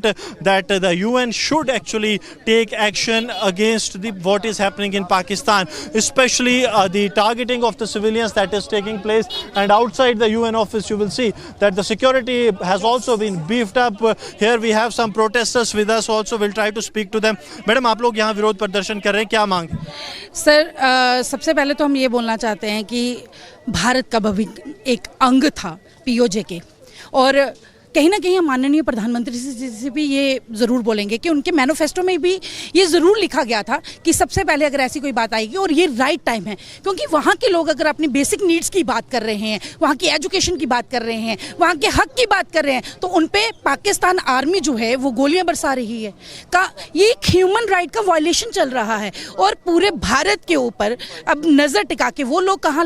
that the UN should actually take action against what is happening in Pakistan, especially the targeting of the civilians that is taking place. And outside the UN office, you will see that the security has also been beefed up. Here we have some protesters with us also. We'll try to speak to them. Madam, आप लोग यहाँ विरोध प्रदर्शन कर रहे हैं, क्या मांग? सर, सबसे पहले तो हम ये बोलना चाहते हैं कि भारत का भविष्य एक अंग था पीओजे के, और कहीं ना कहीं हम माननीय प्रधानमंत्री से भी ये ज़रूर बोलेंगे कि उनके मैनिफेस्टो में भी ये ज़रूर लिखा गया था कि सबसे पहले अगर ऐसी कोई बात आएगी, और ये राइट टाइम है, क्योंकि वहाँ के लोग अगर अपनी बेसिक नीड्स की बात कर रहे हैं, वहाँ की एजुकेशन की बात कर रहे हैं, वहाँ के हक की बात कर रहे हैं, तो उन पर पाकिस्तान आर्मी जो है वो गोलियाँ बरसा रही है। ये एक ह्यूमन राइट का वायलेशन चल रहा है, और पूरे भारत के ऊपर अब नज़र टिका के वो लोग कहाँ,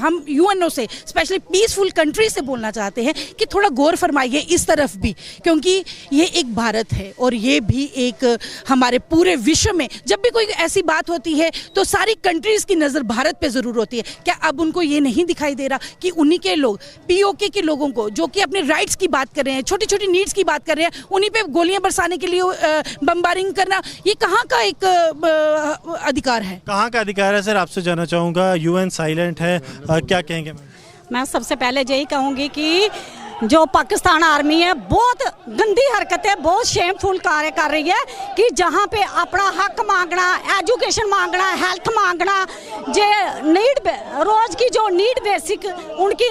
हम यूएनओ से, स्पेशली पीसफुल कंट्री से बोलना चाहते हैं कि थोड़ा गौर फरमाइए इस तरफ भी, क्योंकि ये एक भारत है और ये भी एक हमारे पूरे विश्व में जब भी कोई ऐसी बात होती है तो सारी कंट्रीज की नज़र भारत पे ज़रूर होती है। क्या अब उनको ये नहीं दिखाई दे रहा कि उन्हीं के लोग, पीओके के लोगों को, जो कि अपने राइट्स की बात कर रहे हैं, छोटी छोटी नीड्स की बात कर रहे हैं, उन्हीं पे गोलियां बरसाने के लिए बम्बारिंग करना, ये कहाँ का एक अधिकार है? कहाँ का अधिकार है सर? आपसे जानना चाहूँगा। यूएन साइलेंट है, क्या कहेंगे? मैं सबसे पहले यही कहूँगी कि जो पाकिस्तान आर्मी है बहुत गंदी हरकतें, बहुत शेमफुल कार्य कर रही है कि जहाँ पे अपना हक मांगना, एजुकेशन मांगना, हेल्थ मांगना, जे नीड, रोज की जो नीड बेसिक उनकी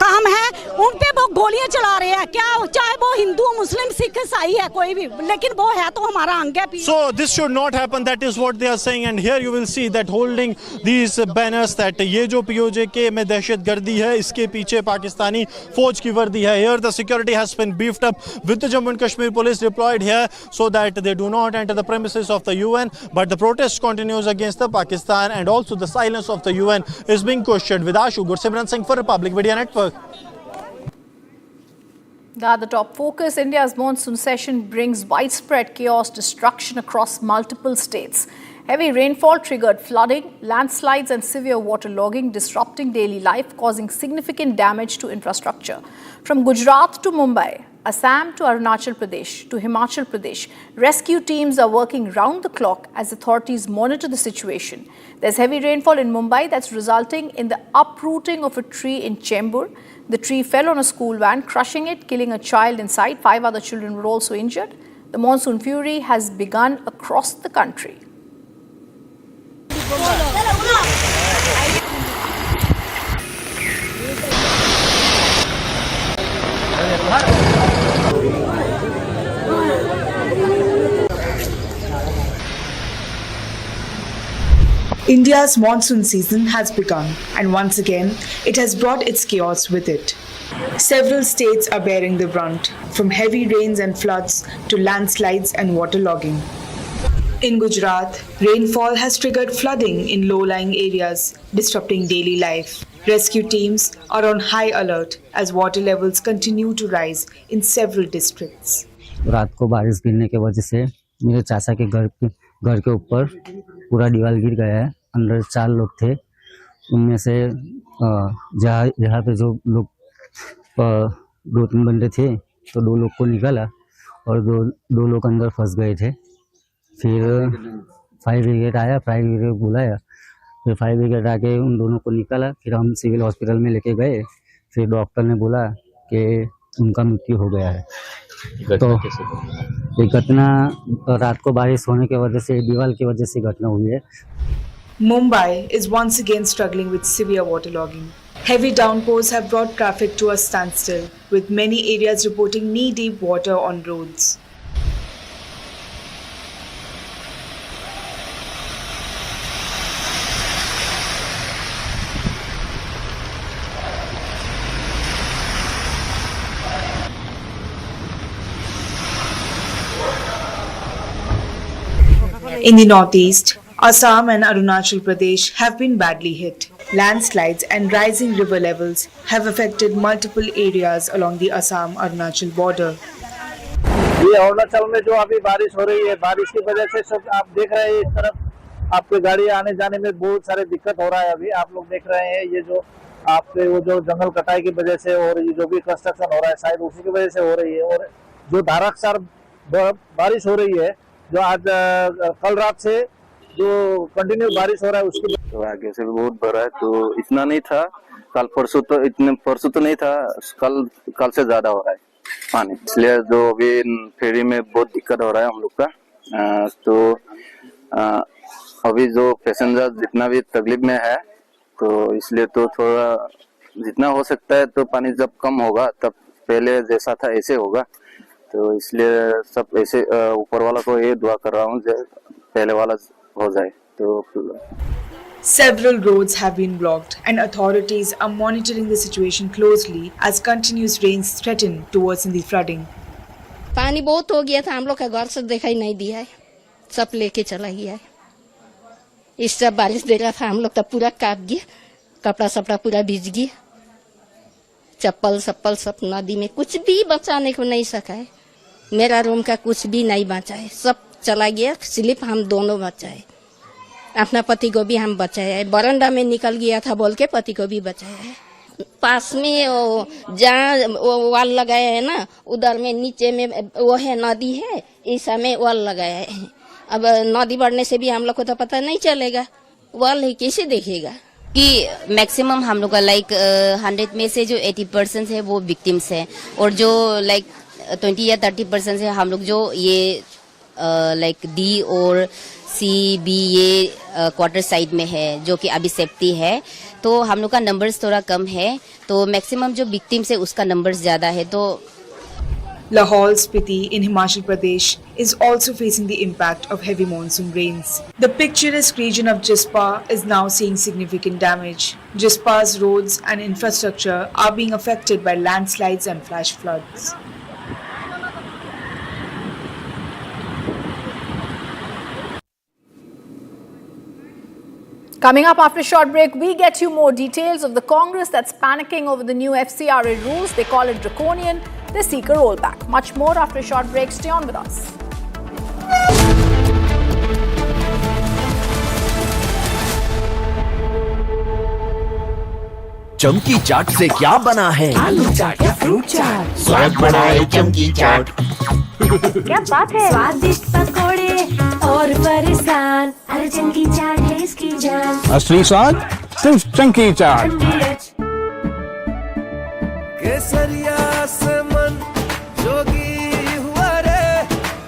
काम है, उन पे वो गोलियां चला रहे हैं। क्या चाहे वो हिंदू, मुस्लिम, सिख, ईसाई है कोई भी, लेकिन वो है तो हमारा अंग है। So this should not happen. That is what they are saying. And here you will see that holding these banners that ये जो POJK में दहशतगर्दी है, इसके पीछे पाकिस्तानी फौज की वर्दी है. Here the security has been beefed up with the Jammu and Kashmir police deployed here so that they do not enter the premises of the UN. But the protest continues against the Pakistan, and also the silence of the UN is being questioned. With Ashu Gursimran Singh for Republic Media Network. The top focus, India's monsoon session brings widespread chaos, destruction across multiple states. Heavy rainfall triggered flooding, landslides and severe waterlogging, disrupting daily life, causing significant damage to infrastructure. From Gujarat to Mumbai, Assam to Arunachal Pradesh to Himachal Pradesh, rescue teams are working round the clock as authorities monitor the situation. There's heavy rainfall in Mumbai that's resulting in the uprooting of a tree in Chembur. The tree fell on a school van, crushing it, killing a child inside. 5 other children were also injured. The monsoon fury has begun across the country. India's monsoon season has begun, and once again, it has brought its chaos with it. Several states are bearing the brunt, from heavy rains and floods to landslides and waterlogging. In Gujarat, rainfall has triggered flooding in low-lying areas, disrupting daily life. Rescue teams are on high alert as water levels continue to rise in several districts. रात को बारिश गिरने की वजह से मेरे चाचा के घर के ऊपर पूरा दीवार गिर गया है। अंदर 4 लोग थे, उनमें से यहाँ पे जो लोग 2-3 बंदे थे तो 2 लोग को निकाला और दो लोग अंदर फंस गए थे। फिर फायर ब्रिगेड आया, फायर ब्रिगेड बुलाया, फिर फायर ब्रिगेड आके उन दोनों को निकाला। फिर हम सिविल हॉस्पिटल में लेके गए, फिर डॉक्टर ने बोला कि उनका मृत्यु हो गया है। तो ये घटना रात को बारिश होने की वजह से, दीवार की वजह से घटना हुई है। Mumbai is once again struggling with severe waterlogging. Heavy downpours have brought traffic to a standstill, with many areas reporting knee-deep water on roads. In the northeast, Assam and Arunachal Pradesh have been badly hit. Landslides and rising river levels have affected multiple areas along the Assam-Arunachal border. ये अरुणाचल में जो अभी बारिश हो रही है, बारिश की वजह से सब आप देख रहे हैं, इस तरफ आपके गाड़ी आने जाने में बहुत सारे दिक्कत हो रहा है। अभी आप लोग देख रहे हैं ये जो आपके वो जो जंगल कटाई की वजह से और ये जो भी कंस्ट्रक्शन हो रहा है शायद उसी की वजह से हो रही है। और जो धाराकार बारिश हो रही है, जो आज कल रात से जो कंटिन्यू बारिश हो रहा है उसकी तो आगे से भी बहुत भरा है। तो इतना नहीं था कल परसों, परसों तो नहीं था, कल से ज्यादा हो रहा है पानी, इसलिए जो अभी फेरी में बहुत दिक्कत हो रहा है हम लोग का। तो अभी जो पैसेंजर जितना भी तकलीफ में है, तो इसलिए तो थोड़ा जितना हो सकता है, तो पानी जब कम होगा तब पहले जैसा था ऐसे होगा। तो इसलिए सब ऐसे ऊपर वाला को ये दुआ कर रहा हूँ पहले वाला हो जाए। तो Several roads have been blocked and authorities are monitoring the situation closely as continuous rains threaten to worsen the flooding. पानी बहुत हो गया था, हम लोग का घर से दिखाई नहीं दिया है, सब लेके चला गया है। इस सब बारिश दे रहा था, हम लोग तो पूरा काट गया, कपड़ा सपड़ा पूरा भीज गया, चप्पल सप्पल सब नदी में, कुछ भी बचाने को नहीं सका है। मेरा रूम का कुछ भी नहीं बचा है, सब चला गया, सिर्फ हम दोनों बचाए। अपना पति को भी हम बचाया है, बरंडा में निकल गया था बोल के पति को भी बचाया है। पास में जहाँ वाल लगाया है ना, उधर में नीचे में वो है नदी है, इस में वाल लगाया है। अब नदी बढ़ने से भी हम लोग को तो पता नहीं चलेगा, वाल है कैसे देखेगा। कि मैक्सिमम हम लोग का 100 में से जो 80% है वो विक्टिम्स है, और जो 20 या 30% है हम लोग जो ये डी और सी बी ये क्वार्टर साइड में है, जो कि अभी सेफ्टी है। तो हम लोग का नंबर्स थोड़ा कम है, तो मैक्सिमम जो विक्टिम्स है उसका नंबर्स ज्यादा है। तो Lahore Spiti in Himachal Pradesh is also facing the impact of heavy monsoon rains. The picturesque region of Jispa is now seeing significant damage. Jispa's roads and infrastructure are being affected by landslides and flash floods. Coming up after a short break, we get you more details of the Congress that's panicking over the new FCRA rules. They call it draconian. They seek a rollback. Much more after a short break. Stay on with us. चमकी चाट से क्या बना है? आलू चाट या fruit चाट? स्वाद बढ़ाए चमकी चाट। क्या बात है? स्वादिष्ट पकोड़े और परेशान, अरे चमकी चाट है इसकी जान। असली स्वाद सिर्फ चमकी चाट। केसरिया से मन जोगी हुआ रे,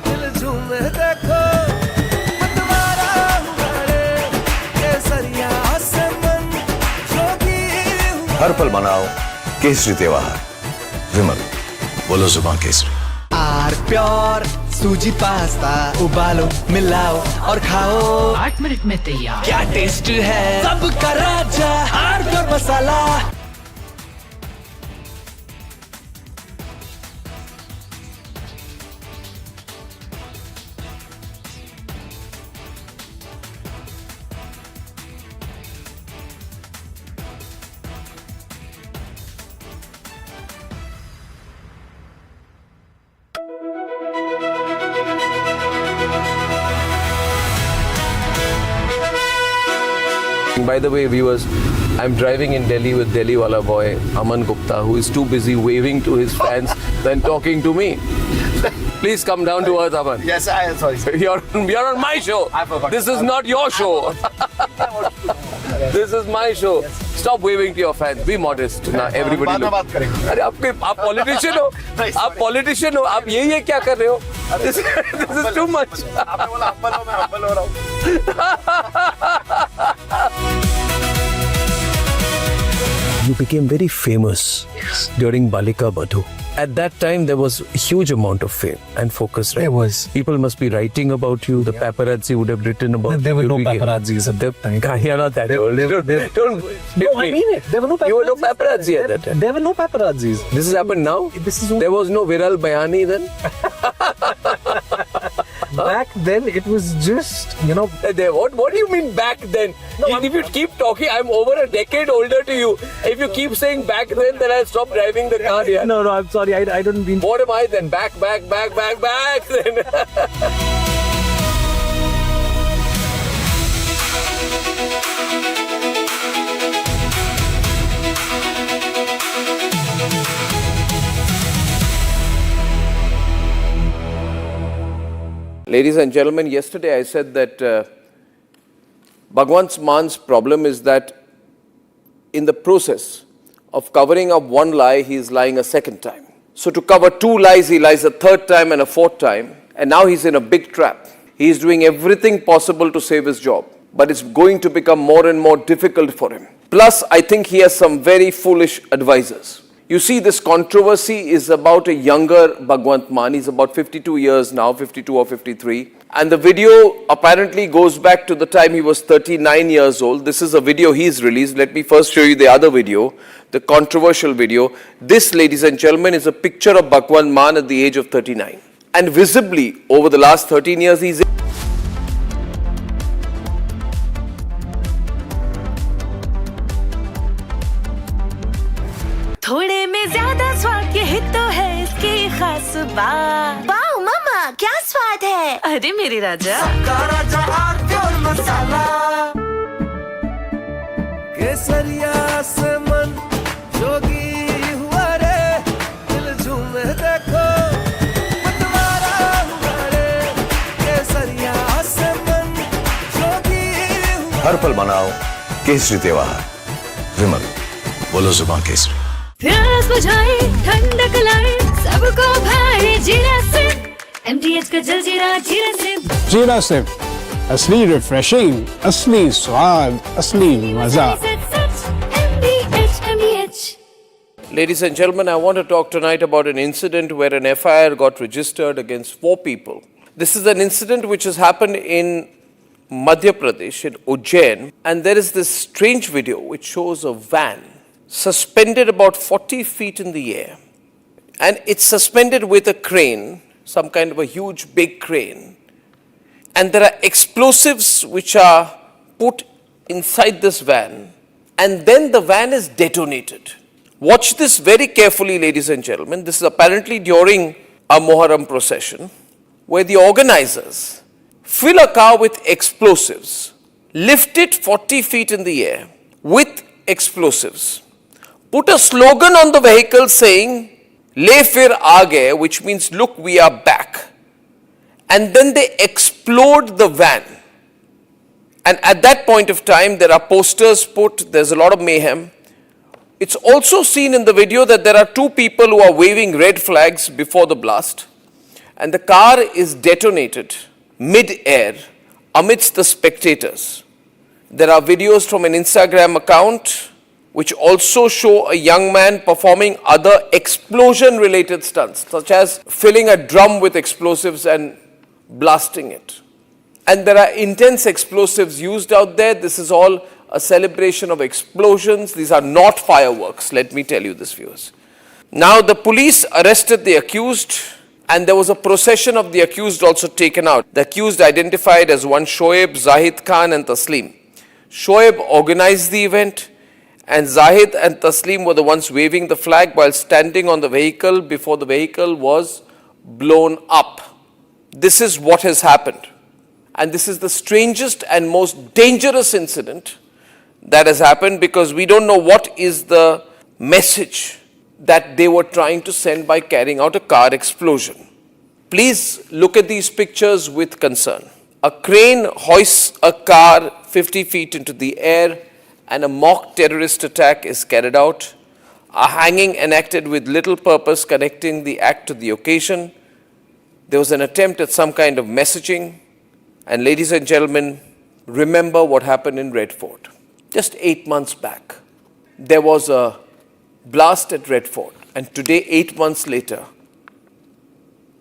दिल झूमे देखो मतवारा हुआ रे। केसरिया से मन जोगी हुआ। हर पल मनाओ केसरी त्योहार। विमल, बोलो जुबान केसरी। आर प्योर सूजी पास्ता उबालो, मिलाओ और खाओ, 8 मिनट में तैयार। क्या टेस्ट है सबका राजा, R pure masala. By the way, viewers, I'm driving in Delhi with Delhi wala boy Aman Gupta, who is too busy waving to his fans than talking to me. Please come down to earth, Aman. Yes, I am sorry. You're on my show. I forgot. This is not your show. This is my show. Stop waving to your fans. Be modest. Now everybody. बात करेंगे। अरे आप politician हो, आप politician हो, आप ये क्या कर रहे हो? This is too much. आपने बोला हम्बल हो, मैं हम्बल हो रहा हूँ। You became very famous during Balika Badhu. At that time, there was a huge amount of fame and focus. Right? There was. People must be writing about you. The paparazzi would have written about. There were no paparazzis at that time. You're not that old. Don't. No, I mean it. There were no paparazzi. You were no paparazzi at that time. There were no paparazzis. This has happened now. This is There was no Viral Bayani then. Back then, it was just, What do you mean back then? No, if you keep talking, I'm over a decade older to you. If you keep saying back then I'll stop driving the car here. No, I'm sorry. I don't mean. What am I then? Back then. Ladies and gentlemen, yesterday I said that Bhagwan Man's problem is that in the process of covering up one lie, he is lying a second time. So to cover two lies, he lies a third time and a fourth time. And now he's in a big trap. He is doing everything possible to save his job. But it's going to become more and more difficult for him. Plus, I think he has some very foolish advisors. You see, this controversy is about a younger Bhagwant Mann. He's about 52 years now, 52 or 53. And the video apparently goes back to the time he was 39 years old. This is a video he's released. Let me first show you the other video, the controversial video. This, ladies and gentlemen, is a picture of Bhagwant Mann at the age of 39. And visibly, over the last 13 years, he's थोड़े में ज्यादा स्वाद यही तो है इसकी खास बात। वाओ मामा, क्या स्वाद है? अरे मेरे राजा, सबका राजा और मसाला। केसरिया से मन जोगी हुआ रे, दिल झूमे देखो मतवारा हुआ रे। केसरिया से मन जोगी हुआ। हर पल मनाओ केसरी त्योहार। विमल, बोलो जुबान केसरी। प्यास बुझाए, ठंडक लाए, सबको भाए जीरा से। MTH का जलजीरा जीरा से। जीरा से असली रिफ्रेशिंग, असली स्वाद, असली मजा। Ladies and gentlemen, I want to talk tonight about an incident where an FIR got registered against 4 people. This is an incident which has happened in Madhya Pradesh, in Ujjain, and there is this strange video which shows a van suspended about 40 feet in the air. And it's suspended with a crane, some kind of a huge big crane. And there are explosives which are put inside this van. And then the van is detonated. Watch this very carefully, ladies and gentlemen. This is apparently during a Muharram procession, where the organizers fill a car with explosives, lift it 40 feet in the air with explosives, put a slogan on the vehicle saying, Le fir aage, which means, look, we are back. And then they explode the van. And at that point of time, there are posters put, there's a lot of mayhem. It's also seen in the video that there are 2 people who are waving red flags before the blast. And the car is detonated mid-air amidst the spectators. There are videos from an Instagram account which also show a young man performing other explosion-related stunts, such as filling a drum with explosives and blasting it. And there are intense explosives used out there. This is all a celebration of explosions. These are not fireworks, let me tell you this, viewers. Now, the police arrested the accused, and there was a procession of the accused also taken out. The accused identified as one Shoaib, Zahid Khan and Taslim. Shoaib organized the event, and Zahid and Taslim were the ones waving the flag while standing on the vehicle before the vehicle was blown up. This is what has happened. And this is the strangest and most dangerous incident that has happened, because we don't know what is the message that they were trying to send by carrying out a car explosion. Please look at these pictures with concern. A crane hoists a car 50 feet into the air, and a mock terrorist attack is carried out. A hanging enacted with little purpose connecting the act to the occasion. There was an attempt at some kind of messaging. And ladies and gentlemen, remember what happened in Red Fort. Just 8 months back, there was a blast at Red Fort. And today, 8 months later,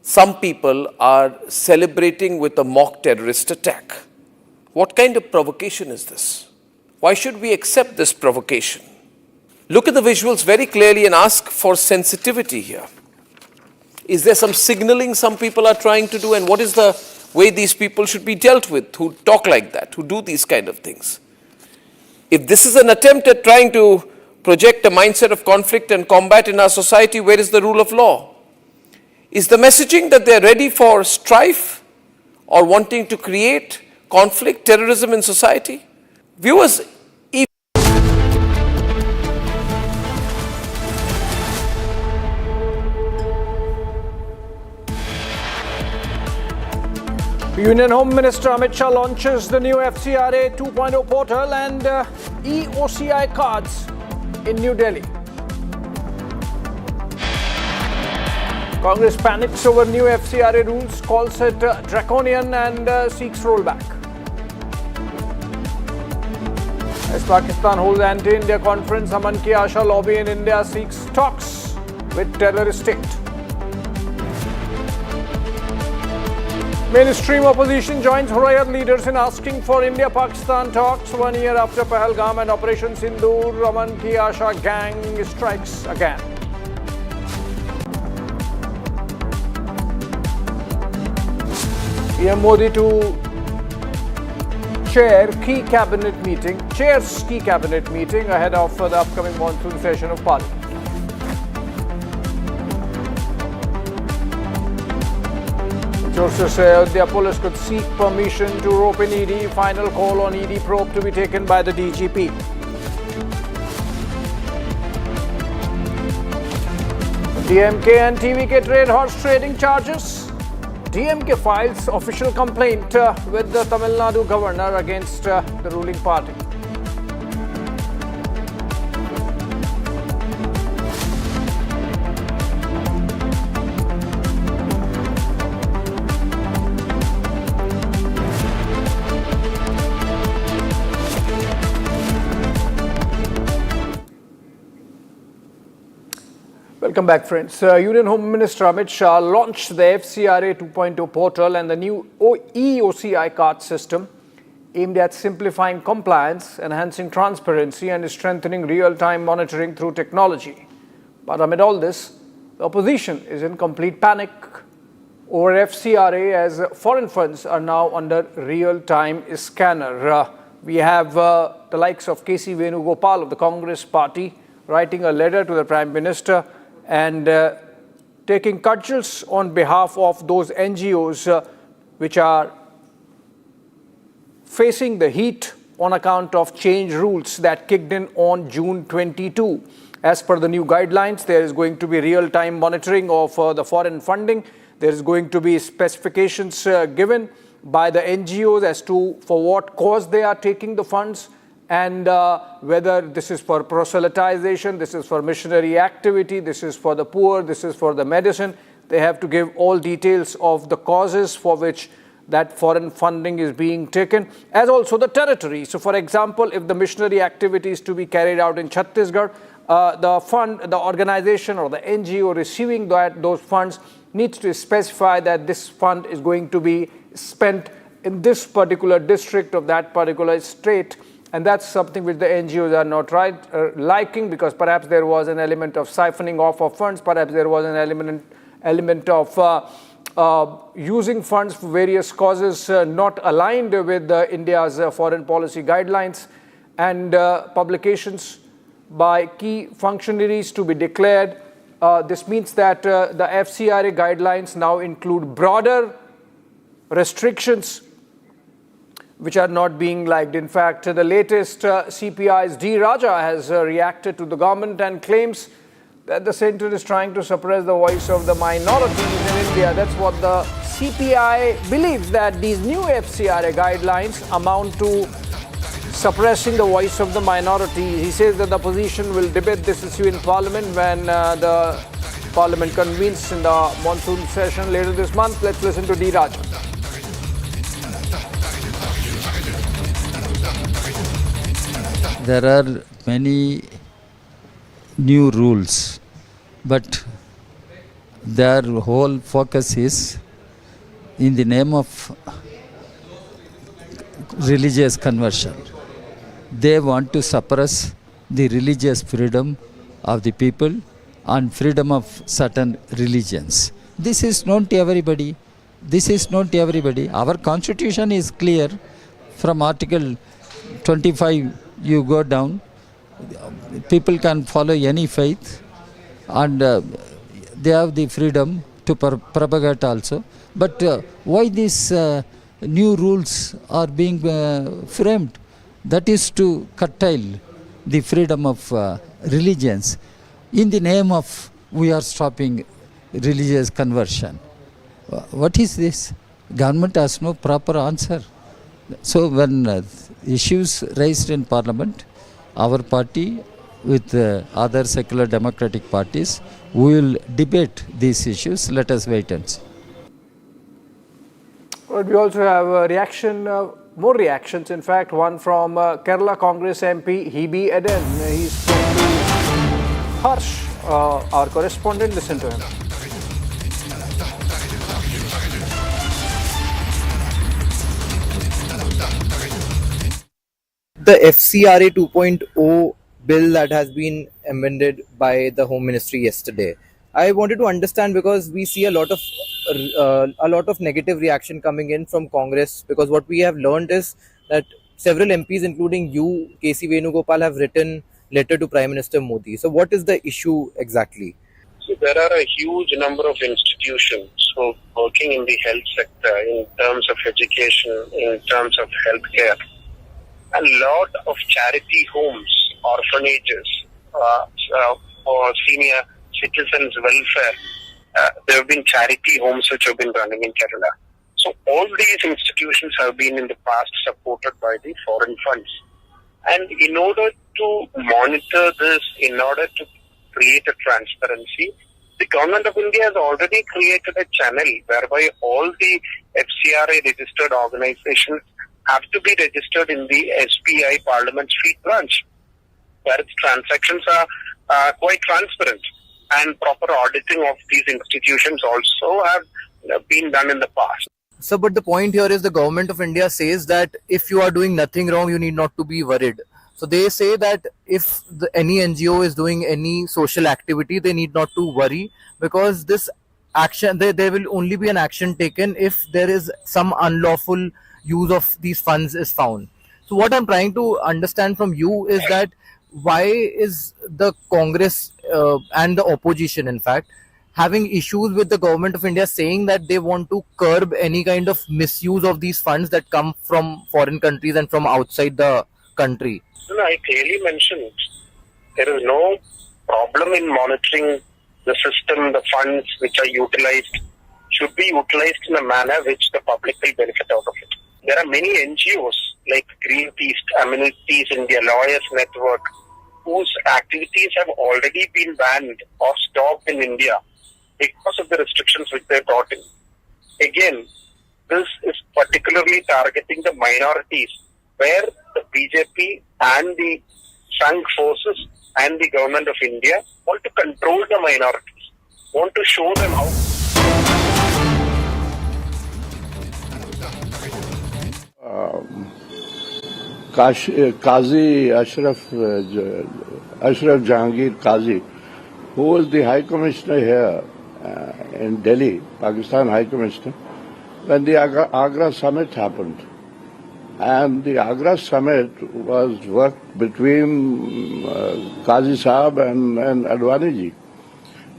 some people are celebrating with a mock terrorist attack. What kind of provocation is this? Why should we accept this provocation? Look at the visuals very clearly and ask for sensitivity here. Is there some signaling some people are trying to do? And what is the way these people should be dealt with who talk like that, who do these kind of things? If this is an attempt at trying to project a mindset of conflict and combat in our society, where is the rule of law? Is the messaging that they're ready for strife or wanting to create conflict, terrorism in society? Viewers, Union Home Minister Amit Shah launches the new FCRA 2.0 portal and EOCI cards in New Delhi. Congress panics over new FCRA rules, calls it draconian and seeks rollback. As Pakistan holds anti-India conference, Aman Ki Asha lobby in India seeks talks with terrorist state. Mainstream opposition joins Hurriyat leaders in asking for India-Pakistan talks 1 year after Pahalgam and Operation Sindoor. Aman Ki Asha gang strikes again. PM Modi to chairs key cabinet meeting ahead of the upcoming monsoon session of Parliament. Sources say Ayodhya police could seek permission to rope in ED. Final call on ED probe to be taken by the DGP. DMK and TVK trade horse trading charges. DMK files official complaint with the Tamil Nadu governor against the ruling party. Welcome back, friends. Union Home Minister Amit Shah launched the FCRA 2.0 portal and the new EOCI card system aimed at simplifying compliance, enhancing transparency and strengthening real-time monitoring through technology. But amid all this, the opposition is in complete panic over FCRA as foreign funds are now under real-time scanner. We have the likes of KC Venugopal of the Congress party writing a letter to the Prime Minister and taking cudgels on behalf of those NGOs which are facing the heat on account of change rules that kicked in on June 22. As per the new guidelines, there is going to be real-time monitoring of the foreign funding. There is going to be specifications given by the NGOs as to for what cause they are taking the funds, and whether this is for proselytization, this is for missionary activity, this is for the poor, this is for the medicine. They have to give all details of the causes for which that foreign funding is being taken, as also the territory. So for example, if the missionary activity is to be carried out in Chhattisgarh, the organization or the NGO receiving those funds needs to specify that this fund is going to be spent in this particular district of that particular state. And that's something which the NGOs are not liking, because perhaps there was an element of siphoning off of funds, perhaps there was an element of using funds for various causes not aligned with India's foreign policy guidelines, and publications by key functionaries to be declared. This means that the FCRA guidelines now include broader restrictions which are not being liked. In fact, the latest CPI's D. Raja has reacted to the government and claims that the centre is trying to suppress the voice of the minorities in India. That's what the CPI believes, that these new FCRA guidelines amount to suppressing the voice of the minority. He says that the opposition will debate this issue in Parliament when the Parliament convenes in the monsoon session later this month. Let's listen to D. Raja. There are many new rules, but their whole focus is in the name of religious conversion. They want to suppress the religious freedom of the people and freedom of certain religions. This is known to everybody. This is known to everybody. Our constitution is clear. From Article 25 you go down, people can follow any faith, and they have the freedom to propagate also. But why these new rules are being framed? That is to curtail the freedom of religions in the name of we are stopping religious conversion. What is this? Government has no proper answer. So when issues raised in Parliament, our party with other secular democratic parties, we will debate these issues. Let us wait and see. Well, we also have a reaction, more reactions. In fact, one from Kerala Congress MP Hebe Eden. He's from Harsh, our correspondent. Listen to him. The FCRA 2.0 bill that has been amended by the Home Ministry yesterday. I wanted to understand because we see a lot of negative reaction coming in from Congress, because what we have learned is that several MPs, including you, KC Venugopal, have written letter to Prime Minister Modi. So what is the issue exactly? So there are a huge number of institutions who are working in the health sector, in terms of education, in terms of healthcare. A lot of charity homes, orphanages, for senior citizens' welfare. There have been charity homes which have been running in Kerala. So all these institutions have been in the past supported by the foreign funds. And in order to monitor this, in order to create a transparency, the government of India has already created a channel whereby all the FCRA registered organizations have to be registered in the SBI Parliament Street branch, where its transactions are quite transparent, and proper auditing of these institutions also have been done in the past. So, but the point here is the government of India says that if you are doing nothing wrong, you need not to be worried. So they say that if any NGO is doing any social activity, they need not to worry, because this action, there will only be an action taken if there is some unlawful use of these funds is found. So what I'm trying to understand from you is that why is the Congress and the opposition, in fact, having issues with the government of India saying that they want to curb any kind of misuse of these funds that come from foreign countries and from outside the country? No, I clearly mentioned there is no problem in monitoring the system. The funds which are utilized should be utilized in a manner which the public will benefit out of it. There are many NGOs like Greenpeace, Amenities India, Lawyers Network, whose activities have already been banned or stopped in India because of the restrictions which they brought in. Again, this is particularly targeting the minorities, where the BJP and the Sangh forces and the government of India want to control the minorities, want to show them how. Qazi Ashraf Jahangir Qazi, who was the High Commissioner here in Delhi, Pakistan High Commissioner, when the Agra Summit happened. And the Agra Summit was worked between Qazi Saab and Advani ji.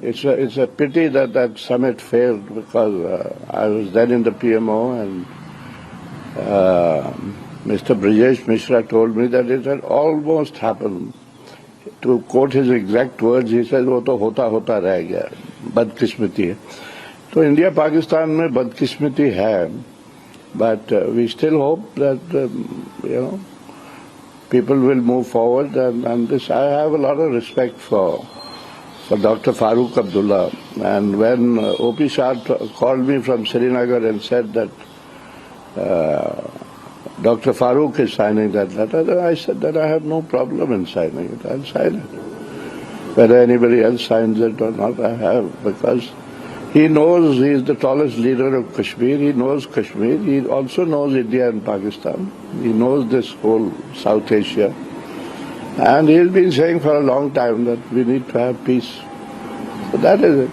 It's a pity that that summit failed, because I was then in the PMO, and Mr. Brijesh Mishra told me that it had almost happened. To quote his exact words, he said, "वो तो होता रह गया, बदकिस्मती है." तो India Pakistan में बदकिस्मती है, but we still hope that people will move forward, and this I have a lot of respect for Dr. Farooq Abdullah. And when OP Shah called me from Srinagar and said that Dr. Farooq is signing that letter, I said that I have no problem in signing it. I'll sign it. Whether anybody else signs it or not, I have, because he knows he is the tallest leader of Kashmir. He knows Kashmir. He also knows India and Pakistan. He knows this whole South Asia. And he's been saying for a long time that we need to have peace. So that is it.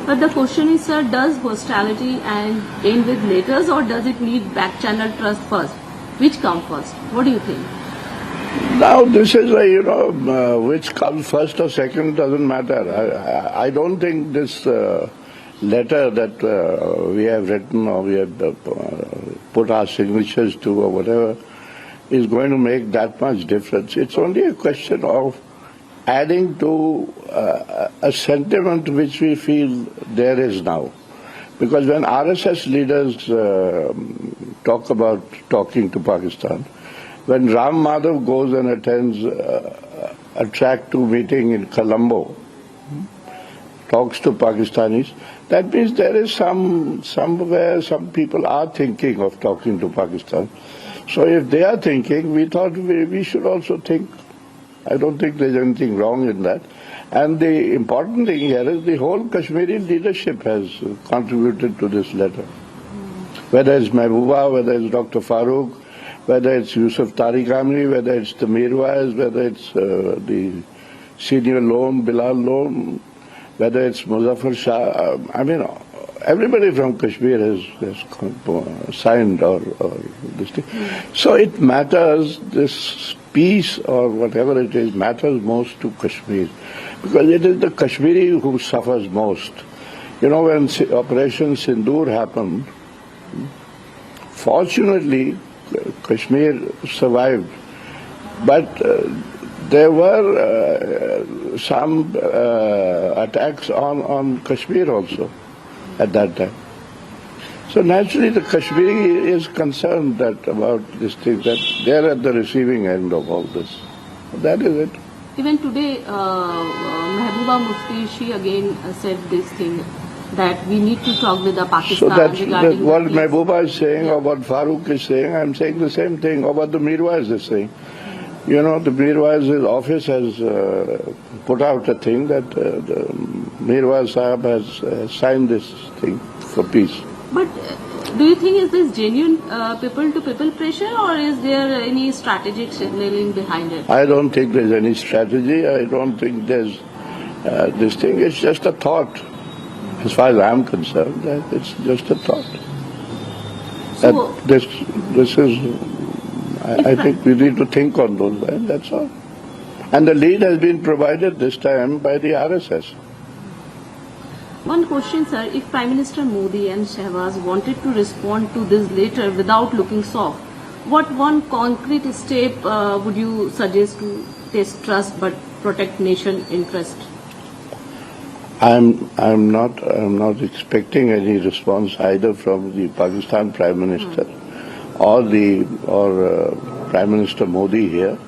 But the question is, sir, does hostility and end with letters, or does it need back channel trust first? Which comes first? What do you think? Now this is which comes first or second doesn't matter. I don't think this letter that we have written or we have put our signatures to or whatever is going to make that much difference. It's only a question of adding to a sentiment which we feel there is now. Because when RSS leaders talk about talking to Pakistan, when Ram Madhav goes and attends a track 2 meeting in Colombo, talks to Pakistanis, that means there is somewhere some people are thinking of talking to Pakistan. So if they are thinking, we thought we should also think. I don't think there's anything wrong in that. And the important thing here is the whole Kashmiri leadership has contributed to this letter. Whether it's Mehbooba, whether it's Dr. Farooq, whether it's Yusuf Tariq Amri, whether it's the Mirwais, whether it's the senior loan, Bilal loan, whether it's Muzaffar Shah, I mean, everybody from Kashmir has signed or this thing. So it matters, this peace or whatever it is, matters most to Kashmir. Because it is the Kashmiri who suffers most. You know, when Operation Sindoor happened, fortunately, Kashmir survived. But there were some attacks on Kashmir also at that time. So naturally the Kashmiri is concerned about this thing, that they're at the receiving end of all this. That is it. Even today, Mehbooba Mufti, she again said this thing, that we need to talk with the Pakistan. So that's what the Mehbooba is saying, or what Farooq is saying. I'm saying the same thing, or what the Mirwais is saying. You know, the Mirwais' office has put out a thing that the Mirwais Sahab has signed this thing for peace. But do you think is this genuine people-to-people pressure, or is there any strategic signaling behind it? I don't think there's any strategy. I don't think there's this thing. It's just a thought. As far as I'm concerned, it's just a thought. So, this is, I think we need to think on those lines, that's all. And the lead has been provided this time by the RSS. One question, sir. If Prime Minister Modi and Shehbaz wanted to respond to this later without looking soft, what one concrete step would you suggest to test trust but protect nation interest? I'm not expecting any response either from the Pakistan Prime Minister or Prime Minister Modi here.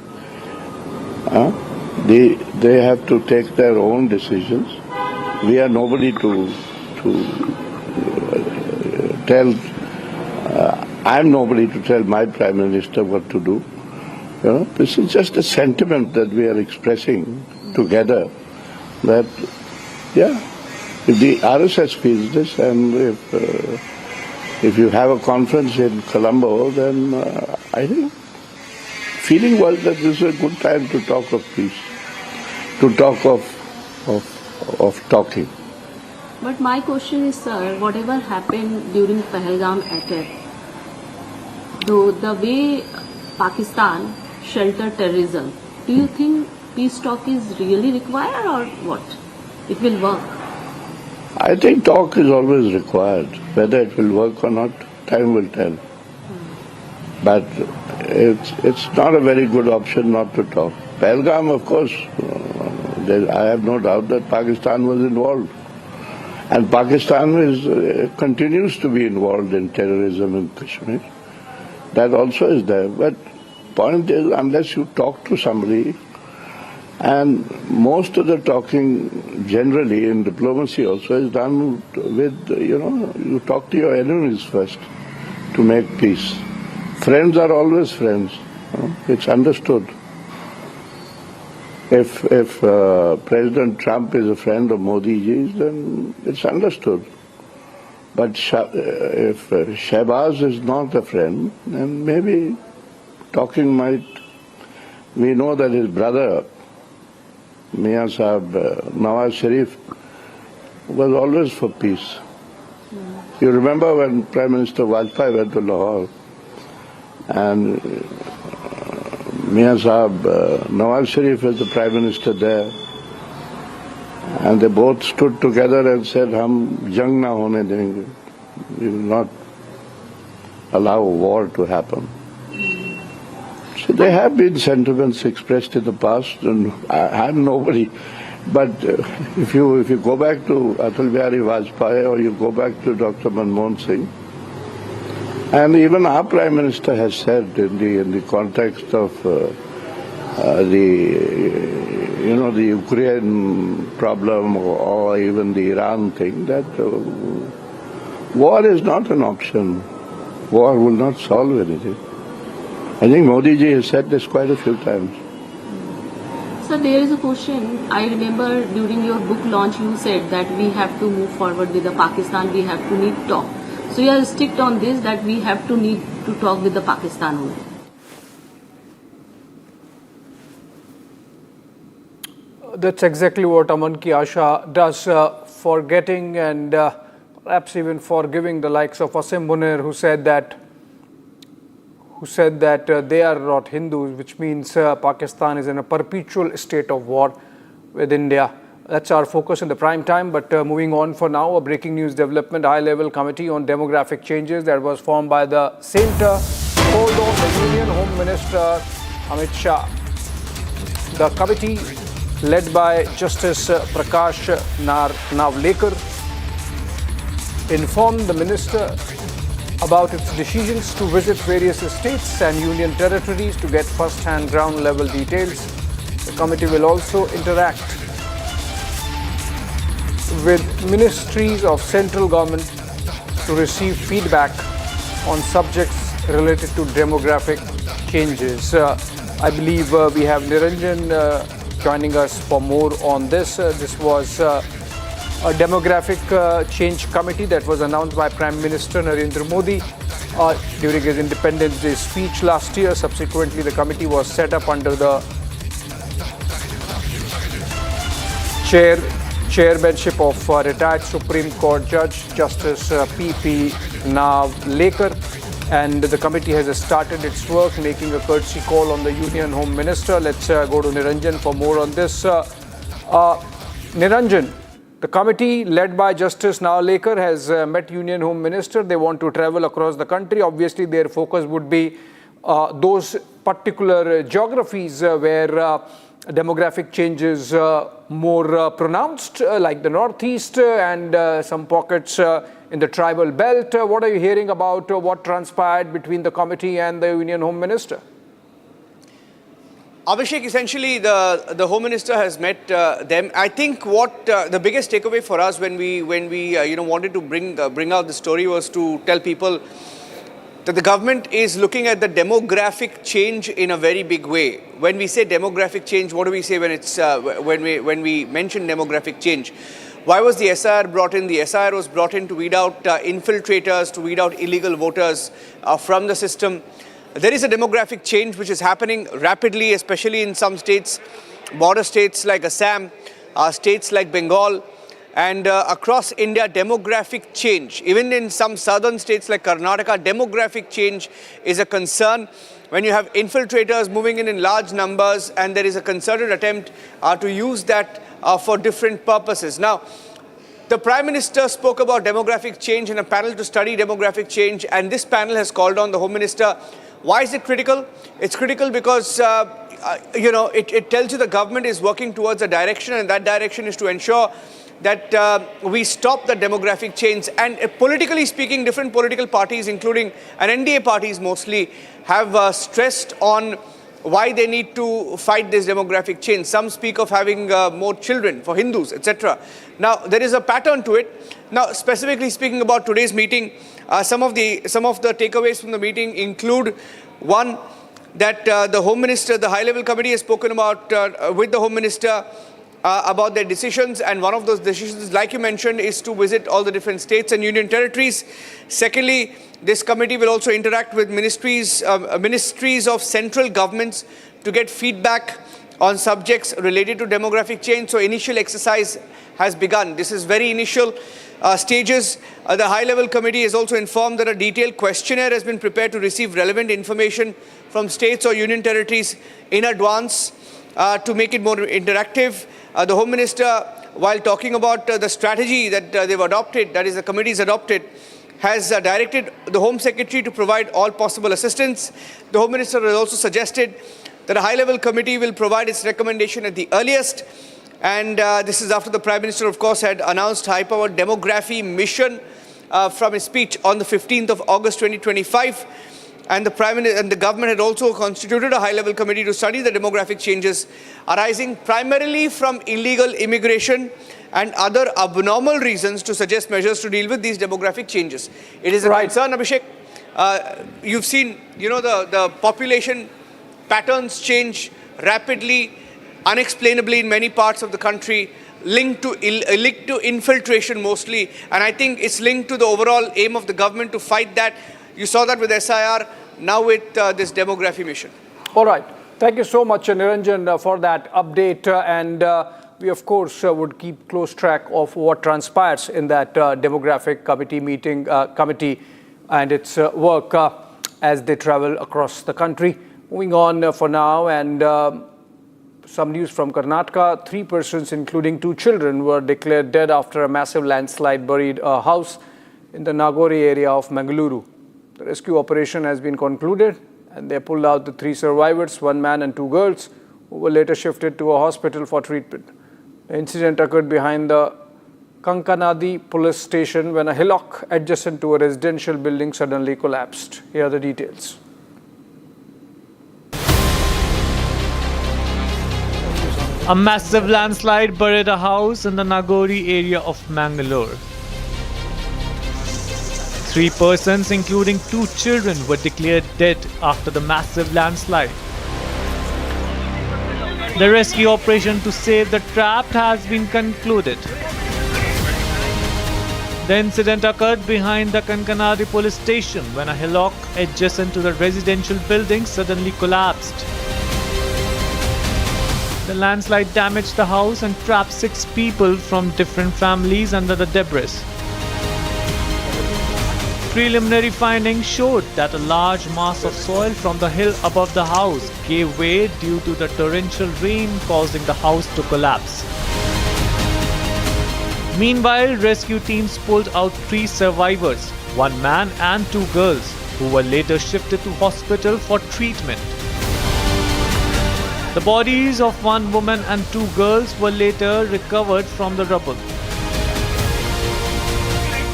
They have to take their own decisions. We are nobody to tell. I'm nobody to tell my Prime Minister what to do. You know, this is just a sentiment that we are expressing together. That, yeah, if the RSS feels this, and if you have a conference in Colombo, then I think feeling was that this is a good time to talk of peace, to talk of talking. But my question is, sir, whatever happened during Pahalgam attack, though the way Pakistan sheltered terrorism, do you think peace talk is really required, or what? It will work? I think talk is always required. Whether it will work or not, time will tell. But it's not a very good option not to talk. Pahalgam, of course, I have no doubt that Pakistan was involved. And Pakistan continues to be involved in terrorism in Kashmir. That also is there. But point is, unless you talk to somebody, and most of the talking generally in diplomacy also is done with, you talk to your enemies first to make peace. Friends are always friends. It's understood. If President Trump is a friend of Modi ji's, then it's understood. But if Shehbaz is not a friend, then maybe talking might. We know that his brother, Mian Sahib, Nawaz Sharif, was always for peace. You remember when Prime Minister Vajpayee went to Lahore, and Mian Sahib, Nawaz Sharif was the Prime Minister there, and they both stood together and said, "Hum jang na hone denge. We will not allow war to happen." So there have been sentiments expressed in the past, and I'm nobody But if you go back to Atal Bihari Vajpayee or you go back to Dr. Manmohan Singh, and even our Prime Minister has said in the context of the Ukraine problem or even the Iran thing, that war is not an option. War will not solve anything. I think Modi ji has said this quite a few times. So there is a question. I remember during your book launch you said that we have to move forward with the Pakistan, we have to need talk. So you are strict on this, that we have to need to talk with the Pakistan only. That's exactly what Aman Ki Asha does, forgetting and perhaps even forgiving the likes of Asim Munir, who said that they are not Hindus, which means Pakistan is in a perpetual state of war with India. That's our focus in the prime time. But moving on for now, a breaking news development: high-level committee on demographic changes that was formed by the centre called on the Union Home Minister Amit Shah. The committee, led by Justice Prakash Navlekar, informed the minister about its decisions to visit various states and union territories to get first-hand ground-level details. The committee will also interact with ministries of central government to receive feedback on subjects related to demographic changes. I believe we have Niranjan joining us for more on this. This was a demographic change committee that was announced by Prime Minister Narendra Modi during his Independence Day speech last year. Subsequently, the committee was set up under the chairmanship of retired Supreme Court Judge Justice P.P. Navlekar, and the committee has started its work, making a courtesy call on the Union Home Minister. Let's go to Niranjan for more on this. Niranjan, the committee led by Justice Navlekar has met Union Home Minister. They want to travel across the country. Obviously, their focus would be those particular geographies where demographic change is more pronounced, like the Northeast and some pockets in the tribal belt. What are you hearing about what transpired between the committee and the Union Home Minister? Abhishek, essentially the Home Minister has met them. I think what the biggest takeaway for us when we wanted to bring out the story was to tell people that the government is looking at the demographic change in a very big way. When we say demographic change, what do we say when it's when we mention demographic change? Why was the SIR brought in? The SIR was brought in to weed out infiltrators, to weed out illegal voters from the system. There is a demographic change which is happening rapidly, especially in some states, border states like Assam, states like Bengal, and across India. Demographic change, even in some southern states like Karnataka, demographic change is a concern. When you have infiltrators moving in large numbers, and there is a concerted attempt to use that for different purposes. Now, the Prime Minister spoke about demographic change in a panel to study demographic change, and this panel has called on the Home Minister. Why is it critical? It's critical because it tells you the government is working towards a direction, and that direction is to ensure that we stop the demographic change. And politically speaking, different political parties, including NDA parties mostly, have stressed on why they need to fight this demographic change. Some speak of having more children for Hindus, etc. Now, there is a pattern to it. Now, specifically speaking about today's meeting, some of the takeaways from the meeting include, one, that the Home Minister, the high-level committee has spoken about with the Home Minister about their decisions, and one of those decisions, like you mentioned, is to visit all the different states and union territories. Secondly, this committee will also interact with ministries of central governments to get feedback on subjects related to demographic change. So initial exercise has begun. This is very initial stages. The high-level committee is also informed that a detailed questionnaire has been prepared to receive relevant information from states or union territories in advance to make it more interactive. The Home Minister, while talking about the strategy that they've adopted, that is the committee's adopted, has directed the Home Secretary to provide all possible assistance. The Home Minister has also suggested that a high-level committee will provide its recommendation at the earliest, And this is after the Prime Minister, of course, had announced high-powered demography mission from his speech on the 15th of August 2025. And the government had also constituted a high-level committee to study the demographic changes arising primarily from illegal immigration and other abnormal reasons to suggest measures to deal with these demographic changes. It is a concern, Abhishek. You've seen, the population patterns change rapidly, unexplainably in many parts of the country, linked to infiltration mostly. And I think it's linked to the overall aim of the government to fight that. You saw that with SIR, now with this demography mission. All right. Thank you so much, Niranjan, for that update. And we, of course, would keep close track of what transpires in that demographic committee and its work as they travel across the country. Moving on for now, and some news from Karnataka. 3 persons, including 2 children, were declared dead after a massive landslide buried a house in the Nagori area of Mangaluru. The rescue operation has been concluded, and they pulled out the 3 survivors, 1 man and 2 girls, who were later shifted to a hospital for treatment. The incident occurred behind the Kankanadi police station when a hillock adjacent to a residential building suddenly collapsed. Here are the details. A massive landslide buried a house in the Nagori area of Mangalore. 3 persons, including 2 children, were declared dead after the massive landslide. The rescue operation to save the trapped has been concluded. The incident occurred behind the Kankanadi police station when a hillock adjacent to the residential building suddenly collapsed. The landslide damaged the house and trapped 6 people from different families under the debris. Preliminary findings showed that a large mass of soil from the hill above the house gave way due to the torrential rain, causing the house to collapse. Meanwhile, rescue teams pulled out 3 survivors, 1 man and 2 girls, who were later shifted to hospital for treatment. The bodies of 1 woman and 2 girls were later recovered from the rubble.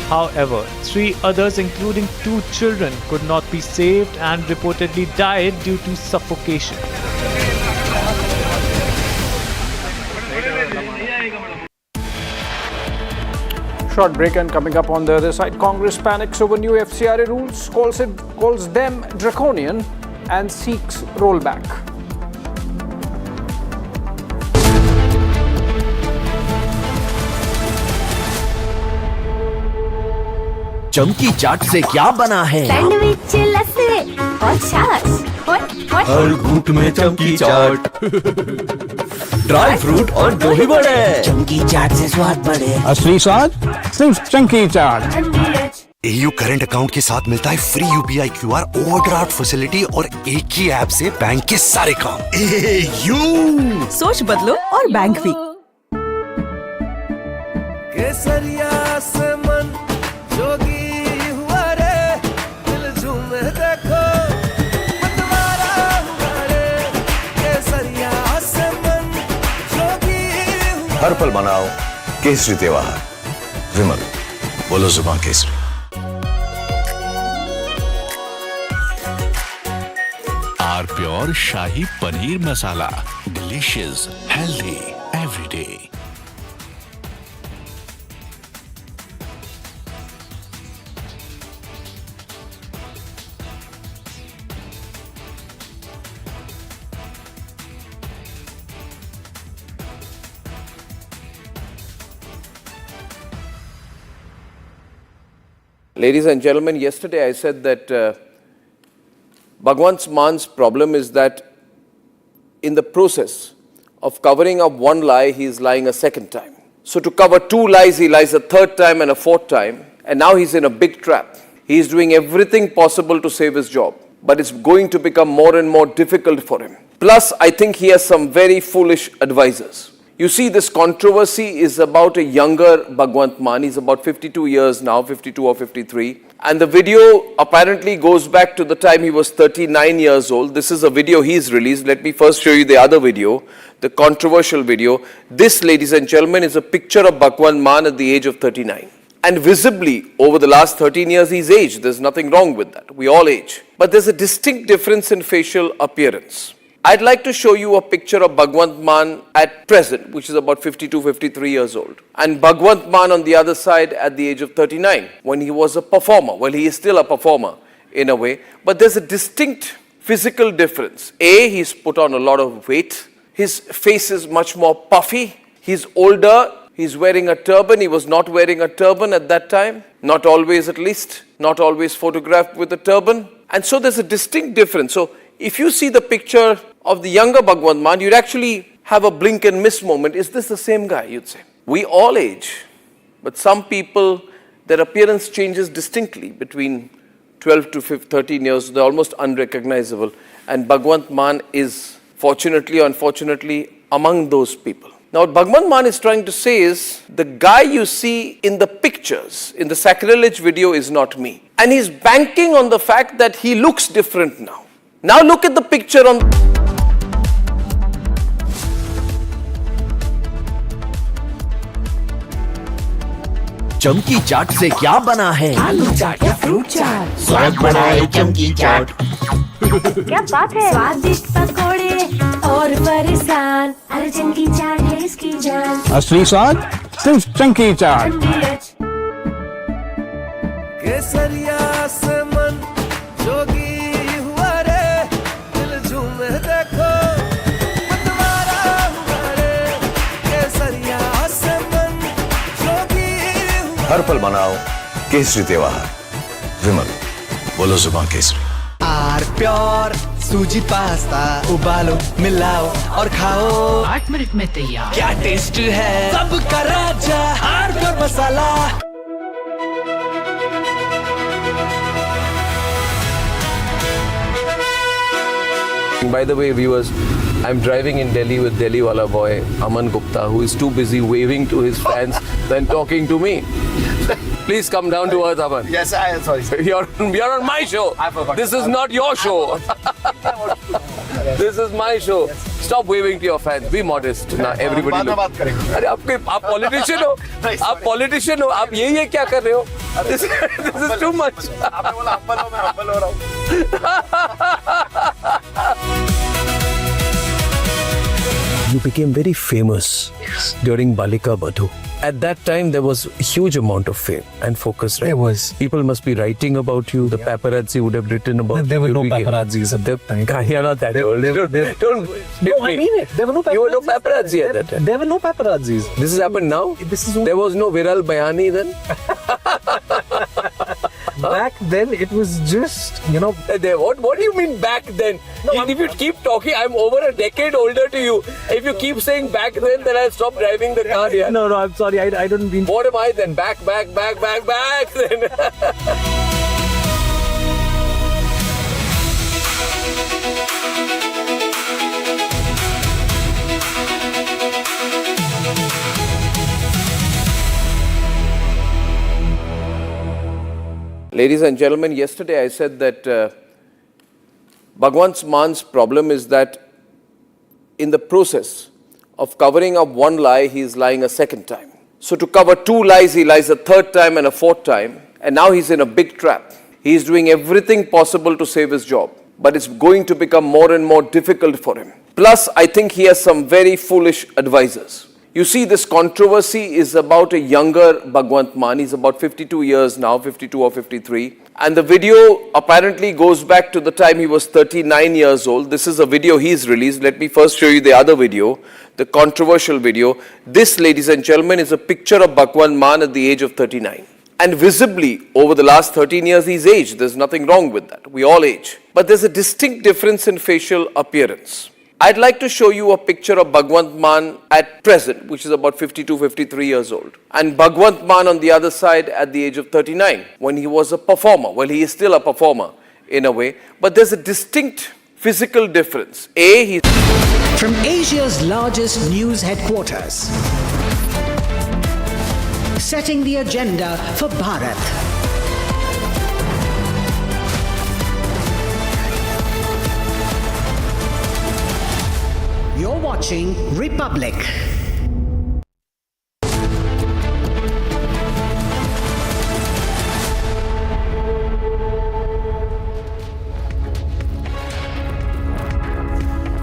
However, 3 others, including 2 children, could not be saved and reportedly died due to suffocation. Short break, and coming up on the other side, Congress panics over new FCRA rules, calls them draconian and seeks rollback. चमकी चाट से क्या बना है? Sandwich, लस्सी और छाछ। हर घूंट में चमकी चाट, ड्राई फ्रूट और दही बड़े। चमकी चाट से स्वाद बढ़े। असली स्वाद सिर्फ चमकी चाट। AU करंट अकाउंट के साथ मिलता है free UPI QR overdraft facility और एक ही ऐप से बैंक के सारे काम। AU सोच बदलो और बैंक भी। केसरिया से मन जोगी हुआ रे, दिल झूमे देखो मतवारा हुआ रे। केसरिया से मन जोगी हुआ। हर पल मनाओ केसरी त्योहार। विमल, बोलो जुबान केसरी। R pure shahi paneer masala, delicious, healthy every day. Ladies and gentlemen, yesterday I said that Bhagwan Man's problem is that in the process of covering up 1 lie, he is lying a 2nd time. So to cover 2 lies, he lies a 3rd time and a 4th time, and now he's in a big trap. He is doing everything possible to save his job, but it's going to become more and more difficult for him. Plus, I think he has some very foolish advisors. You see, this controversy is about a younger Bhagwant Mann. He's about 52 years now, 52 or 53. And the video apparently goes back to the time he was 39 years old. This is a video he's released. Let me first show you the other video, the controversial video. This, ladies and gentlemen, is a picture of Bhagwant Mann at the age of 39. And visibly, over the last 13 years, he's aged. There's nothing wrong with that. We all age. But there's a distinct difference in facial appearance. I'd like to show you a picture of Bhagwant Mann at present, which is about 52, 53 years old. And Bhagwant Mann on the other side at the age of 39, when he was a performer. Well, he is still a performer in a way. But there's a distinct physical difference. A, he's put on a lot of weight. His face is much more puffy. He's older. He's wearing a turban. He was not wearing a turban at that time. Not always, at least. Not always photographed with a turban. And so there's a distinct difference. So if you see the picture of the younger Bhagwant Mann, you'd actually have a blink and miss moment. Is this the same guy, you'd say? We all age. But some people, their appearance changes distinctly between 12 to 13 years. They're almost unrecognizable. And Bhagwant Mann is, fortunately or unfortunately, among those people. Now, what Bhagwant Mann is trying to say is, the guy you see in the pictures, in the sacrilege video, is not me. And he's banking on the fact that he looks different now. Now look at the picture on... चमकी चाट से क्या बना है? आलू चाट या fruit चाट? स्वाद बनाए चमकी चाट। क्या बात है? स्वादिष्ट पकोड़े और परेशान, अरे चमकी चाट है इसकी जान। असली स्वाद सिर्फ चमकी चाट। केसरिया से मन जोगी हुआ रे, दिल झूमे देखो मतवारा हुआ रे। केसरिया से मन जोगी हुआ। हर पल मनाओ केसरी त्योहार। विमल, बोलो जुबान केसरी। आर प्योर सूजी पास्ता उबालो मिलाओ और खाओ 8 मिनट में तैयार। क्या टेस्ट है सबका राजा R pure masala. By the way, viewers, I'm driving in Delhi with Delhi wala boy Aman Gupta, who is too busy waving to his fans than talking to me. Please come down to earth, Aman. Yes, I am sorry. You're on my show. This is not your show. This is my show. Stop waving to your fans. Be modest. Now everybody look. अरे आप politician हो. आप politician हो. आप ये क्या कर रहे हो? This is too much. आपने बोला humble हो, मैं humble हो रहा हूँ. You became very famous during Balika Badhu. At that time, there was a huge amount of fame and focus. Right? There was. People must be writing about you. The paparazzi would have written about you. There were no paparazzis at that time. You're not that old. Don't No, I mean it. There were no paparazzi. You were no paparazzi at that time. There were no paparazzis. This has happened now? There was no Viral Bayani then? Back then, it was just, What do you mean back then? If you keep talking, I'm over a decade older to you. If you keep saying back then I'll stop driving the car here. No, I'm sorry. I don't mean... What am I then? Back then. Ladies and gentlemen, yesterday I said that Bhagwant Mann's problem is that in the process of covering up one lie, he is lying a second time. So to cover 2 lies, he lies a third time and a fourth time. And now he's in a big trap. He is doing everything possible to save his job. But it's going to become more and more difficult for him. Plus, I think he has some very foolish advisors. You see, this controversy is about a younger Bhagwant Mann. He's about 52 years now, 52 or 53. And the video apparently goes back to the time he was 39 years old. This is a video he's released. Let me first show you the other video, the controversial video. This, ladies and gentlemen, is a picture of Bhagwant Mann at the age of 39. And visibly, over the last 13 years, he's aged. There's nothing wrong with that. We all age. But there's a distinct difference in facial appearance. I'd like to show you a picture of Bhagwant Mann at present, which is about 52, 53 years old. And Bhagwant Mann on the other side at the age of 39, when he was a performer. Well, he is still a performer in a way. But there's a distinct physical difference. From Asia's largest news headquarters, setting the agenda for Bharat. You're watching Republic.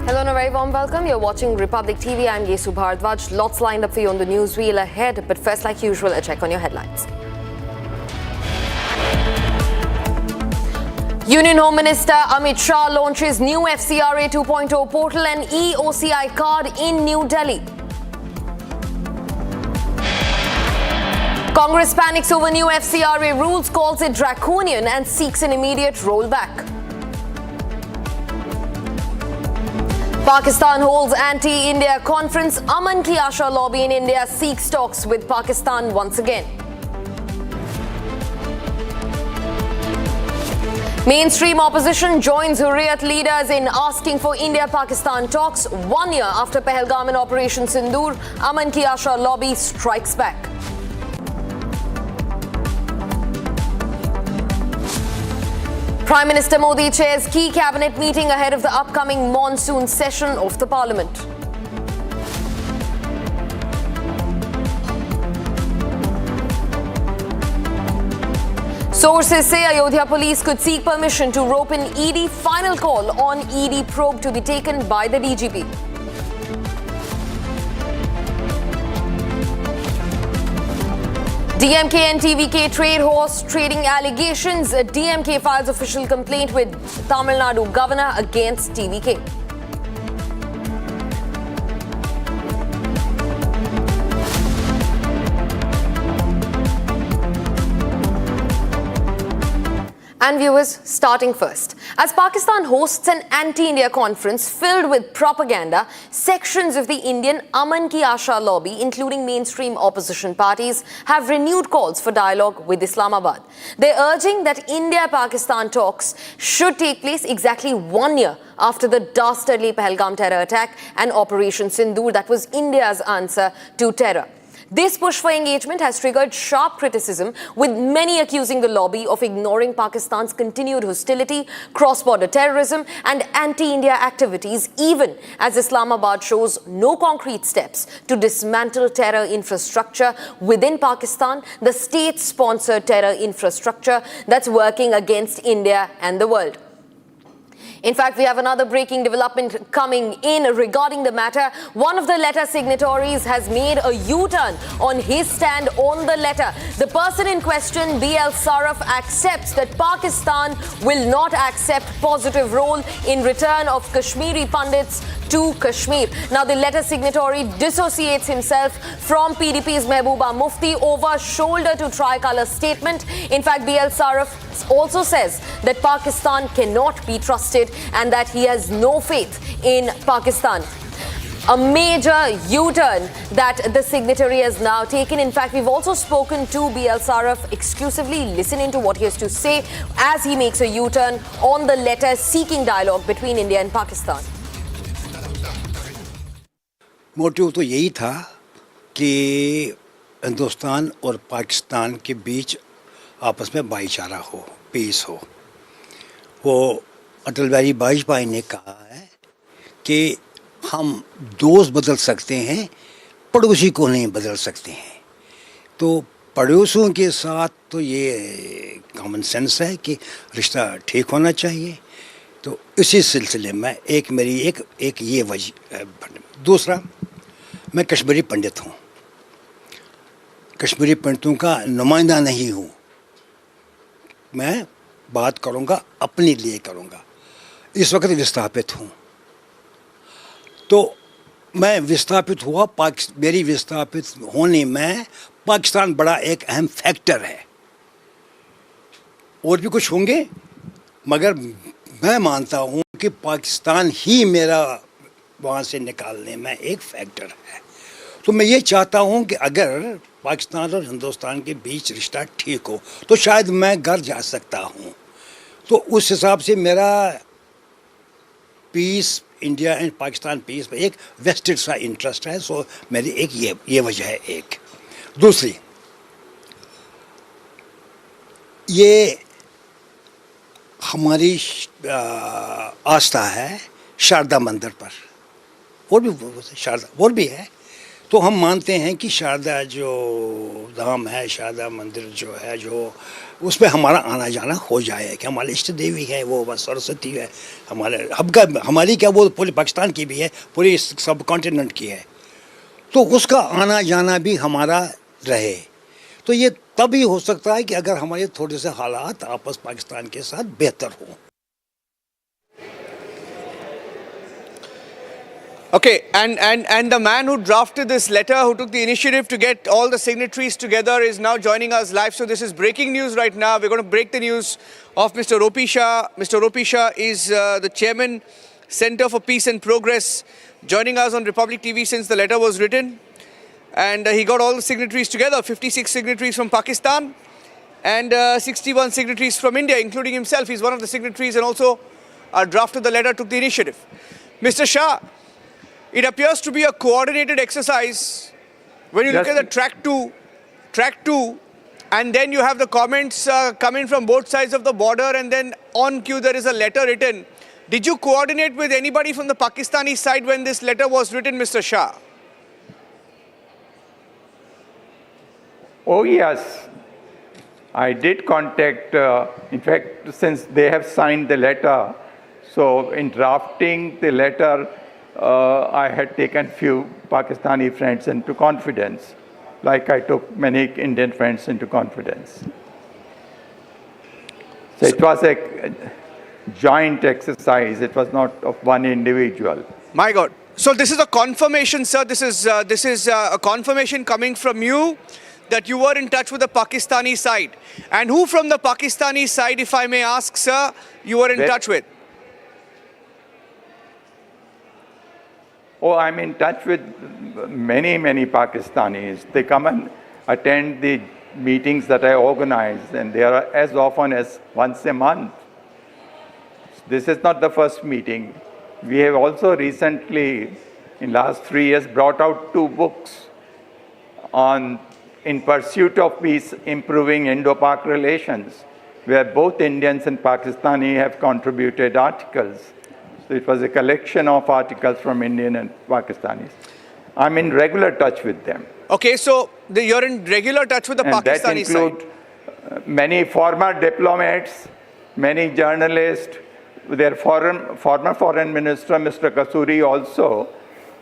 Hello and a very warm welcome. You're watching Republic TV. I'm Yesu Bharadwaj. Lots lined up for you on the news wheel ahead. But first, like usual, a check on your headlines. Union Home Minister Amit Shah launches new FCRA 2.0 portal and EOCI card in New Delhi. Congress panics over new FCRA rules, calls it draconian and seeks an immediate rollback. Pakistan holds anti-India conference. Aman Ki Asha lobby in India seeks talks with Pakistan once again. Mainstream opposition joins Hurriyat leaders in asking for India-Pakistan talks 1 year after Pahalgam and Operation Sindoor. Aman Ki Asha lobby strikes back. Prime Minister Modi chairs key cabinet meeting ahead of the upcoming monsoon session of the parliament. Sources say Ayodhya police could seek permission to rope in ED. Final call on ED probe to be taken by the DGP. DMK and TVK trade horse trading allegations. DMK files official complaint with Tamil Nadu governor against TVK. And viewers, starting first. As Pakistan hosts an anti-India conference filled with propaganda, sections of the Indian Aman Ki Asha lobby, including mainstream opposition parties, have renewed calls for dialogue with Islamabad. They're urging that India-Pakistan talks should take place exactly 1 year after the dastardly Pahalgam terror attack and Operation Sindoor that was India's answer to terror. This push for engagement has triggered sharp criticism, with many accusing the lobby of ignoring Pakistan's continued hostility, cross-border terrorism and anti-India activities, even as Islamabad shows no concrete steps to dismantle terror infrastructure within Pakistan, the state-sponsored terror infrastructure that's working against India and the world. In fact, we have another breaking development coming in regarding the matter. One of the letter signatories has made a U-turn on his stand on the letter. The person in question, BL Saraf, accepts that Pakistan will not accept positive role in return of Kashmiri Pandits to Kashmir. Now, the letter signatory dissociates himself from PDP's Mehbooba Mufti over shoulder to tricolour statement. In fact, BL Saraf also says that Pakistan cannot be trusted and that he has no faith in Pakistan. A major U-turn that the signatory has now taken. In fact, we've also spoken to BL Saraf exclusively, listening to what he has to say as he makes a U-turn on the letter seeking dialogue between India and Pakistan. Motive तो यही था कि हिंदुस्तान और पाकिस्तान के बीच आपस में भाईचारा हो, पीस हो। वो अटल बिहारी वाजपेयी ने कहा है कि हम दोस्त बदल सकते हैं, पड़ोसी को नहीं बदल सकते हैं। तो पड़ोसियों के साथ तो ये कॉमन सेंस है कि रिश्ता ठीक होना चाहिए। तो इसी सिलसिले में मेरी एक ये वजह। दूसरा, मैं कश्मीरी पंडित हूँ, कश्मीरी पंडितों का नुमाइंदा नहीं हूँ। मैं बात करूँगा अपने लिए करूँगा। इस वक्त विस्थापित हूँ, तो मैं विस्थापित हुआ। मेरी विस्थापित होने में पाकिस्तान बड़ा एक अहम फैक्टर है। और भी कुछ होंगे, मगर मैं मानता हूँ कि पाकिस्तान ही मेरा वहाँ से निकालने में एक फैक्टर है। तो मैं ये चाहता हूँ कि अगर पाकिस्तान और हिंदुस्तान के बीच रिश्ता ठीक हो तो शायद मैं घर जा सकता हूँ। तो उस हिसाब से मेरा peace India and Pakistan peace में एक वेस्टेड सा इंटरेस्ट है, सो मेरी एक ये वजह है। एक दूसरी, ये हमारी आस्था है शारदा मंदिर पर, और भी शारदा और भी है, तो हम मानते हैं कि शारदा जो धाम है, शारदा मंदिर जो है, जो उसमें हमारा आना जाना हो जाए कि हमारे इष्ट देवी है, वो बस सरस्वती है, हमारी क्या वो पूरे पाकिस्तान की भी है, पूरे सब कॉन्टिनेंट की है, तो उसका आना जाना भी हमारा रहे। तो ये तभी हो सकता है कि अगर हमारे थोड़े से हालात आपस पाकिस्तान के साथ बेहतर हो। Okay, and the man who drafted this letter, who took the initiative to get all the signatories together, is now joining us live. So this is breaking news right now. We're going to break the news of Mr. Ropi Shah. Mr. Ropi Shah is the chairman, Center for Peace and Progress, joining us on Republic TV since the letter was written. And he got all the signatories together, 56 signatories from Pakistan and 61 signatories from India, including himself. He's one of the signatories and also drafted the letter, took the initiative. Mr. Shah, it appears to be a coordinated exercise. When you look at the track two, and then you have the comments coming from both sides of the border, and then on cue there is a letter written. Did you coordinate with anybody from the Pakistani side when this letter was written, Mr. Shah? Oh yes, I did contact, in fact, since they have signed the letter, so in drafting the letter, I had taken few Pakistani friends into confidence, like I took many Indian friends into confidence. So it was a joint exercise, it was not of one individual. My God. So this is a confirmation, sir, this is a confirmation coming from you that you were in touch with the Pakistani side. And who from the Pakistani side, if I may ask, sir, you were in touch with? Oh, I'm in touch with many Pakistanis. They come and attend the meetings that I organize, and they are as often as once a month. This is not the first meeting. We have also recently, in last 3 years, brought out 2 books on In Pursuit of Peace, Improving Indo-Pak Relations, where both Indians and Pakistani have contributed articles. So it was a collection of articles from Indian and Pakistanis. I'm in regular touch with them. Okay, so you're in regular touch with the Pakistani side. That include many former diplomats, many journalists. Their former foreign minister, Mr. Kasuri, also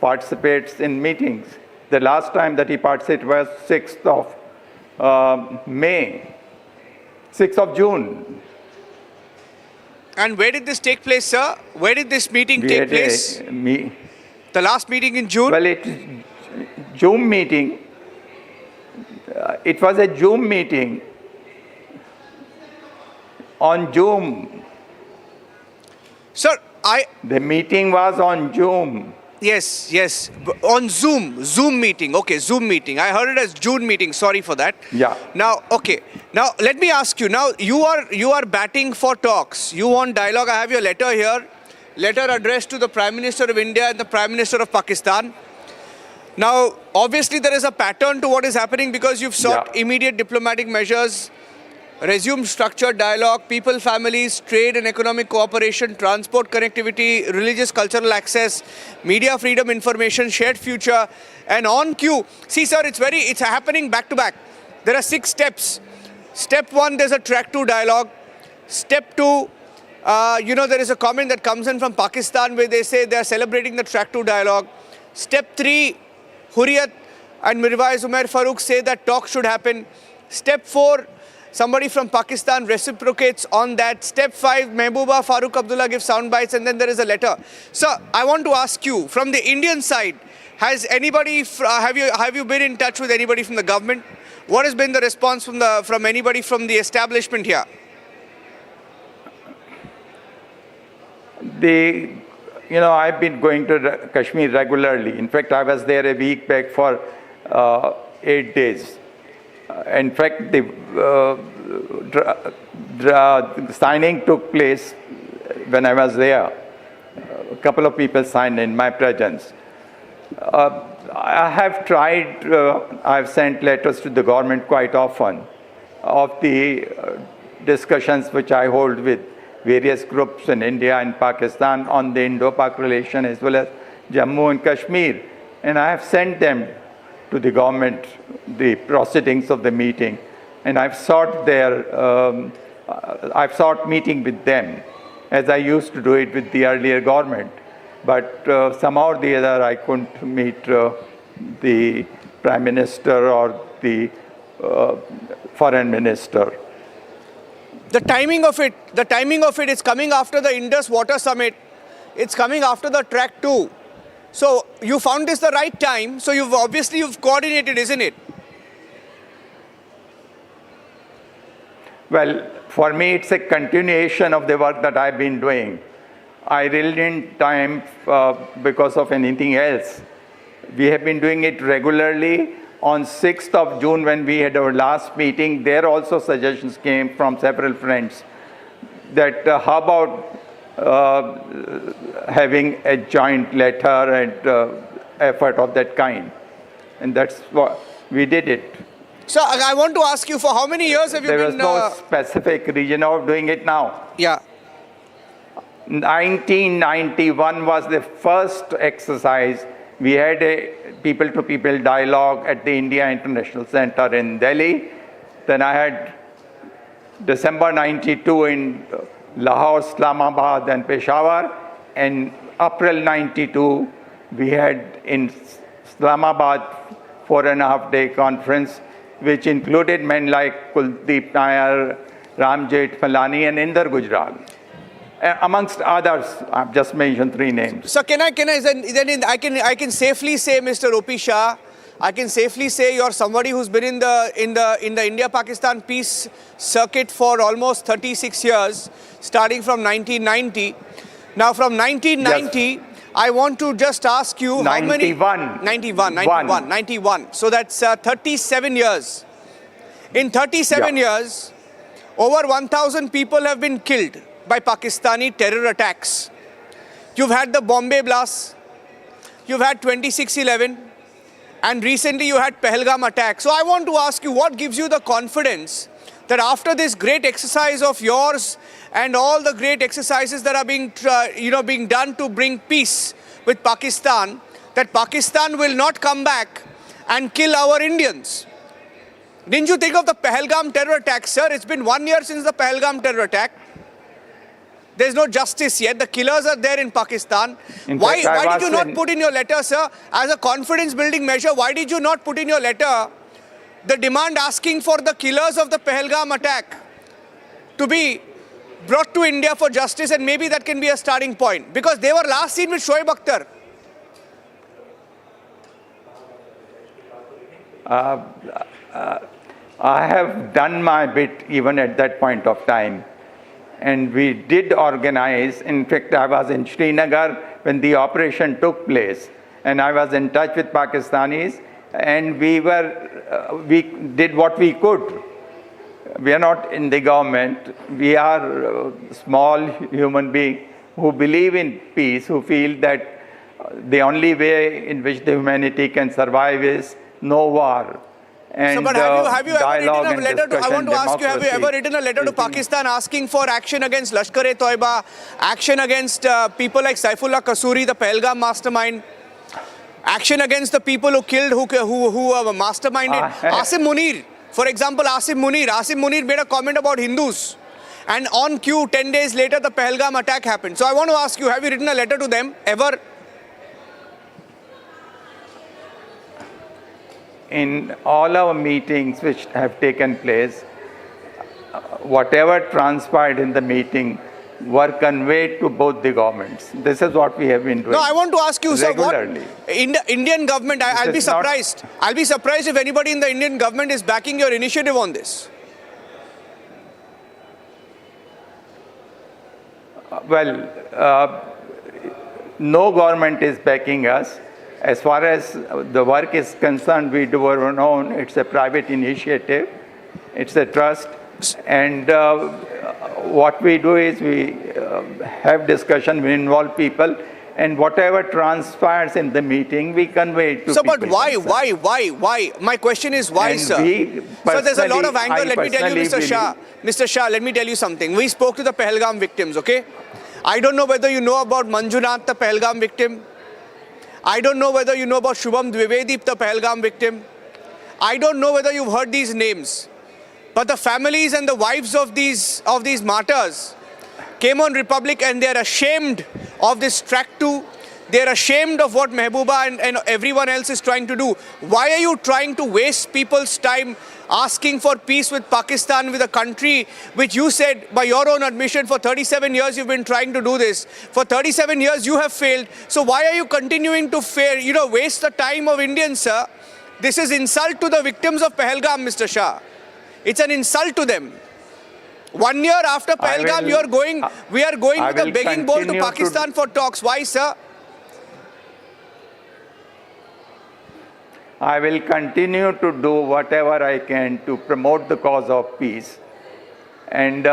participates in meetings. The last time that he participated was 6th of May, 6th of June. And where did this take place, sir? Where did this meeting take place? The last meeting in June? Well, it's June meeting. It was a June meeting on Zoom. Sir, the meeting was on Zoom. Yes, on Zoom meeting. Okay, Zoom meeting. I heard it as June meeting. Sorry for that. Yeah. Now, okay. Now, let me ask you. Now, you are batting for talks. You want dialogue. I have your letter here. Letter addressed to the Prime Minister of India and the Prime Minister of Pakistan. Now, obviously, there is a pattern to what is happening because you've sought immediate diplomatic measures, resumed structured dialogue, people, families, trade and economic cooperation, transport connectivity, religious cultural access, media freedom, information, shared future, and on cue. See, sir, it's happening back to back. There are 6 steps. Step 1, there's a track 2 dialogue. Step 2, there is a comment that comes in from Pakistan where they say they are celebrating the track 2 dialogue. Step 3, Hurriyat and Mirwais Umair Farooq say that talks should happen. Step 4, somebody from Pakistan reciprocates on that. Step 5, Mehbooba Farooq Abdullah gives sound bites, and then there is a letter. Sir, I want to ask you, from the Indian side, has anybody, have you been in touch with anybody from the government? What has been the response from anybody from the establishment here? I've been going to Kashmir regularly. In fact, I was there a week back for 8 days. In fact, the signing took place when I was there. a couple of people signed in my presence. I have tried, I've sent letters to the government quite often of the discussions which I hold with various groups in India and Pakistan on the Indo-Pak relation as well as Jammu and Kashmir. And I have sent them to the government, the proceedings of the meeting. And I've sought meeting with them as I used to do it with the earlier government. But somehow or the other I couldn't meet the Prime Minister or the Foreign Minister. The timing of it is coming after the Indus Water Summit. It's coming after the track 2. So you found this the right time. So you've coordinated, isn't it? Well, for me, it's a continuation of the work that I've been doing. I really didn't time because of anything else. We have been doing it regularly. On 6th of June, when we had our last meeting, there also suggestions came from several friends that how about having a joint letter and effort of that kind. And that's what we did it. So I want to ask you, for how many years have you been... There was no specific region of doing it now. Yeah. 1991 was the first exercise. We had a people-to-people dialogue at the India International Center in Delhi. Then I had December 92 in Lahore, Islamabad and Peshawar. And April 92, we had in Islamabad 4.5-day conference, which included men like Kuldeep Nair, Ramjit Falani and Inder Gujral. Amongst others, I've just mentioned 3 names. So I can safely say, Mr. O.P. Shah, I can safely say you're somebody who's been in the India-Pakistan peace circuit for almost 36 years, starting from 1990. Now from 1990, yes. I want to just ask you how many... 91. So that's 37 years. In 37 years, over 1,000 people have been killed by Pakistani terror attacks. You've had the Bombay blast, you've had 26/11, and recently you had Pahalgam attack. So I want to ask you, what gives you the confidence that after this great exercise of yours and all the great exercises that are being done to bring peace with Pakistan, that Pakistan will not come back and kill our Indians? Didn't you think of the Pahalgam terror attack, sir? It's been 1 year since the Pahalgam terror attack. There's no justice yet. The killers are there in Pakistan. Why did you not put in your letter, sir, as a confidence-building measure, why did you not put in your letter the demand asking for the killers of the Pahalgam attack to be brought to India for justice, and maybe that can be a starting point? Because they were last seen with Shoaib Akhtar. I have done my bit even at that point of time. And we did organize. In fact, I was in Srinagar when the operation took place. And I was in touch with Pakistanis. And we did what we could. We are not in the government. We are small human beings who believe in peace, who feel that the only way in which the humanity can survive is no war. And so, but have you ever written a letter to, I want to ask you, have you ever written a letter to Pakistan asking for action against Lashkar-e-Toiba, action against people like Saifullah Kasuri, the Pahalgam mastermind, action against the people who killed, who masterminded? Asim Munir, for example, Asim Munir made a comment about Hindus. And on cue, 10 days later, the Pahalgam attack happened. So I want to ask you, have you written a letter to them ever? In all our meetings which have taken place, whatever transpired in the meeting were conveyed to both the governments. This is what we have been doing. No, I want to ask you, sir, what regularly. Indian government, I'll be surprised. I'll be surprised if anybody in the Indian government is backing your initiative on this. No government is backing us. As far as the work is concerned, we do our own. It's a private initiative. It's a trust. And what we do is we have discussion, we involve people, And whatever transpires in the meeting, we convey it to So, people. but why? My question is why, And sir? So there's a lot of anger. Let me tell you, Mr. Shah. Mr. Shah, let me tell you something. We spoke to the Pahalgam victims, okay? I don't know whether you know about Manjunath, the Pahalgam victim. I don't know whether you know about Shubham Dwivedi, the Pahalgam victim. I don't know whether you've heard these names. But the families and the wives of these martyrs came on Republic and they're ashamed of this track 2. They're ashamed of what Mehbooba and everyone else is trying to do. Why are you trying to waste people's time asking for peace with Pakistan, with a country which you said, by your own admission, for 37 years you've been trying to do this. For 37 years you have failed. So why are you continuing to fail, waste the time of Indians, sir? This is insult to the victims of Pahalgam, Mr. Shah. It's an insult to them. 1 year after Pahalgam, we are going with a begging bowl to Pakistan for talks. Why, sir? I will continue to do whatever I can to promote the cause of peace. And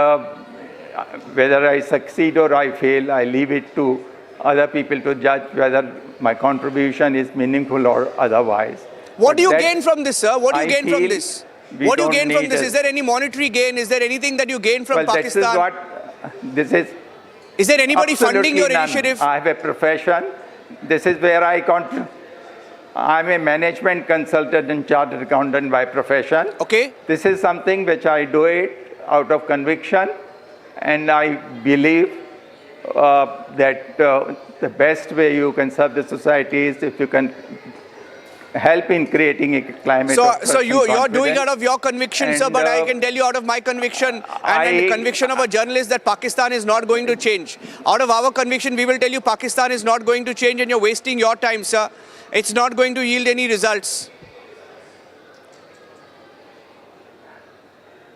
whether I succeed or I fail, I leave it to other people to judge whether my contribution is meaningful or otherwise. What do you gain from this, sir? What do you gain from this? What do you gain from this? it. Is there any monetary gain? Is there anything that you gain from Pakistan? This is Is there anybody funding your none. initiative? I have a profession. This is where I contribute. I'm a management consultant and chartered accountant by profession. Okay. This is something which I do it out of conviction, and I believe that the best way you can serve the society is if you can help in creating a climate of trust So and you're doing confidence. out of your conviction, sir, but I can tell you out of my conviction and the conviction of a journalist that Pakistan is not going to change. Out of our conviction, we will tell you Pakistan is not going to change and you're wasting your time, sir. It's not going to yield any results.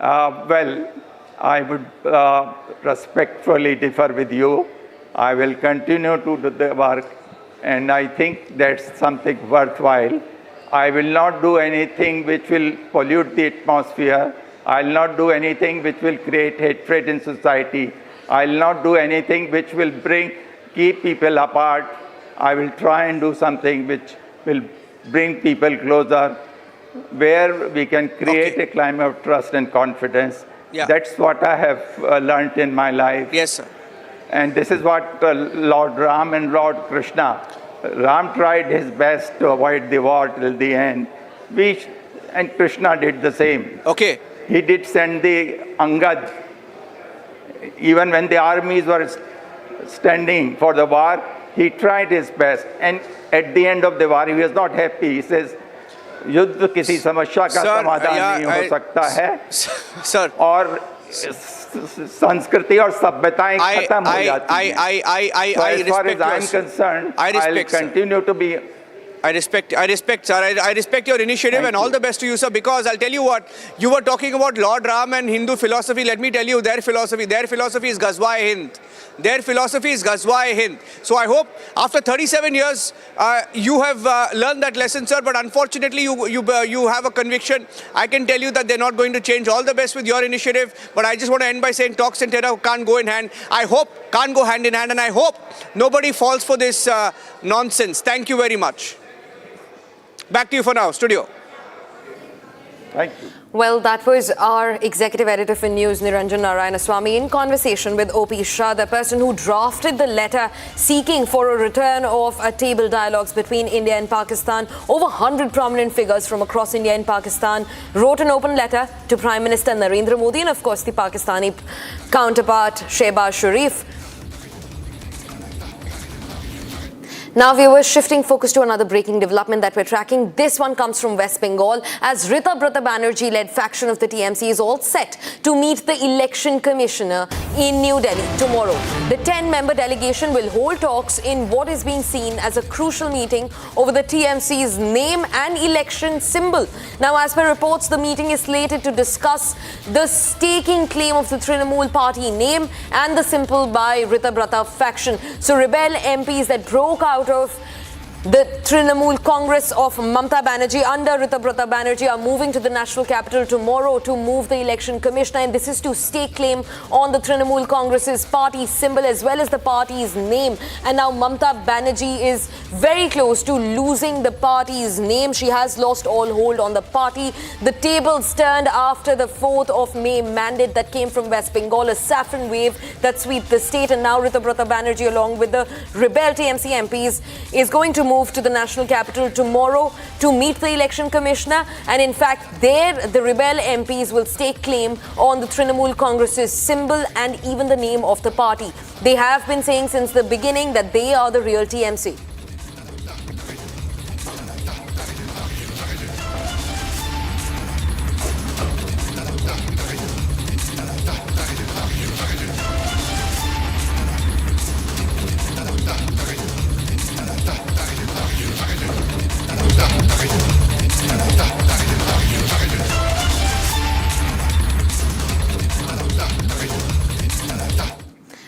Well, I would respectfully differ with you. I will continue to do the work, and I think that's something worthwhile. I will not do anything which will pollute the atmosphere. I'll not do anything which will create hatred in society. I'll not do anything which will keep people apart. I will try and do something which will bring people closer, where we can create a climate of trust and confidence. Yeah. That's what I have learnt in my life. Yes, sir. And this is what Lord Ram and Lord Krishna. Ram tried his best to avoid the war till the end. And Krishna did the same. Okay. He did send the Angad. Even when the armies were standing for the war, he tried his best. And at the end of the war, he was not happy. He says, युद्ध किसी समस्या का समाधान नहीं हो सकता है sir और संस्कृति और सभ्यताएं खत्म हो जाती हैं. So as far as I'm concerned, I'll continue to be. I respect, sir. I respect your initiative and all the best to you, sir, because I'll tell you what, you were talking about Lord Ram and Hindu philosophy. Let me tell you their philosophy is Ghazwa-e-Hind. Their philosophy is Ghazwa-e-Hind. So I hope after 37 years, you have learned that lesson, sir, but unfortunately you have a conviction. I can tell you that they're not going to change. All the best with your initiative, but I just want to end by saying talks and terror can't go in hand. I hope can't go hand in hand, and I hope nobody falls for this nonsense. Thank you very much. Back to you for now, studio. Thank you. Well, that was our executive editor for news, Niranjan Narayanaswamy, in conversation with O.P. Shah, the person who drafted the letter seeking for a return of table dialogues between India and Pakistan. Over 100 prominent figures from across India and Pakistan wrote an open letter to Prime Minister Narendra Modi and, of course, the Pakistani counterpart, Shehbaz Sharif. Now, viewers, shifting focus to another breaking development that we're tracking. This one comes from West Bengal, as Rita Brata Banerjee-led faction of the TMC is all set to meet the election commissioner in New Delhi tomorrow. The 10-member delegation will hold talks in what is being seen as a crucial meeting over the TMC's name and election symbol. Now, as per reports, the meeting is slated to discuss the staking claim of the Trinamool party name and the symbol by Rita Brata faction. So, rebel MPs that broke out of The Trinamool Congress of Mamata Banerjee under Ritabrata Banerjee are moving to the national capital tomorrow to move the election commissioner, and this is to stake claim on the Trinamool Congress's party symbol as well as the party's name. And now Mamata Banerjee is very close to losing the party's name. She has lost all hold on the party. The tables turned after the 4th of May mandate that came from West Bengal, a saffron wave that swept the state, and now Ritabrata Banerjee along with the rebel TMC MPs is going to move to the national capital tomorrow to meet the election commissioner, and in fact there the rebel MPs will stake claim on the Trinamool Congress's symbol and even the name of the party. They have been saying since the beginning that they are the real TMC.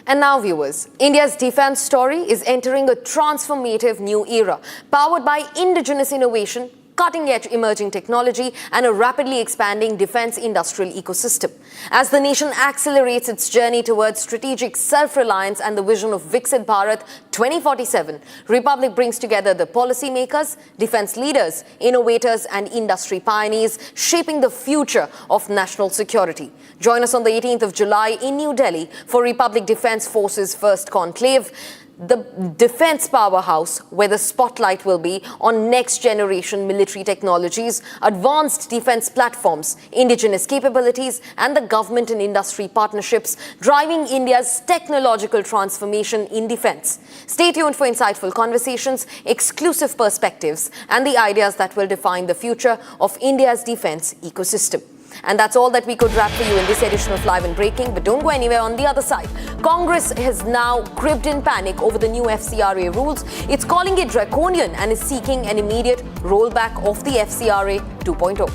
And now viewers, India's defense story is entering a transformative new era, powered by indigenous innovation, cutting-edge emerging technology and a rapidly expanding defense industrial ecosystem. As the nation accelerates its journey towards strategic self-reliance and the vision of Viksit Bharat 2047, Republic brings together the policymakers, defense leaders, innovators and industry pioneers, shaping the future of national security. Join us on the 18th of July in New Delhi for Republic Defense Forces First Conclave, the defense powerhouse where the spotlight will be on next generation military technologies, advanced defense platforms, indigenous capabilities and the government and industry partnerships driving India's technological transformation in defense. Stay tuned for insightful conversations, exclusive perspectives and the ideas that will define the future of India's defense ecosystem. And that's all that we could wrap for you in this edition of Live and Breaking. But don't go anywhere. On the other side, Congress has now gripped in panic over the new FCRA rules. It's calling it draconian and is seeking an immediate rollback of the FCRA 2.0.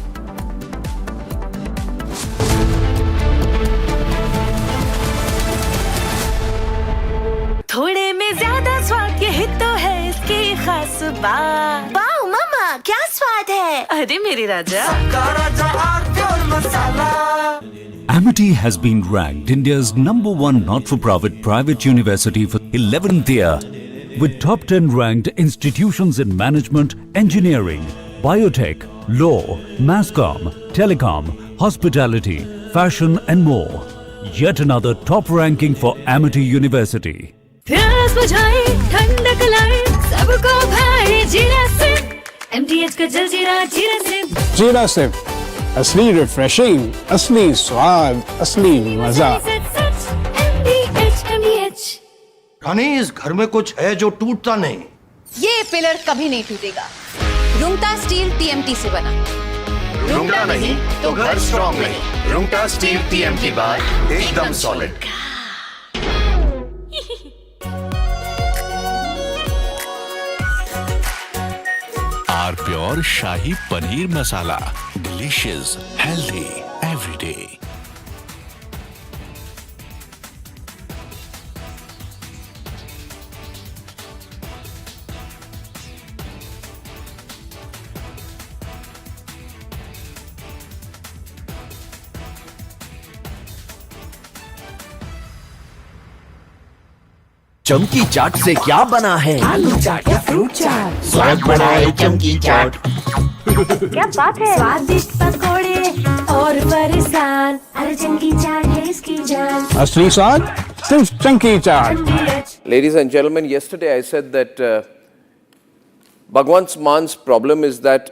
थोड़े में ज्यादा स्वाद यही तो है इसकी खास बात। वाओ मामा क्या स्वाद है? अरे मेरी राजा सबका राजा आरती और मसाला। Amity has been ranked India's #1 not-for-profit private university for 11th year, with top 10 ranked institutions in management, engineering, biotech, law, masscom, telecom, hospitality, fashion and more. Yet another top ranking for Amity University. प्यास बुझाए ठंडक लाए सबको भाए जीरा से MTH का जल जीरा जीरा से जीरा से असली रिफ्रेशिंग, असली स्वाद, असली मजा। MTH रानी इस घर में कुछ है जो टूटता नहीं। ये पिलर कभी नहीं टूटेगा। रुंगटा स्टील TMT से बना। रुंगटा नहीं तो घर स्ट्रॉन्ग नहीं। रुंगटा स्टील TMT बार एकदम solid. R pure shahi paneer masala, delicious, healthy everyday. चमकी चाट से क्या बना है? आलू चाट या फ्रूट चाट, स्वाद बनाए चमकी चाट। क्या बात है? स्वादिष्ट पकोड़े और फरसान, अरे चमकी चाट है इसकी जान। असली स्वाद सिर्फ चमकी चाट। Ladies and gentlemen, yesterday I said that Bhagwant Man's problem is that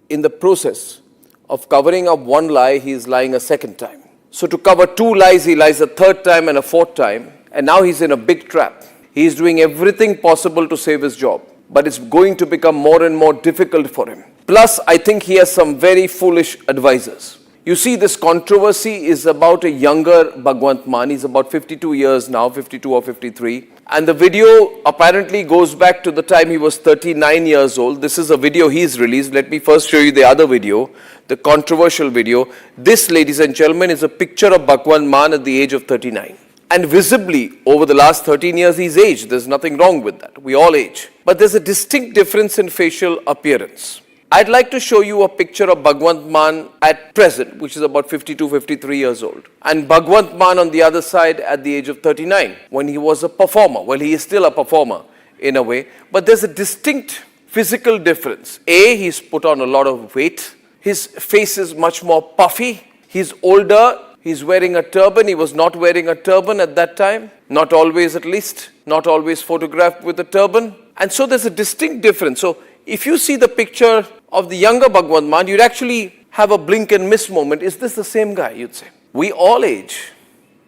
in the process of covering up one lie, he is lying a second time. So to cover two lies, he lies a third time and a fourth time. And now he's in a big trap. He is doing everything possible to save his job. But it's going to become more and more difficult for him. Plus, I think he has some very foolish advisors. You see, this controversy is about a younger Bhagwant Mann. He's about 52 years now, 52 or 53. And the video apparently goes back to the time he was 39 years old. This is a video he's released. Let me first show you the other video, the controversial video. This, ladies and gentlemen, is a picture of Bhagwant Mann at the age of 39. And visibly, over the last 13 years, he's aged. There's nothing wrong with that. We all age. But there's a distinct difference in facial appearance. I'd like to show you a picture of Bhagwant Mann at present, which is about 52, 53 years old. And Bhagwant Mann on the other side at the age of 39, when he was a performer. Well, he is still a performer in a way. But there's a distinct physical difference. A, he's put on a lot of weight. His face is much more puffy. He's older. He's wearing a turban. He was not wearing a turban at that time. Not always, at least. Not always photographed with a turban. And so there's a distinct difference. So if you see the picture of the younger Bhagwant Mann, you'd actually have a blink and miss moment. Is this the same guy, you'd say? We all age.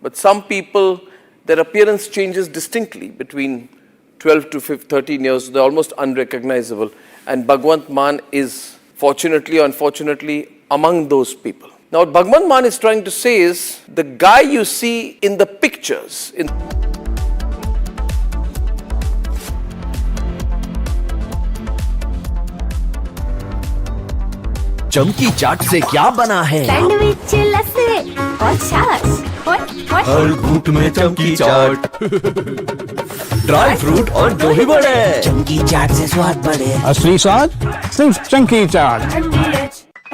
But some people, their appearance changes distinctly between 12 to 13 years. They're almost unrecognizable. And Bhagwant Mann is, fortunately or unfortunately, among those people. Now, what Bhagwant Mann is trying to say is, the guy you see in the pictures, चमकी चाट से क्या बना है? Sandwich लस्सी और छाछ हर घूंट में चमकी चाट ड्राई फ्रूट और दही बड़े चमकी चाट से स्वाद बढ़े असली स्वाद सिर्फ चंकी चाट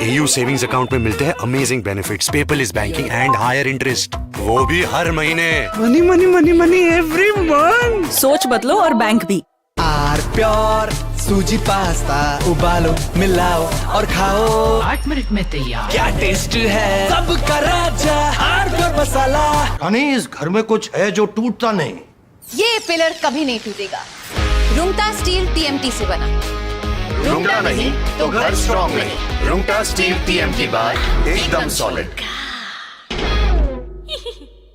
AU सेविंग्स अकाउंट में मिलते हैं amazing benefits, paperless banking and higher interest, वो भी हर महीने। Money money money money every month. सोच बदलो और बैंक भी। आर प्योर सूजी पास्ता उबालो मिलाओ और खाओ 8 मिनट में तैयार। क्या टेस्ट है सबका राजा आर प्योर मसाला। रानी, इस घर में कुछ है जो टूटता नहीं। ये पिलर कभी नहीं टूटेगा। रुंगटा स्टील TMT से बना। रुंगटा नहीं तो घर स्ट्रॉन्ग नहीं। रुंगटा स्टील TMT बार एकदम सॉलिड।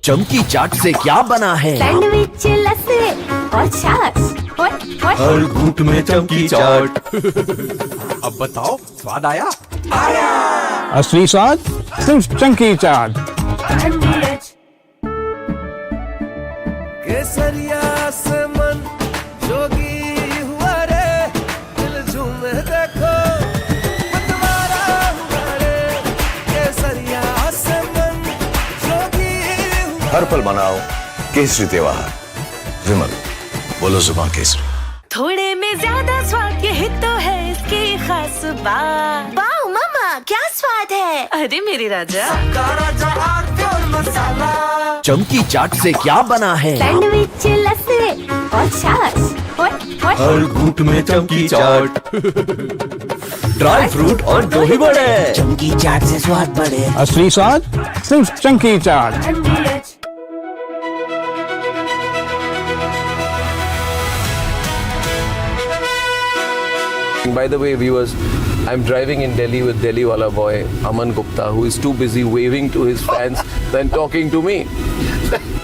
चमकी चाट से क्या बना है? सैंडविच लस्सी और छाछ हर घूंट में चमकी चाट अब बताओ स्वाद आया? आया। असली स्वाद सिर्फ चंकी चाट। केसरिया से मन जोगी हुआ रे, दिल झूमे देखो मतवारा हुआ रे। केसरिया से मन जोगी हुआ। हर पल मनाओ केसरी त्योहार। विमल, बोलो जुबान केसरी। थोड़े में ज्यादा स्वाद, यही तो है इसकी खास बात। वाओ मामा, क्या स्वाद है? अरे मेरे राजा, सबका राजा आर प्योर मसाला। चमकी चाट से क्या बना है? सैंडविच लस्सी और छाछ हर घूंट में चमकी चाट ड्राई फ्रूट और दही बड़े चमकी चाट से स्वाद बढ़े। असली स्वाद सिर्फ चंकी चाट। By the way, viewers, I'm driving in Delhi with Delhi wala boy Aman Gupta, who is too busy waving to his fans than talking to me.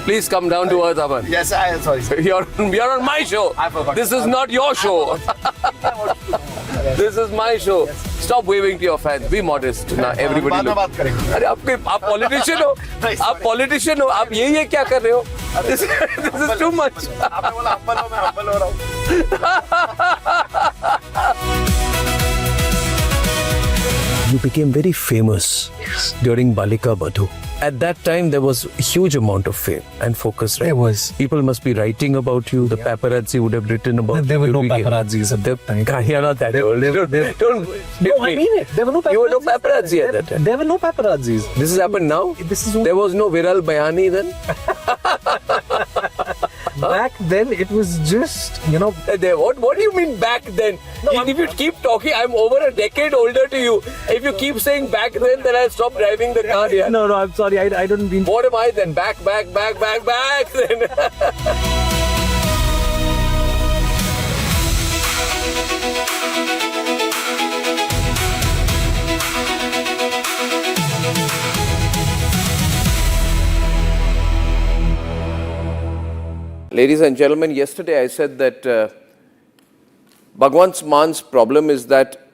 Please come down to earth, Aman. Yes, I am sorry. You're on my show. I forgot. This is not your show. This is my show. Stop waving to your fans. Be modest. Now everybody look. अरे आप politician हो. आप politician हो. आप ये क्या कर रहे हो? This is too much. आपने बोला humble हो, मैं humble हो रहा हूँ। You became very famous during Balika Badhu. At that time, there was a huge amount of fame and focus. Right? There was. People must be writing about you. The paparazzi would have written about you. There were no paparazzis at that time. You're not that old. Don't No, I mean it. There were no paparazzi. You were no paparazzi at that time. There were no paparazzis. This has happened now? There was no Viral Bayani then? Back then, it was just, What do you mean back then? No, if you keep talking, I'm over a decade older to you. If you keep saying back then I'll stop driving the car here. No, I'm sorry. I don't mean... What am I then? Back then. Ladies and gentlemen, yesterday I said that Bhagwant Mann's problem is that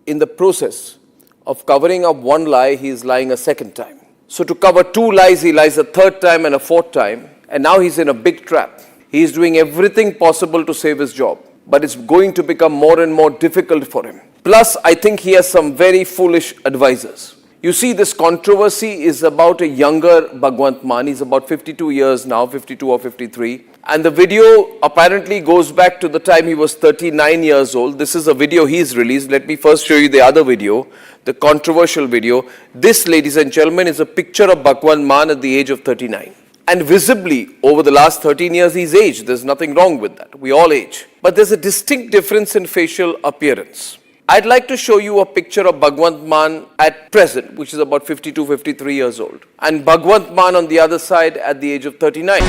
in the process of covering up one lie, he is lying a second time. So to cover two lies, he lies a third time and a fourth time. And now he's in a big trap. He is doing everything possible to save his job. But it's going to become more and more difficult for him. Plus, I think he has some very foolish advisors. You see, this controversy is about a younger Bhagwant Mann. He's about 52 years now, 52 or 53. And the video apparently goes back to the time he was 39 years old. This is a video he's released. Let me first show you the other video, the controversial video. This, ladies and gentlemen, is a picture of Bhagwant Mann at the age of 39. And visibly, over the last 13 years, he's aged. There's nothing wrong with that. We all age. But there's a distinct difference in facial appearance. I'd like to show you a picture of Bhagwant Mann at present, which is about 52, 53 years old. And Bhagwant Mann on the other side at the age of 39.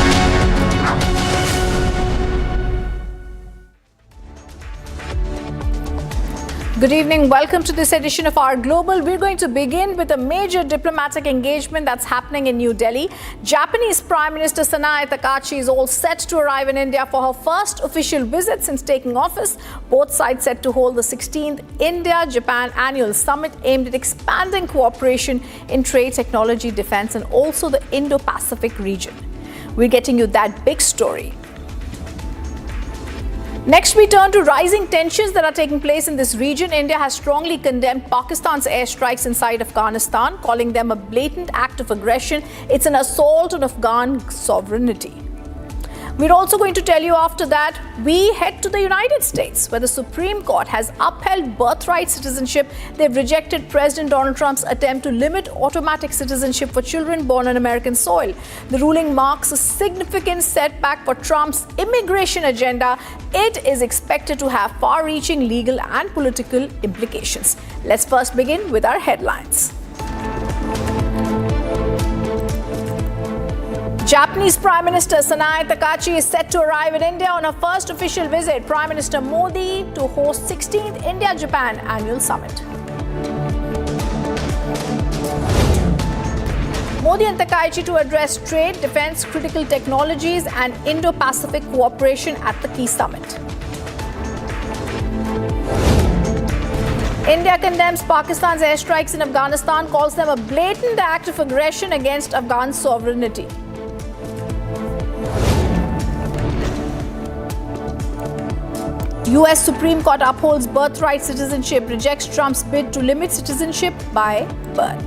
Good evening. Welcome to this edition of Our Global. We're going to begin with a major diplomatic engagement that's happening in New Delhi. Japanese Prime Minister Sanae Takaichi is all set to arrive in India for her first official visit since taking office. Both sides set to hold the 16th India-Japan Annual Summit aimed at expanding cooperation in trade, technology, defense, and also the Indo-Pacific region. We're getting you that big story. Next, we turn to rising tensions that are taking place in this region. India has strongly condemned Pakistan's airstrikes inside Afghanistan, calling them a blatant act of aggression. It's an assault on Afghan sovereignty. We're also going to tell you after that, we head to the United States, where the Supreme Court has upheld birthright citizenship. They've rejected President Donald Trump's attempt to limit automatic citizenship for children born on American soil. The ruling marks a significant setback for Trump's immigration agenda. It is expected to have far-reaching legal and political implications. Let's first begin with our headlines. Japanese Prime Minister Sanae Takaichi is set to arrive in India on her first official visit. Prime Minister Modi to host 16th India-Japan Annual Summit. Modi and Takaichi to address trade, defense, critical technologies and Indo-Pacific cooperation at the key summit. India condemns Pakistan's airstrikes in Afghanistan, calls them a blatant act of aggression against Afghan sovereignty. US Supreme Court upholds birthright citizenship, rejects Trump's bid to limit citizenship by birth.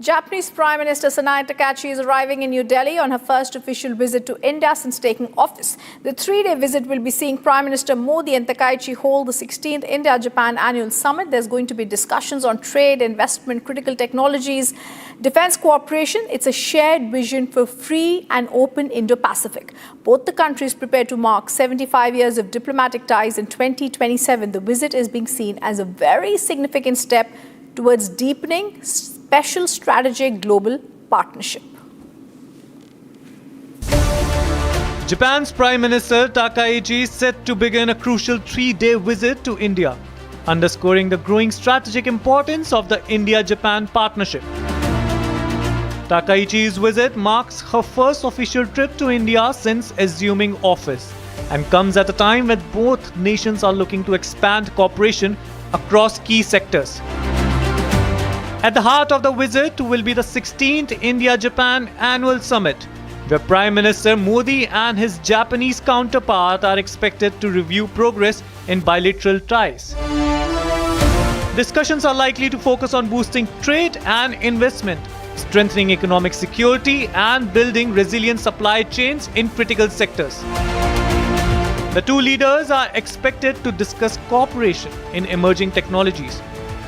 Japanese Prime Minister Sanae Takaichi is arriving in New Delhi on her first official visit to India since taking office. The three-day visit will be seeing Prime Minister Modi and Takaichi hold the 16th India-Japan Annual Summit. There's going to be discussions on trade, investment, critical technologies, defense cooperation. It's a shared vision for free and open Indo-Pacific. Both the countries prepare to mark 75 years of diplomatic ties in 2027. The visit is being seen as a very significant step towards deepening special strategic global partnership. Japan's Prime Minister Takaichi is set to begin a crucial three-day visit to India, underscoring the growing strategic importance of the India-Japan partnership. Takaichi's visit marks her first official trip to India since assuming office and comes at a time when both nations are looking to expand cooperation across key sectors. At the heart of the visit will be the 16th India-Japan Annual Summit, where Prime Minister Modi and his Japanese counterpart are expected to review progress in bilateral ties. Discussions are likely to focus on boosting trade and investment, strengthening economic security, and building resilient supply chains in critical sectors. The two leaders are expected to discuss cooperation in emerging technologies,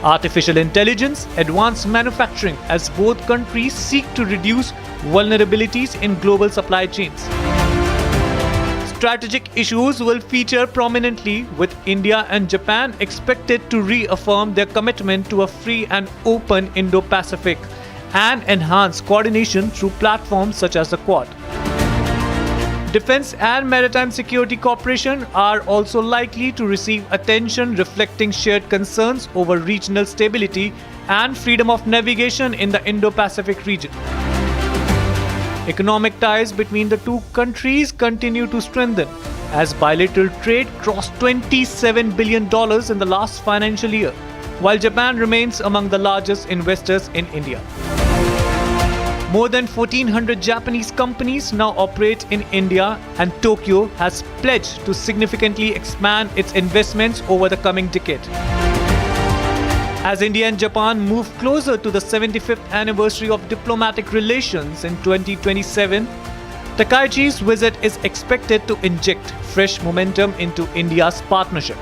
artificial intelligence, advanced manufacturing, as both countries seek to reduce vulnerabilities in global supply chains. Strategic issues will feature prominently, with India and Japan expected to reaffirm their commitment to a free and open Indo-Pacific and enhance coordination through platforms such as the Quad. Defense and maritime security cooperation are also likely to receive attention, reflecting shared concerns over regional stability and freedom of navigation in the Indo-Pacific region. Economic ties between the two countries continue to strengthen as bilateral trade crossed $27 billion in the last financial year, while Japan remains among the largest investors in India. More than 1,400 Japanese companies now operate in India, and Tokyo has pledged to significantly expand its investments over the coming decade. As India and Japan move closer to the 75th anniversary of diplomatic relations in 2027, Takaichi's visit is expected to inject fresh momentum into India's partnership.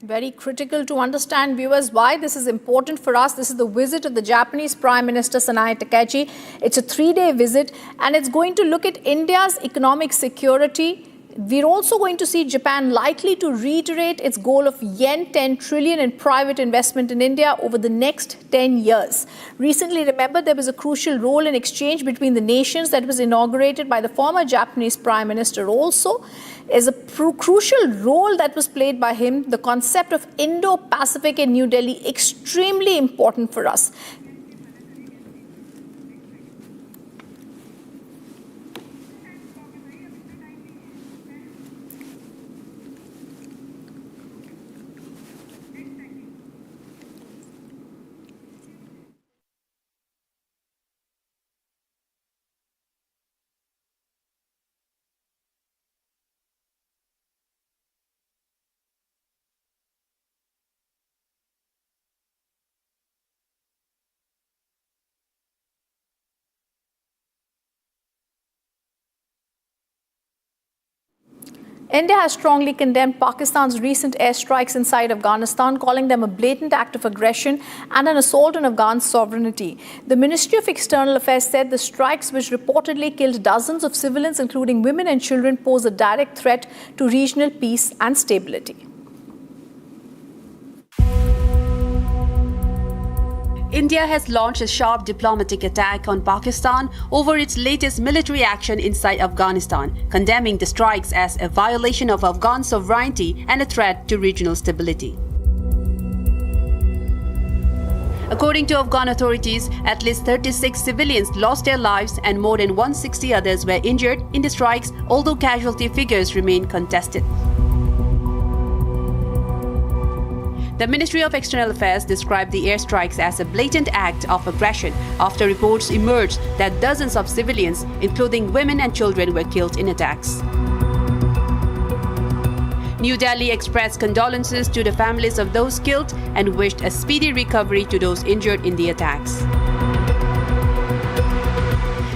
Very critical to understand, viewers, why this is important for us. This is the visit of the Japanese Prime Minister Sanae Takaichi. It's a 3-day visit, and it's going to look at India's economic security. We're also going to see Japan likely to reiterate its goal of yen 10 trillion in private investment in India over the next 10 years. Recently, remember, there was a crucial role in exchange between the nations that was inaugurated by the former Japanese Prime Minister also. There's a crucial role that was played by him. The concept of Indo-Pacific in New Delhi, extremely important for us. India has strongly condemned Pakistan's recent airstrikes inside Afghanistan, calling them a blatant act of aggression and an assault on Afghan sovereignty. The Ministry of External Affairs said the strikes, which reportedly killed dozens of civilians, including women and children, pose a direct threat to regional peace and stability. India has launched a sharp diplomatic attack on Pakistan over its latest military action inside Afghanistan, condemning the strikes as a violation of Afghan sovereignty and a threat to regional stability. According to Afghan authorities, at least 36 civilians lost their lives and more than 160 others were injured in the strikes, although casualty figures remain contested. The Ministry of External Affairs described the airstrikes as a blatant act of aggression after reports emerged that dozens of civilians, including women and children, were killed in attacks. New Delhi expressed condolences to the families of those killed and wished a speedy recovery to those injured in the attacks.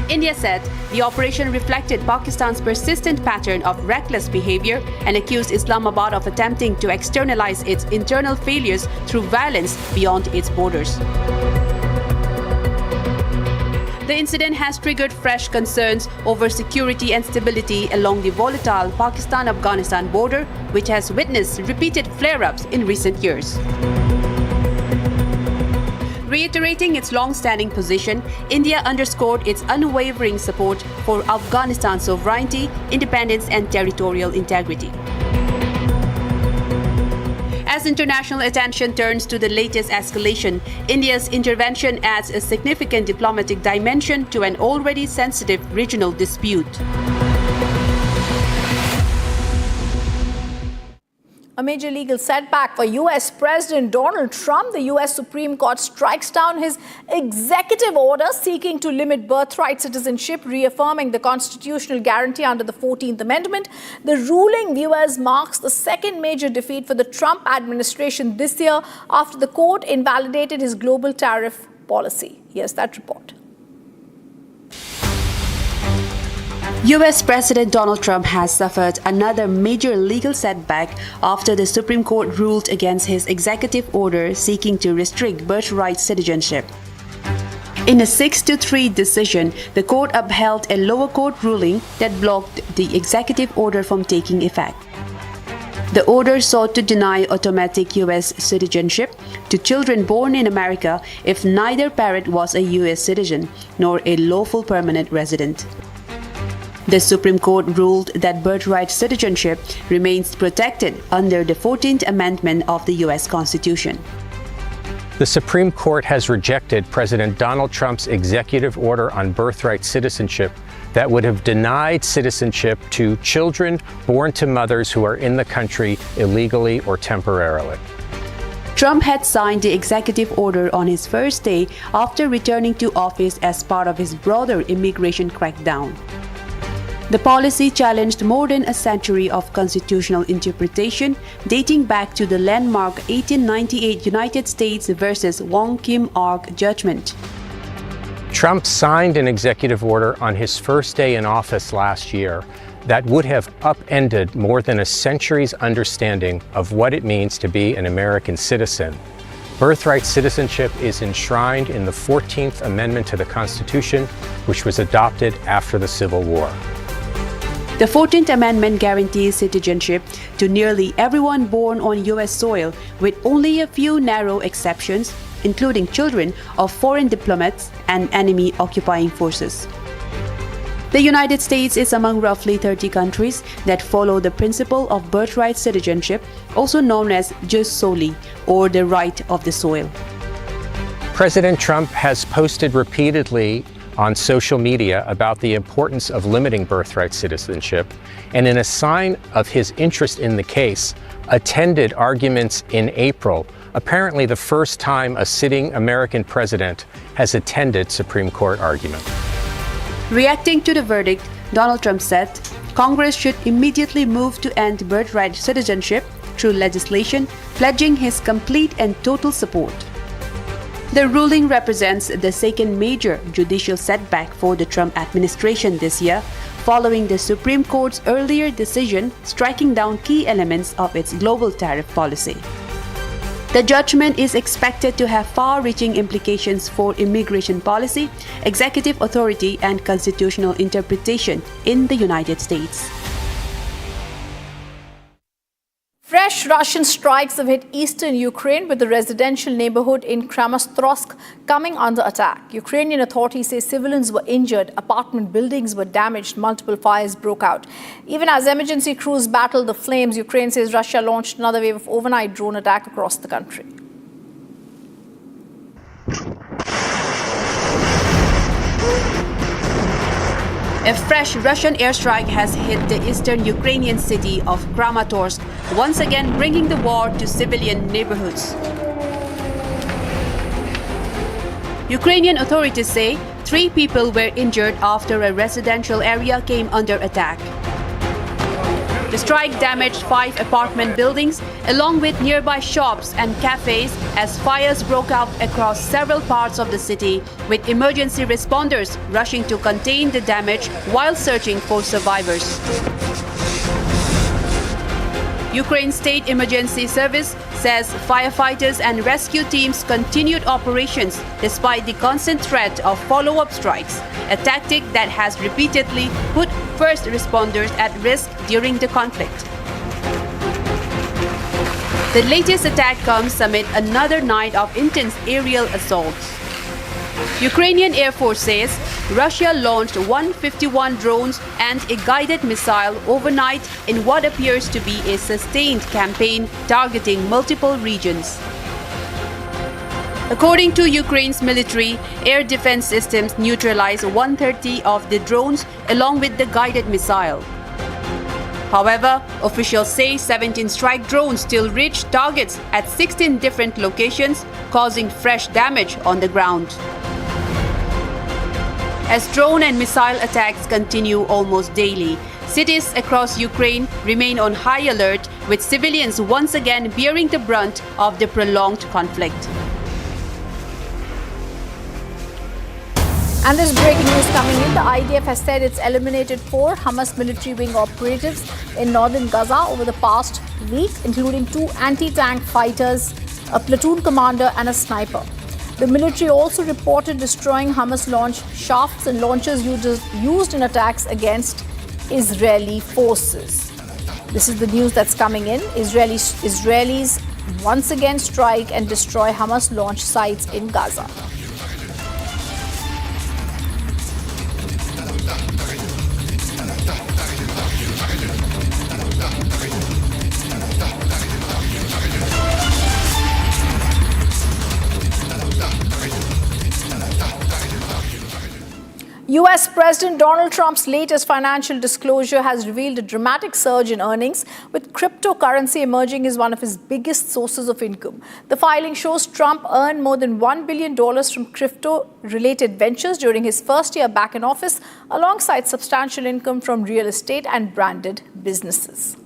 India said the operation reflected Pakistan's persistent pattern of reckless behavior and accused Islamabad of attempting to externalize its internal failures through violence beyond its borders. The incident has triggered fresh concerns over security and stability along the volatile Pakistan-Afghanistan border, which has witnessed repeated flare-ups in recent years. Reiterating its long-standing position, India underscored its unwavering support for Afghanistan's sovereignty, independence and territorial integrity. As international attention turns to the latest escalation, India's intervention adds a significant diplomatic dimension to an already sensitive regional dispute. A major legal setback for U.S. President Donald Trump. The U.S. Supreme Court strikes down his executive order seeking to limit birthright citizenship, reaffirming the constitutional guarantee under the 14th Amendment. The ruling, viewers, marks the second major defeat for the Trump administration this year after the court invalidated his global tariff policy. Here's that report. US President Donald Trump has suffered another major legal setback after the Supreme Court ruled against his executive order seeking to restrict birthright citizenship. In a 6-3 decision, the court upheld a lower court ruling that blocked the executive order from taking effect. The order sought to deny automatic US citizenship to children born in America if neither parent was a US citizen nor a lawful permanent resident. The Supreme Court ruled that birthright citizenship remains protected under the 14th Amendment of the U.S. Constitution. The Supreme Court has rejected President Donald Trump's executive order on birthright citizenship that would have denied citizenship to children born to mothers who are in the country illegally or temporarily. Trump had signed the executive order on his first day after returning to office as part of his broader immigration crackdown. The policy challenged more than a century of constitutional interpretation dating back to the landmark 1898 United States versus Wong Kim Ark judgment. Trump signed an executive order on his first day in office last year that would have upended more than a century's understanding of what it means to be an American citizen. Birthright citizenship is enshrined in the 14th Amendment to the Constitution, which was adopted after the Civil War. The 14th Amendment guarantees citizenship to nearly everyone born on U.S. soil, with only a few narrow exceptions, including children of foreign diplomats and enemy occupying forces. The United States is among roughly 30 countries that follow the principle of birthright citizenship, also known as jus soli, or the right of the soil. President Trump has posted repeatedly on social media about the importance of limiting birthright citizenship, and in a sign of his interest in the case, attended arguments in April, apparently the first time a sitting American president has attended Supreme Court argument. Reacting to the verdict, Donald Trump said, Congress should immediately move to end birthright citizenship through legislation, pledging his complete and total support. The ruling represents the second major judicial setback for the Trump administration this year, following the Supreme Court's earlier decision striking down key elements of its global tariff policy. The judgment is expected to have far-reaching implications for immigration policy, executive authority, and constitutional interpretation in the United States. Fresh Russian strikes have hit eastern Ukraine, with the residential neighborhood in Kramatorsk coming under attack. Ukrainian authorities say civilians were injured, apartment buildings were damaged, multiple fires broke out. Even as emergency crews battled the flames, Ukraine says Russia launched another wave of overnight drone attack across the country. A fresh Russian airstrike has hit the eastern Ukrainian city of Kramatorsk, once again bringing the war to civilian neighborhoods. Ukrainian authorities say 3 people were injured after a residential area came under attack. The strike damaged 5 apartment buildings, along with nearby shops and cafes, as fires broke out across several parts of the city, with emergency responders rushing to contain the damage while searching for survivors. Ukraine's State Emergency Service says firefighters and rescue teams continued operations despite the constant threat of follow-up strikes, a tactic that has repeatedly put first responders at risk during the conflict. The latest attack comes amid another night of intense aerial assaults. Ukrainian Air Force says Russia launched 151 drones and a guided missile overnight in what appears to be a sustained campaign targeting multiple regions. According to Ukraine's military, air defense systems neutralized 130 of the drones along with the guided missile. However, officials say 17 strike drones still reached targets at 16 different locations, causing fresh damage on the ground. As drone and missile attacks continue almost daily, cities across Ukraine remain on high alert, with civilians once again bearing the brunt of the prolonged conflict. And this breaking news coming in, the IDF has said it's eliminated 4 Hamas military wing operatives in northern Gaza over the past week, including 2 anti-tank fighters, a platoon commander and a sniper. The military also reported destroying Hamas launch shafts and launchers used in attacks against Israeli forces. This is the news that's coming in. Israelis once again strike and destroy Hamas launch sites in Gaza. US President Donald Trump's latest financial disclosure has revealed a dramatic surge in earnings, with cryptocurrency emerging as one of his biggest sources of income. The filing shows Trump earned more than $1 billion from crypto-related ventures during his first year back in office, alongside substantial income from real estate and branded businesses.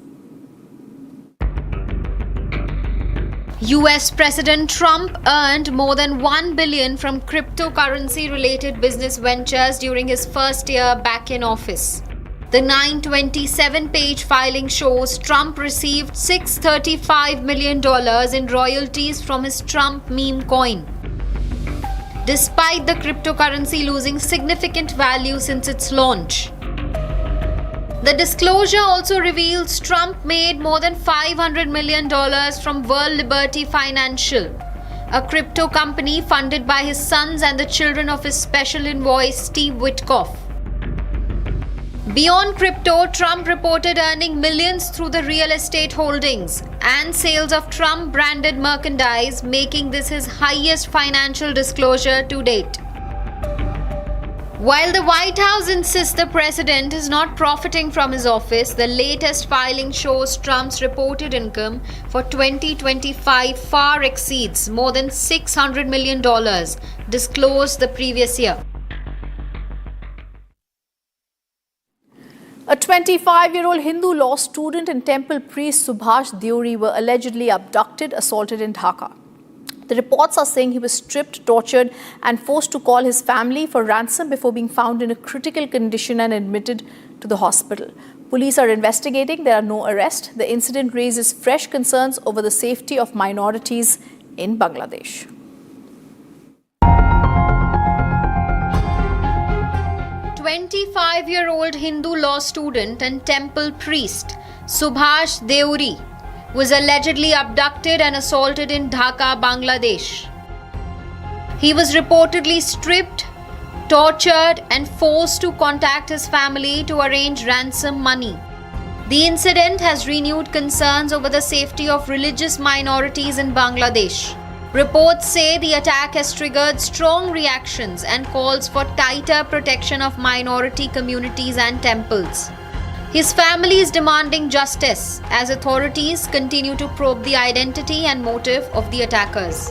US President Trump earned more than $1 billion from cryptocurrency-related business ventures during his first year back in office. The 927-page filing shows Trump received $635 million in royalties from his Trump meme coin, despite the cryptocurrency losing significant value since its launch. The disclosure also reveals Trump made more than $500 million from World Liberty Financial, a crypto company funded by his sons and the children of his special envoy Steve Witkoff. Beyond crypto, Trump reported earning millions through the real estate holdings and sales of Trump-branded merchandise, making this his highest financial disclosure to date. While the White House insists the president is not profiting from his office, the latest filing shows Trump's reported income for 2025 far exceeds more than $600 million disclosed the previous year. A 25-year-old Hindu law student and temple priest Subhash Deori were allegedly abducted, assaulted in Dhaka. The reports are saying he was stripped, tortured and forced to call his family for ransom before being found in a critical condition and admitted to the hospital. Police are investigating. There are no arrests. The incident raises fresh concerns over the safety of minorities in Bangladesh. A 25-year-old Hindu law student and temple priest Subhash Deori was allegedly abducted and assaulted in Dhaka, Bangladesh. He was reportedly stripped, tortured and forced to contact his family to arrange ransom money. The incident has renewed concerns over the safety of religious minorities in Bangladesh. Reports say the attack has triggered strong reactions and calls for tighter protection of minority communities and temples. His family is demanding justice as authorities continue to probe the identity and motive of the attackers.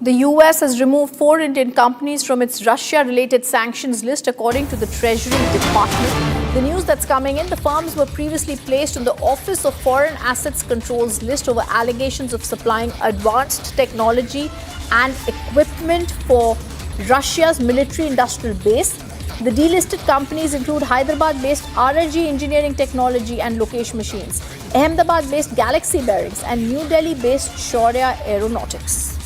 The US has removed 4 Indian companies from its Russia-related sanctions list, according to the Treasury Department. The news that's coming in, the firms were previously placed on the Office of Foreign Assets Control's list over allegations of supplying advanced technology and equipment for Russia's military-industrial base. The delisted companies include Hyderabad-based RRG Engineering Technology and Lokesh Machines, Ahmedabad-based Galaxy Bearings and New Delhi-based Shaurya Aeronautics.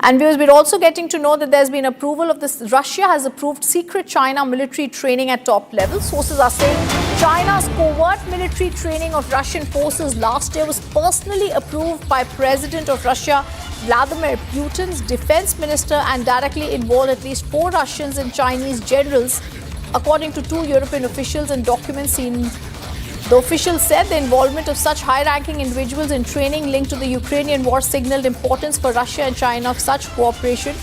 And viewers, we're also getting to know that there's been approval of this. Russia has approved secret China military training at top level. Sources are saying China's covert military training of Russian forces last year was personally approved by President of Russia, Vladimir Putin's defense minister, and directly involved at least 4 Russians and Chinese generals, according to 2 European officials in documents seen. The officials said the involvement of such high-ranking individuals in training linked to the Ukrainian war signaled importance for Russia and China of such cooperation,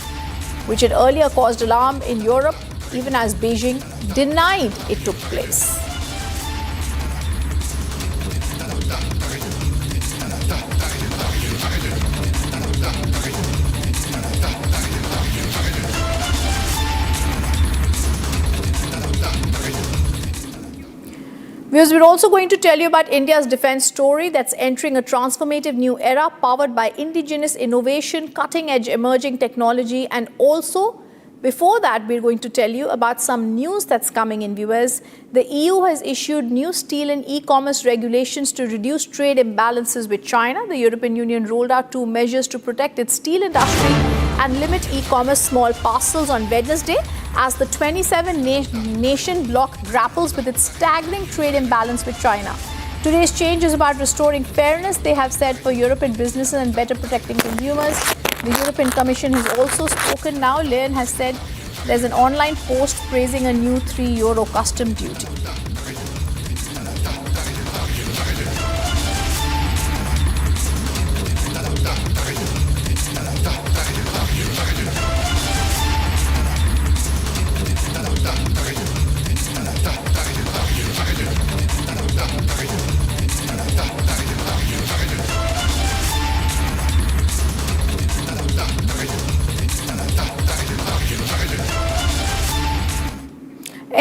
which had earlier caused alarm in Europe, even as Beijing denied it took place. Viewers, we're also going to tell you about India's defense story that's entering a transformative new era powered by indigenous innovation, cutting-edge emerging technology, and also, before that, we're going to tell you about some news that's coming in, viewers. The EU has issued new steel and e-commerce regulations to reduce trade imbalances with China. The European Union rolled out 2 measures to protect its steel industry and limit e-commerce small parcels on Wednesday, as the 27-nation bloc grapples with its staggering trade imbalance with China. Today's change is about restoring fairness, they have said, for European businesses and better protecting consumers. The European Commission has also spoken now. Leyen has said there's an online post praising a new €3 custom duty.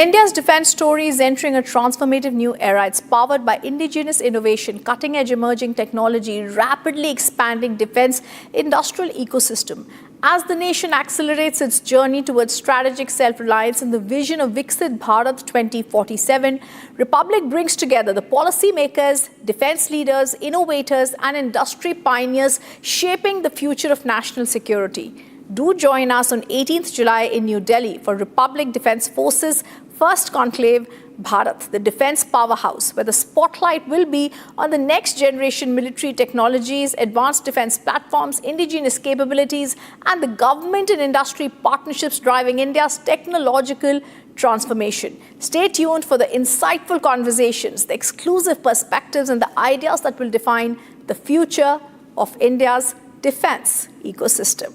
India's defense story is entering a transformative new era. It's powered by indigenous innovation, cutting-edge emerging technology, rapidly expanding defense industrial ecosystem. As the nation accelerates its journey towards strategic self-reliance and the vision of Viksit Bharat 2047, Republic brings together the policymakers, defense leaders, innovators and industry pioneers shaping the future of national security. Do join us on 18th July in New Delhi for Republic Defence Forces First Conclave Bharat, the defence powerhouse, where the spotlight will be on the next generation military technologies, advanced defence platforms, indigenous capabilities, and the government and industry partnerships driving India's technological transformation. Stay tuned for the insightful conversations, the exclusive perspectives, and the ideas that will define the future of India's defence ecosystem.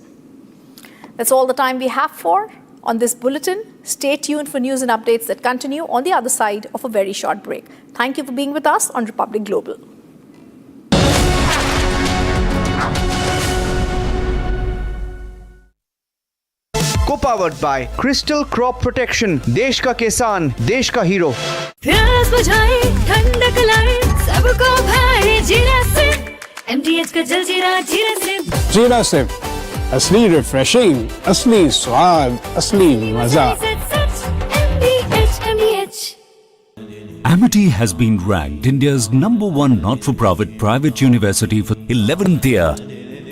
That's all the time we have for on this bulletin. Stay tuned for news and updates that continue on the other side of a very short break. Thank you for being with us on Republic Global. Co-powered by Crystal Crop Protection, देश का किसान, देश का hero. प्यास बुझाए, ठंडक लाए, सबको भाए जीरा से। MTH का जलजीरा जीरा से। जीरा से असली रिफ्रेशिंग, असली स्वाद, असली मजा। Amity has been ranked India's #1 not-for-profit private university for 11th year,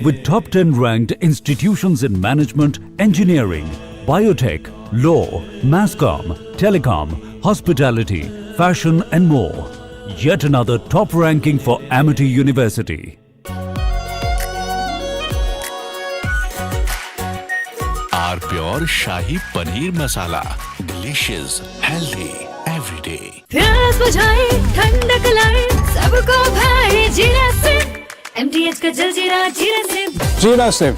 with top 10 ranked institutions in management, engineering, biotech, law, masscom, telecom, hospitality, fashion and more. Yet another top ranking for Amity University. Our pure Shahi Paneer Masala. Delicious, healthy, every day. प्यास बुझाए, ठंडक लाए, सबको भाए जीरा से। MTH का जलजीरा जीरा से। जीरा से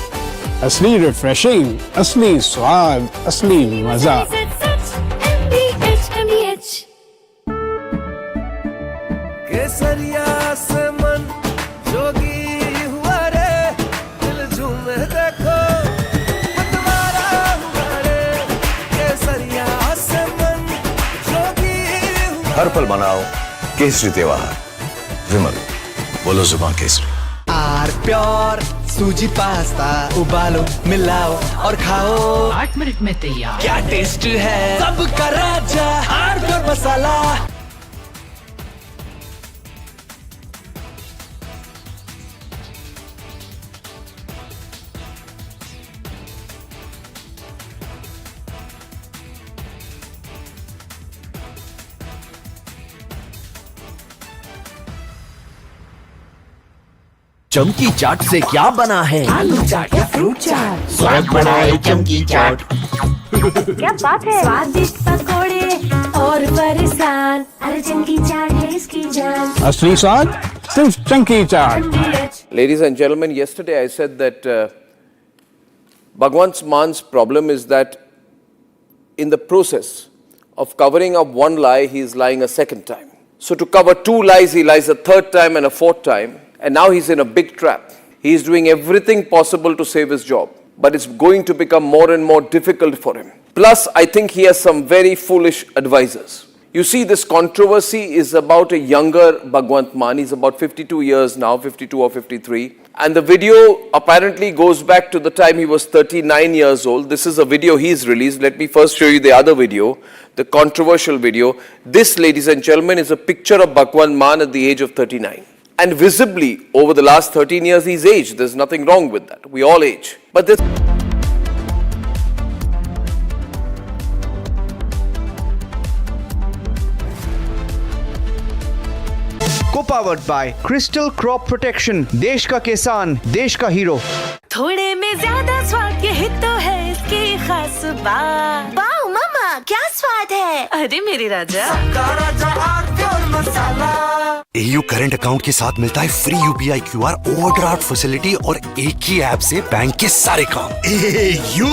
असली रिफ्रेशिंग, असली स्वाद, असली मजा। केसरिया से मन जोगी हुआ रे, दिल झूमे देखो मतवारा हुआ रे। केसरिया से मन जोगी हुआ। हर पल मनाओ केसरी त्योहार। विमल, बोलो जुबान केसरी। आर प्योर सूजी पास्ता उबालो, मिलाओ और खाओ। 8 मिनट में तैयार। क्या टेस्ट है सबका राजा, आर प्योर मसाला। चमकी चाट से क्या बना है? आलू चाट या फ्रूट चाट, स्वाद बनाए चमकी चाट। क्या बात है? स्वादिष्ट पकोड़े और फरसान, अरे चमकी चाट है इसकी जान। असली स्वाद सिर्फ चमकी चाट। Ladies and gentlemen, yesterday I said that Bhagwan Man's problem is that in the process of covering up one lie, he is lying a second time. So to cover 2 lies, he lies a 3rd time and a 4th time. And now he's in a big trap. He is doing everything possible to save his job, but it's going to become more and more difficult for him. Plus, I think he has some very foolish advisors. You see, this controversy is about a younger Bhagwant Mann. He's about 52 years now, 52 or 53. And the video apparently goes back to the time he was 39 years old. This is a video he's released. Let me first show you the other video, the controversial video. This, ladies and gentlemen, is a picture of Bhagwant Mann at the age of 39. And visibly, over the last 13 years, he's aged. There's nothing wrong with that. We all age. But this... Co-powered by Crystal Crop Protection, देश का किसान, देश का hero. थोड़े में ज्यादा स्वाद, यही तो है इसकी खास बात। वाओ मामा, क्या स्वाद है? अरे मेरी राजा, सबका राजा R pure masala. AU current account के साथ मिलता है free UPI QR overdraft facility और एक ही ऐप से बैंक के सारे काम। AU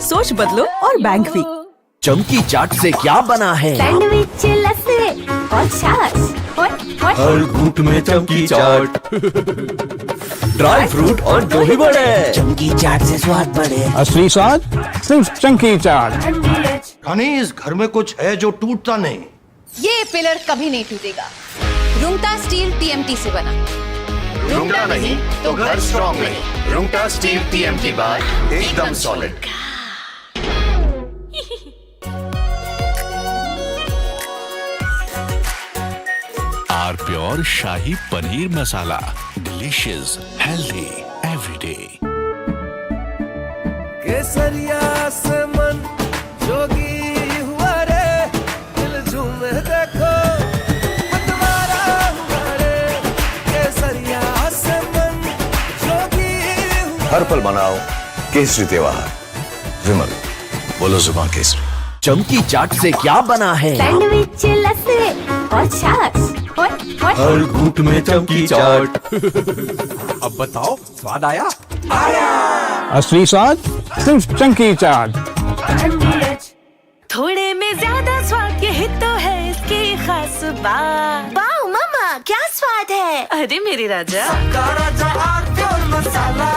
सोच बदलो और बैंक भी। चमकी चाट से क्या बना है? सैंडविच, लस्सी और छाछ। हर घूंट में चमकी चाट। ड्राई फ्रूट और दही बड़े। चमकी चाट से स्वाद बढ़े। असली स्वाद सिर्फ चमकी चाट। रानी इस घर में कुछ है जो टूटता नहीं। ये पिलर कभी नहीं टूटेगा। रुंगटा स्टील टीएमटी से बना। रुंगटा नहीं तो घर स्ट्रॉन्ग नहीं। रुंगटा स्टील टीएमटी बार एकदम solid. R pure shahi paneer masala, delicious, healthy everyday. केसरिया से मन जोगी हुआ रे, दिल झूमे देखो मतवारा हुआ रे। केसरिया से मन जोगी हुआ। हर पल मनाओ केसरी त्योहार। विमल, बोलो जुबान केसरी। चमकी चाट से क्या बना है? सैंडविच, लस्सी और छाछ। हर घूंट में चमकी चाट। अब बताओ स्वाद आया? असली स्वाद सिर्फ चमकी चाट। थोड़े में ज्यादा स्वाद, यही तो है इसकी खास बात। वाओ मामा, क्या स्वाद है? अरे मेरी राजा, राजा R pure masala.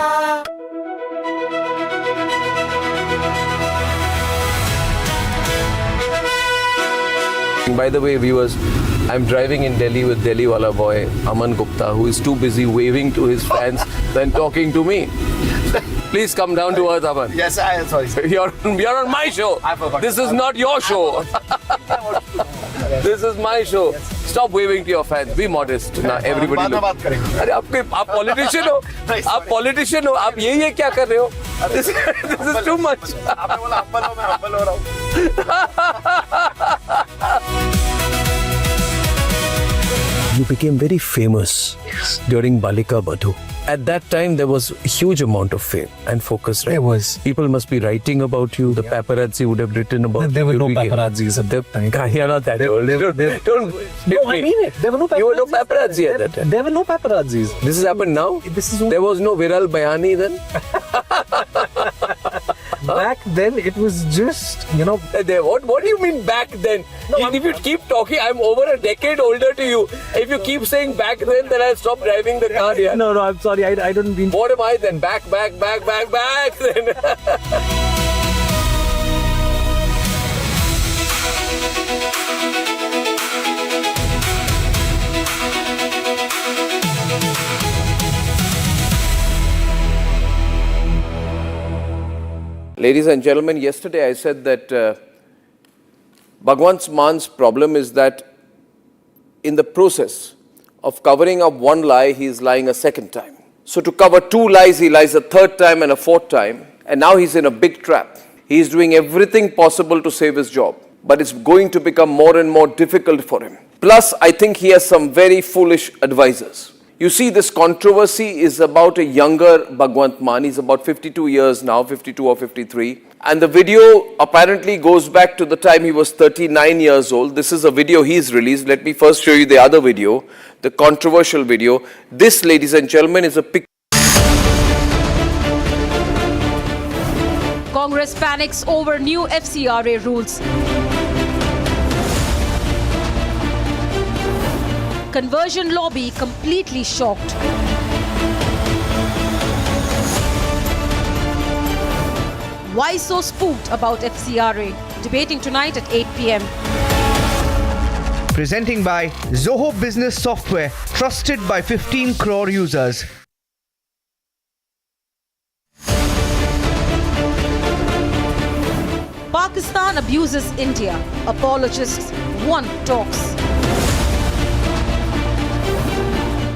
By the way, viewers, I'm driving in Delhi with Delhi wala boy Aman Gupta, who is too busy waving to his fans than talking to me. Please come down to earth, Aman. Yes, I am sorry. You're on my show. I forgot. This is not your show. This is my show. Stop waving to your fans. Be modest. Now everybody look. बात करेंगे। अरे आप politician हो, आप politician हो, आप ये क्या कर रहे हो? This is too much. आपने बोला हम्बल हो, मैं हम्बल हो रहा हूँ। You became very famous during Balika Badhu. At that time, there was a huge amount of fame and focus. Right? There was. People must be writing about you. The paparazzi would have written about you. There were no paparazzis at that time. You're not that old. Don't. No, I mean it. There were no paparazzi. You were no paparazzi at that time. There were no paparazzis. This has happened now? There was no Viral Bayani then? Back then, it was just, What do you mean back then? No, if you keep talking, I'm over a decade older to you. If you keep saying back then I'll stop driving the car here. No, I'm sorry. I don't mean. What am I then? Back then. Ladies and gentlemen, yesterday I said that Bhagwan Man's problem is that in the process of covering up one lie, he is lying a second time. So to cover two lies, he lies a third time and a fourth time. And now he's in a big trap. He is doing everything possible to save his job. But it's going to become more and more difficult for him. Plus, I think he has some very foolish advisors. You see, this controversy is about a younger Bhagwant Mann. He's about 52 years now, 52 or 53. And the video apparently goes back to the time he was 39 years old. This is a video he's released. Let me first show you the other video, the controversial video. This, ladies and gentlemen, is a picture. Congress panics over new FCRA rules. Conversion lobby completely shocked. Why so spooked about FCRA? Debating tonight at 8 p.m. Presenting by Zoho Business Software, trusted by 15 crore users. Pakistan abuses India. Apologists want talks.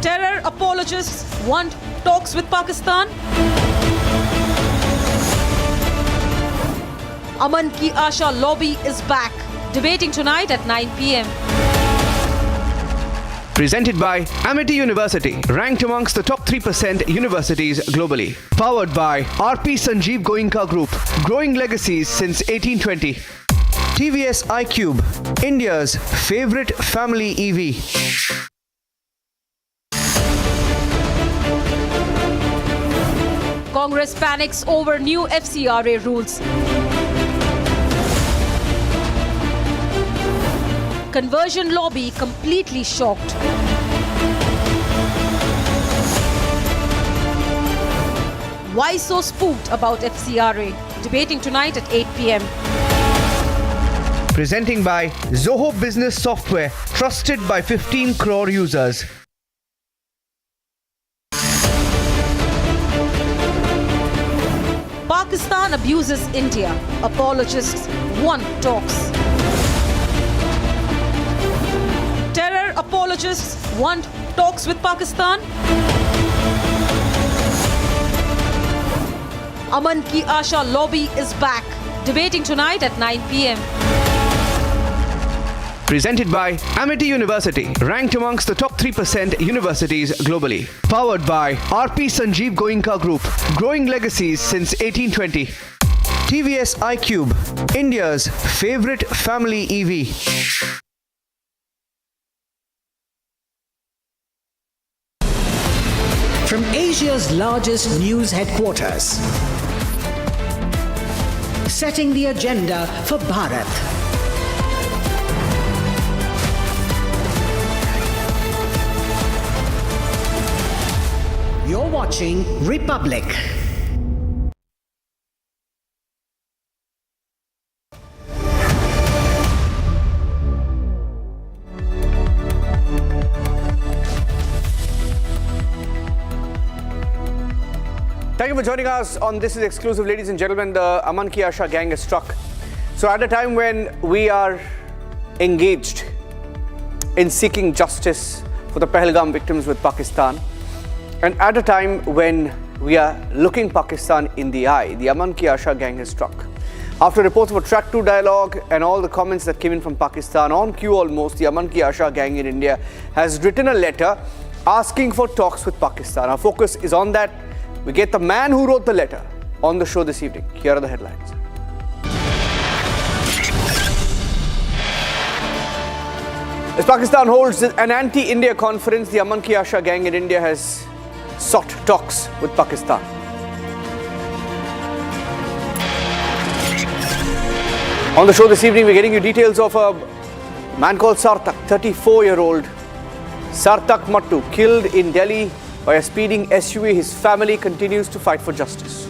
Terror apologists want talks with Pakistan. Aman Ki Asha lobby is back. Debating tonight at 9 p.m. Presented by Amity University, ranked amongst the top 3% universities globally. Powered by RP Sanjeev Goenka Group, growing legacies since 1820. TVS iQube, India's favorite family EV. Congress panics over new FCRA rules. Conversion lobby completely shocked. Why so spooked about FCRA? Debating tonight at 8 p.m. Presenting by Zoho Business Software, trusted by 15 crore users. Pakistan abuses India. Apologists want talks. Terror apologists want talks with Pakistan. Aman Ki Asha lobby is back. Debating tonight at 9 p.m. Presented by Amity University, ranked amongst the top 3% universities globally. Powered by RP Sanjeev Goenka Group, growing legacies since 1820. TVS iQube, India's favorite family EV. From Asia's largest news headquarters, setting the agenda for Bharat. You're watching Republic. Thank you for joining us on This Is Exclusive. Ladies and gentlemen, the Aman Ki Asha gang is struck. So at a time when we are engaged in seeking justice for the Pahalgam victims with Pakistan, and at a time when we are looking Pakistan in the eye, the Aman Ki Asha gang has struck. After reports of a track 2 dialogue and all the comments that came in from Pakistan, on cue almost, the Aman Ki Asha gang in India has written a letter asking for talks with Pakistan. Our focus is on that. We get the man who wrote the letter on the show this evening. Here are the headlines. As Pakistan holds an anti-India conference, the Aman Ki Asha gang in India has sought talks with Pakistan. On the show this evening, we're getting you details of a man called Sartak, 34-year-old Sartak Mattu, killed in Delhi by a speeding SUV. His family continues to fight for justice.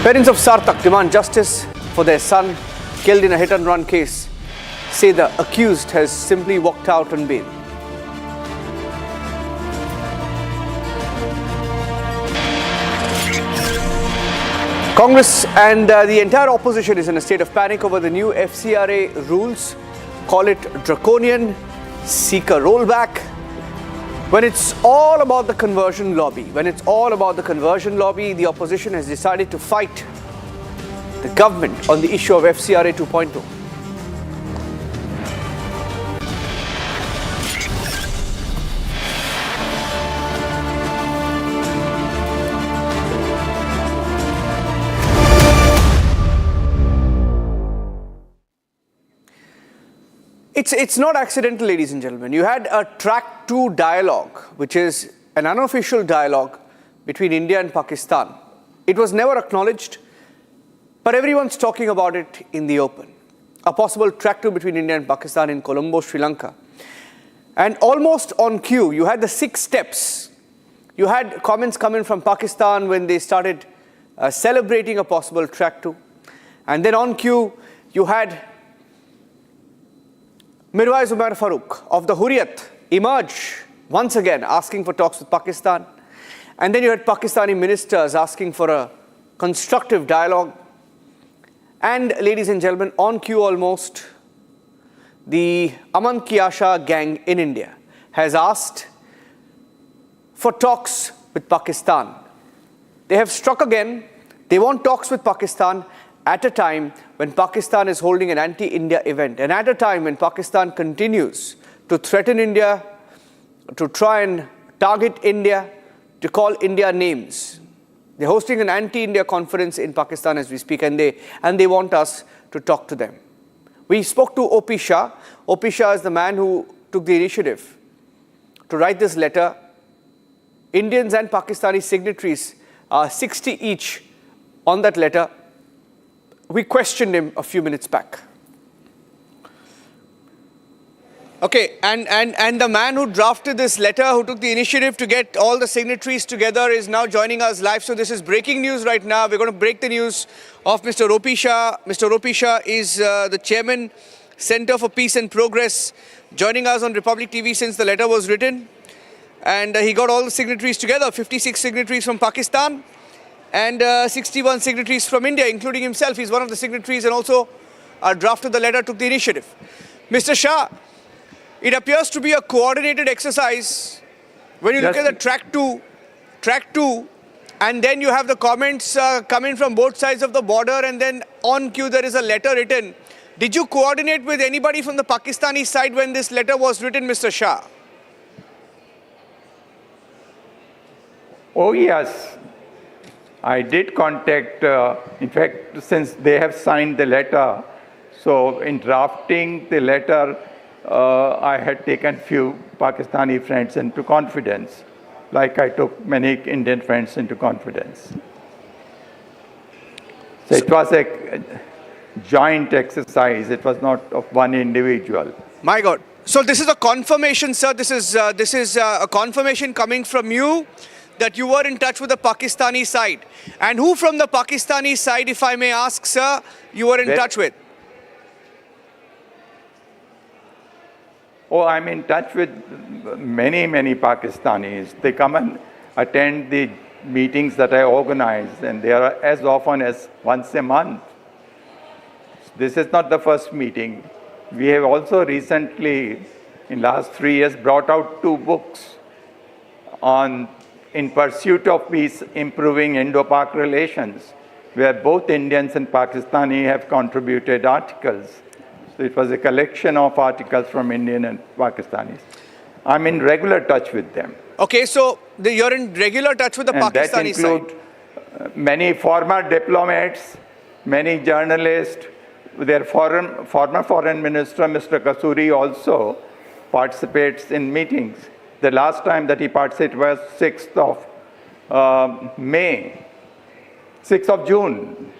Parents of Sartak demand justice for their son killed in a hit-and-run case. Say the accused has simply walked out on bail. Congress and the entire opposition is in a state of panic over the new FCRA rules. Call it draconian, seek a rollback. When it's all about the conversion lobby, the opposition has decided to fight the government on the issue of FCRA 2.0. It's not accidental, ladies and gentlemen. You had a track 2 dialogue, which is an unofficial dialogue between India and Pakistan. It was never acknowledged, but everyone's talking about it in the open. A possible track 2 between India and Pakistan in Colombo, Sri Lanka. And almost on cue, you had the 6 steps. You had comments coming from Pakistan when they started celebrating a possible track 2. And then on cue, you had Mirwais Umar Farooq of the Hurriyat emerge once again asking for talks with Pakistan. And then you had Pakistani ministers asking for a constructive dialogue. And ladies and gentlemen, on cue almost, the Aman Ki Asha gang in India has asked for talks with Pakistan. They have struck again. They want talks with Pakistan at a time when Pakistan is holding an anti-India event, and at a time when Pakistan continues to threaten India, to try and target India, to call India names. They're hosting an anti-India conference in Pakistan as we speak, and they want us to talk to them. We spoke to OP Shah. OP Shah is the man who took the initiative to write this letter. Indians and Pakistani signatories, 60 each on that letter. We questioned him a few minutes back. Okay, and the man who drafted this letter, who took the initiative to get all the signatories together, is now joining us live. So this is breaking news right now. We're going to break the news of Mr. Ropi Shah. Mr. Ropi Shah is the chairman, Center for Peace and Progress, joining us on Republic TV since the letter was written. And he got all the signatories together, 56 signatories from Pakistan and 61 signatories from India, including himself. He's one of the signatories and also drafted the letter, took the initiative. Mr. Shah, it appears to be a coordinated exercise. When you look at the track two, and then you have the comments coming from both sides of the border, and then on cue there is a letter written. Did you coordinate with anybody from the Pakistani side when this letter was written, Mr. Shah? Oh yes, I did contact, in fact, since they have signed the letter, so in drafting the letter, I had taken few Pakistani friends into confidence, like I took many Indian friends into confidence. So it was a joint exercise. It was not of one individual. My God. So this is a confirmation, sir. This is a confirmation coming from you that you were in touch with the Pakistani side. And who from the Pakistani side, if I may ask, sir, you were in touch with? Oh, I'm in touch with many Pakistanis. They come and attend the meetings that I organize, and they are as often as once a month. This is not the first meeting. We have also recently, in last 3 years, brought out 2 books on In Pursuit of Peace, Improving Indo-Pak Relations, where both Indians and Pakistani have contributed articles. So it was a collection of articles from Indian and Pakistanis. I'm in regular touch with them. Okay, so you're in regular touch with the Pakistani side. That include many former diplomats, many journalists. Their former foreign minister, Mr. Kasuri, also participates in meetings. The last time that he participated was 6th of May, 6th of June.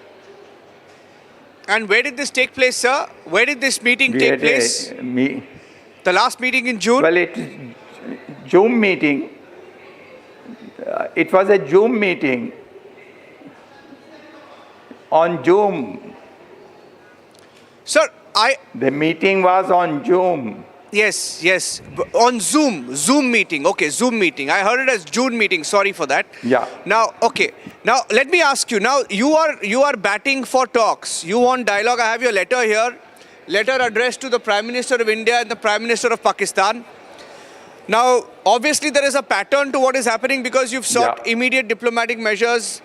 And where did this take place, sir? Where did this meeting take place? The last meeting in June? Well, it's June meeting. It was a June meeting on Zoom. Sir, The meeting was on Zoom. Yes. On Zoom meeting. Okay, Zoom meeting. I heard it as June meeting. Sorry for that. Yeah. Now, okay. Now, let me ask you. Now, you are batting for talks. You want dialogue. I have your letter here. Letter addressed to the Prime Minister of India and the Prime Minister of Pakistan. Now, obviously, there is a pattern to what is happening because you've sought immediate diplomatic measures,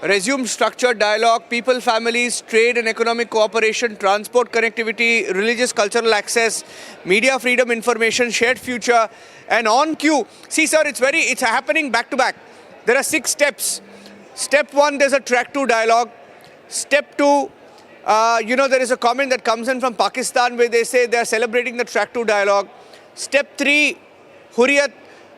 resumed structured dialogue, people, families, trade and economic cooperation, transport connectivity, religious cultural access, media freedom, information, shared future, and on cue. See, sir, it's happening back to back. There are 6 steps. Step 1, there's a track 2 dialogue. Step 2, there is a comment that comes in from Pakistan where they say they're celebrating the track 2 dialogue. Step 3, Hurriyat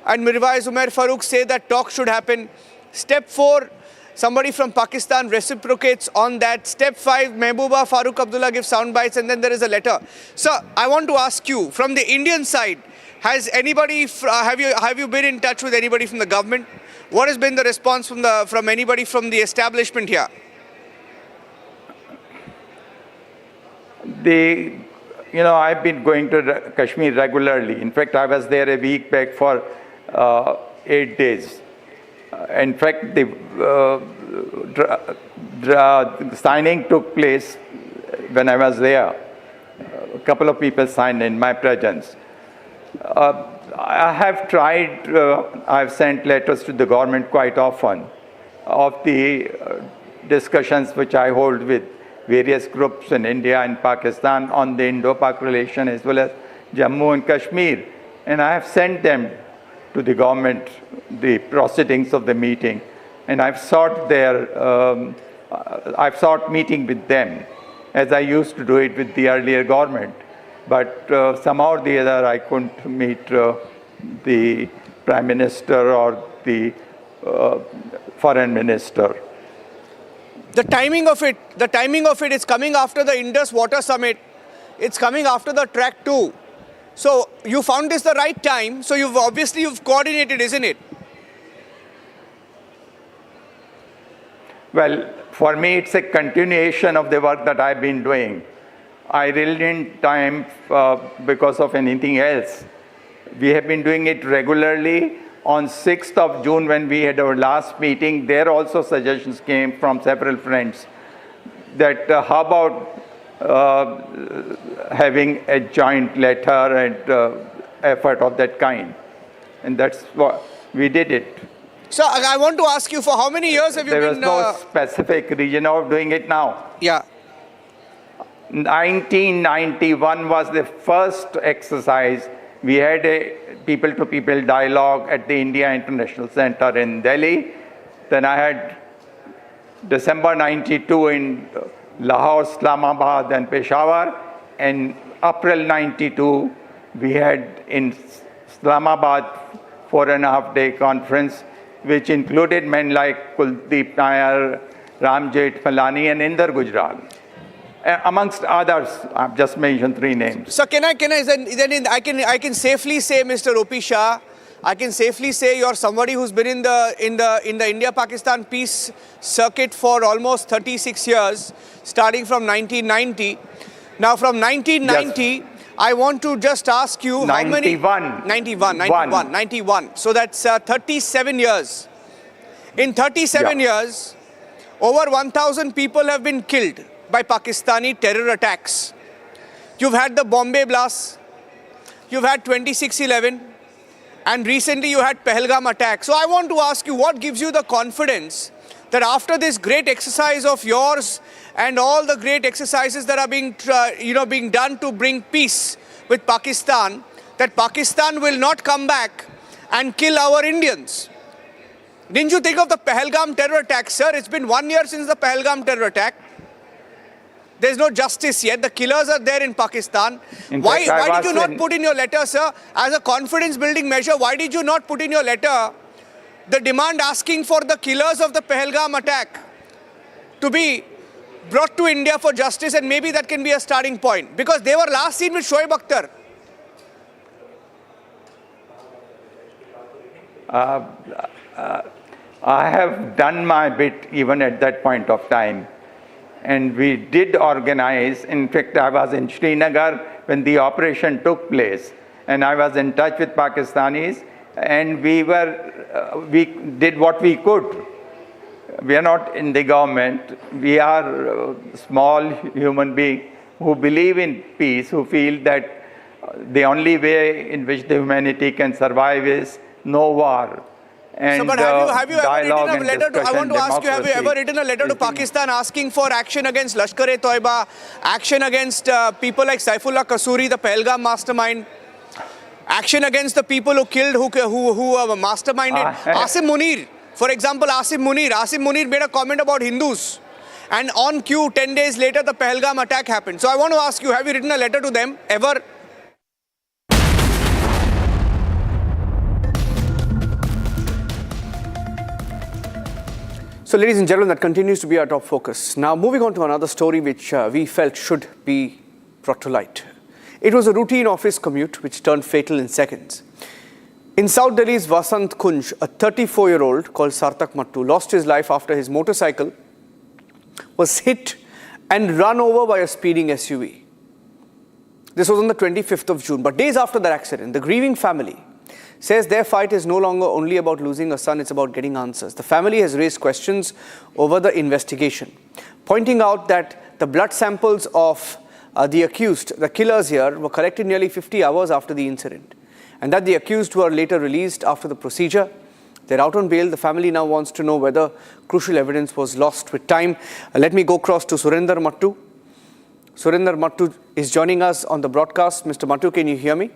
and Mirwais Umair Farooq say that talks should happen. Step 4, somebody from Pakistan reciprocates on that. Step 5, Mehbooba Farooq Abdullah gives sound bites, and then there is a letter. Sir, I want to ask you, from the Indian side, has anybody, have you been in touch with anybody from the government? What has been the response from anybody from the establishment here? I've been going to Kashmir regularly. In fact, I was there a week back for 8 days. In fact, the signing took place when I was there. A couple of people signed in my presence. I have tried, I've sent letters to the government quite often of the discussions which I hold with various groups in India and Pakistan on the Indo-Pak relation as well as Jammu and Kashmir. And I have sent them to the government, the proceedings of the meeting, and I've sought meeting with them, as I used to do it with the earlier government. But somehow or the other, I couldn't meet the Prime Minister or the Foreign Minister. The timing of it is coming after the Indus Water Summit. It's coming after the track 2. So you found this the right time. So you've coordinated, isn't it? Well, for me, it's a continuation of the work that I've been doing. I really didn't time because of anything else. We have been doing it regularly. On 6th of June, when we had our last meeting, there also suggestions came from several friends that how about having a joint letter and effort of that kind. And that's what we did it. So I want to ask you, for how many years have you been... There was no specific reason of doing it now. Yeah. 1991 was the first exercise. We had a people-to-people dialogue at the India International Center in Delhi. Then I had December 92 in Lahore, Islamabad and Peshawar. And April 92, we had in Islamabad 4.5-day conference, which included men like Kuldeep Nair, Ramjit Falani and Inder Gujral. Amongst others, I've just mentioned 3 names. So I can safely say, Mr. O.P. Shah, I can safely say you're somebody who's been in the India-Pakistan peace circuit for almost 36 years, starting from 1990. Now from 1990, yes. I want to just ask you 91. So that's 37 years. In 37 years, over 1,000 people have been killed by Pakistani terror attacks. You've had the Bombay blasts, you've had 26/11, and recently you had Pahalgam attack. So I want to ask you, what gives you the confidence that after this great exercise of yours and all the great exercises that are being done to bring peace with Pakistan, that Pakistan will not come back and kill our Indians? Didn't you think of the Pahalgam terror attack, sir? It's been 1 year since the Pahalgam terror attack. There's no justice yet. The killers are there in Pakistan. Why did you not put in your letter, sir, as a confidence-building measure, why did you not put in your letter the demand asking for the killers of the Pahalgam attack to be brought to India for justice, and maybe that can be a starting point? Because they were last seen with Shoaib Akhtar. I have done my bit even at that point of time. And we did organize. In fact, I was in Srinagar when the operation took place. And I was in touch with Pakistanis. And we did what we could. We are not in the government. We are small human beings who believe in peace, who feel that the only way in which the humanity can survive is no war. And so, but have you ever written a letter to, I want to ask you, have you ever written a letter to Pakistan asking for action against Lashkar-e-Toiba, action against people like Saifullah Kasuri, the Pahalgam mastermind, action against the people who killed, who masterminded? Asim Munir, for example, Asim Munir made a comment about Hindus. And on cue, 10 days later, the Pahalgam attack happened. So I want to ask you, have you written a letter to them ever? So, ladies and gentlemen, that continues to be our top focus. Now, moving on to another story which we felt should be brought to light. It was a routine office commute which turned fatal in seconds. In South Delhi's Vasant Kunj, a 34-year-old called Sartak Mattu lost his life after his motorcycle was hit and run over by a speeding SUV. This was on the 25th of June. But days after that accident, the grieving family says their fight is no longer only about losing a son, it's about getting answers. The family has raised questions over the investigation, pointing out that the blood samples of the accused, the killers here, were collected nearly 50 hours after the incident, and that the accused were later released after the procedure. They're out on bail. The family now wants to know whether crucial evidence was lost with time. Let me go across to Surinder Mattu. Surinder Mattu is joining us on the broadcast. Mr. Mattu, can you hear me?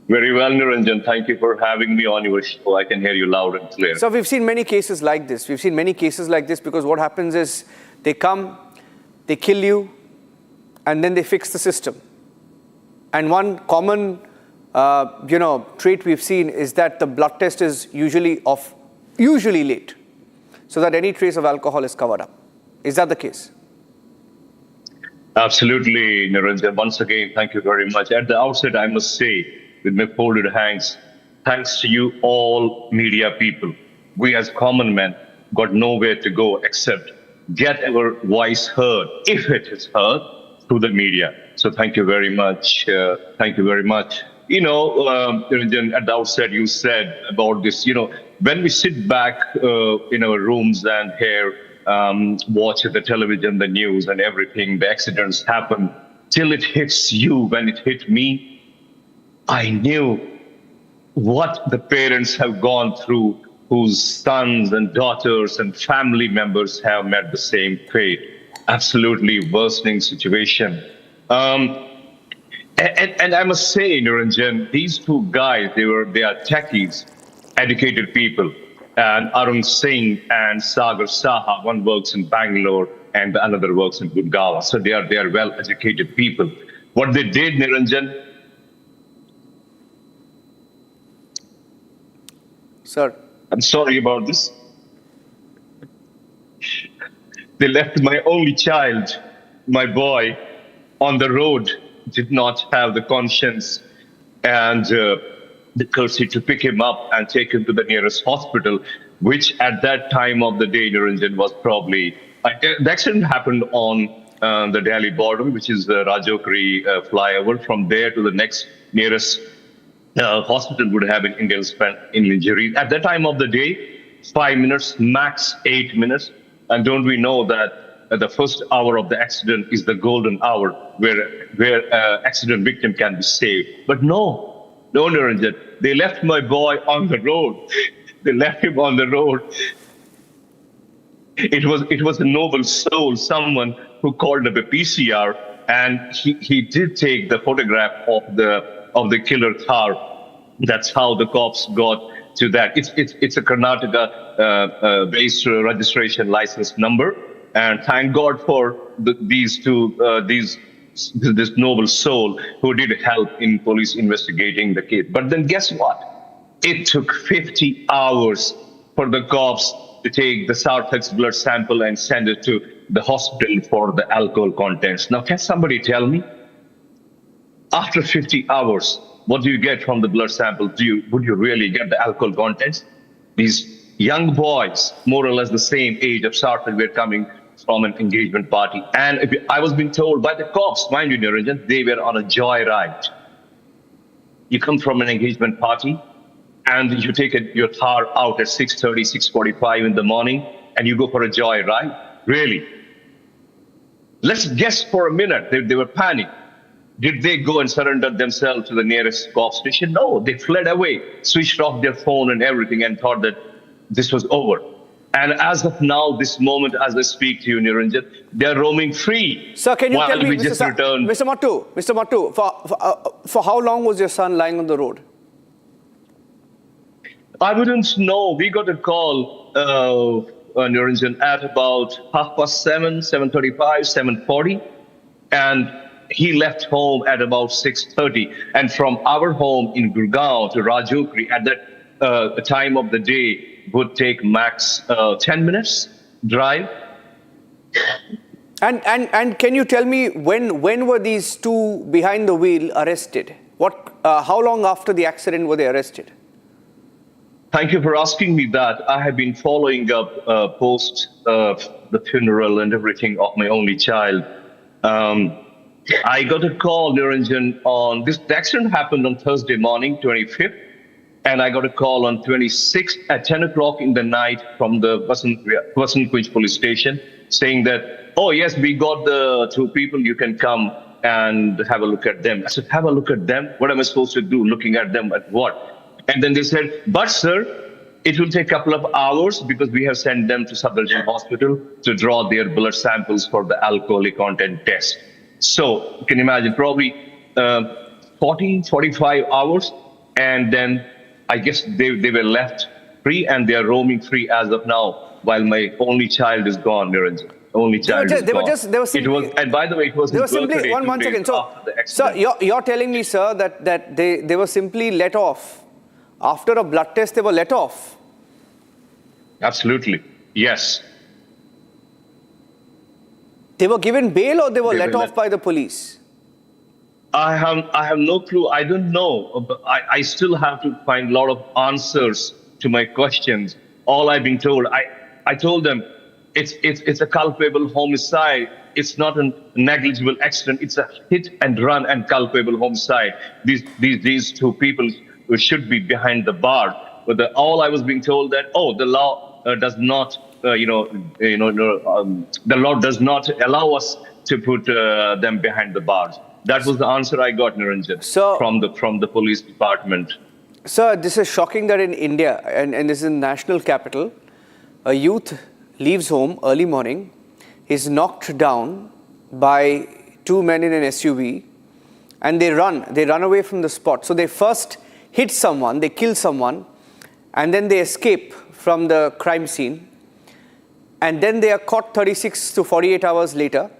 Very well, Niranjan. Thank you for having me on your show. I can hear you loud and clear. So we've seen many cases like this. We've seen many cases like this because what happens is they come, they kill you, and then they fix the system. And one common, trait we've seen is that the blood test is usually late, so that any trace of alcohol is covered up. Is that the case? Absolutely, Niranjan. Once again, thank you very much. At the outset, I must say, with my folded hands, thanks to you all media people. We as common men got nowhere to go except get our voice heard, if it is heard, through the media. So thank you very much. Thank you very much. Niranjan, at the outset, you said about this, when we sit back in our rooms and hear, watch the television, the news and everything, the accidents happen, till it hits you. When it hit me, I knew what the parents have gone through, whose sons and daughters and family members have met the same fate. Absolutely worsening situation. And I must say, Niranjan, these two guys, they are techies, educated people. And Arun Singh and Sagar Saha, one works in Bangalore and the another works in Gurgaon. So they are well-educated people. What they did, Niranjan. Sir. I'm sorry about this. They left my only child, my boy, on the road, did not have the conscience and the courtesy to pick him up and take him to the nearest hospital, which at that time of the day, Niranjan, was probably... the accident happened on the Delhi border, which is the Rajokri flyover. From there to the next nearest hospital would have been indulge in injuries. At that time of the day, 5 minutes, max 8 minutes. And don't we know that the first hour of the accident is the golden hour where accident victim can be saved. But no, Niranjan, they left my boy on the road. They left him on the road. It was a noble soul, someone who called up a PCR, and he did take the photograph of the killer car. That's how the cops got to that. It's a Karnataka based registration license number, and thank God for this noble soul who did help in police investigating the case. But then guess what? It took 50 hours for the cops to take the Sarthak's blood sample and send it to the hospital for the alcohol contents. Now, can somebody tell me, after 50 hours, what do you get from the blood sample? Would you really get the alcohol contents? These young boys, more or less the same age of Sarthak, were coming from an engagement party. And I was being told by the cops, mind you, Niranjan, they were on a joyride. You come from an engagement party, and you take your car out at 6:30, 6:45 in the morning, and you go for a joyride? Really? Let's guess for a minute. They were panicked. Did they go and surrender themselves to the nearest cop station? No, they fled away, switched off their phone and everything, and thought that this was over. And as of now, this moment, as I speak to you, Niranjan, they are roaming free. Sir, can you tell me, Mr. Mattu, for how long was your son lying on the road? I wouldn't know. We got a call, Niranjan, at about 7:30, 7:35, 7:40, and he left home at about 6:30. And from our home in Gurgaon to Rajokri at that time of the day would take max 10 minutes drive. And can you tell me when were these two behind the wheel arrested? How long after the accident were they arrested? Thank you for asking me that. I have been following up post the funeral and everything of my only child. I got a call, Niranjan, on this. The accident happened on Thursday morning, 25th, and I got a call on 26th at 10 o'clock in the night from the Vasant Kunj police station saying that, oh yes, we got the two people, you can come and have a look at them. I said, have a look at them? What am I supposed to do? Looking at them at what? And then they said, but sir, it will take a couple of hours because we have sent them to Safdarjung Hospital to draw their blood samples for the alcoholic content test. So you can imagine probably 40, 45 hours. And then I guess they were left free, and they are roaming free as of now while my only child is gone, Niranjan. Only child is gone. And by the way, it was his birthday. One second. So, sir, you're telling me, sir, that they were simply let off. After a blood test, they were let off. Absolutely. Yes. They were given bail or they were let off by the police? I have no clue. I don't know. But I still have to find a lot of answers to my questions. All I've been told, I told them it's a culpable homicide. It's not a negligible accident. It's a hit and run and culpable homicide. These two people should be behind the bar. But all I was being told that the law does not the law does not allow us to put them behind the bars. That was the answer I got, Niranjan, from the police department. Sir, this is shocking that in India, and this is in national capital, a youth leaves home early morning, is knocked down by two men in an SUV, and they run away from the spot. So they first hit someone, they kill someone, and then they escape from the crime scene, and then they are caught 36 to 48 hours later,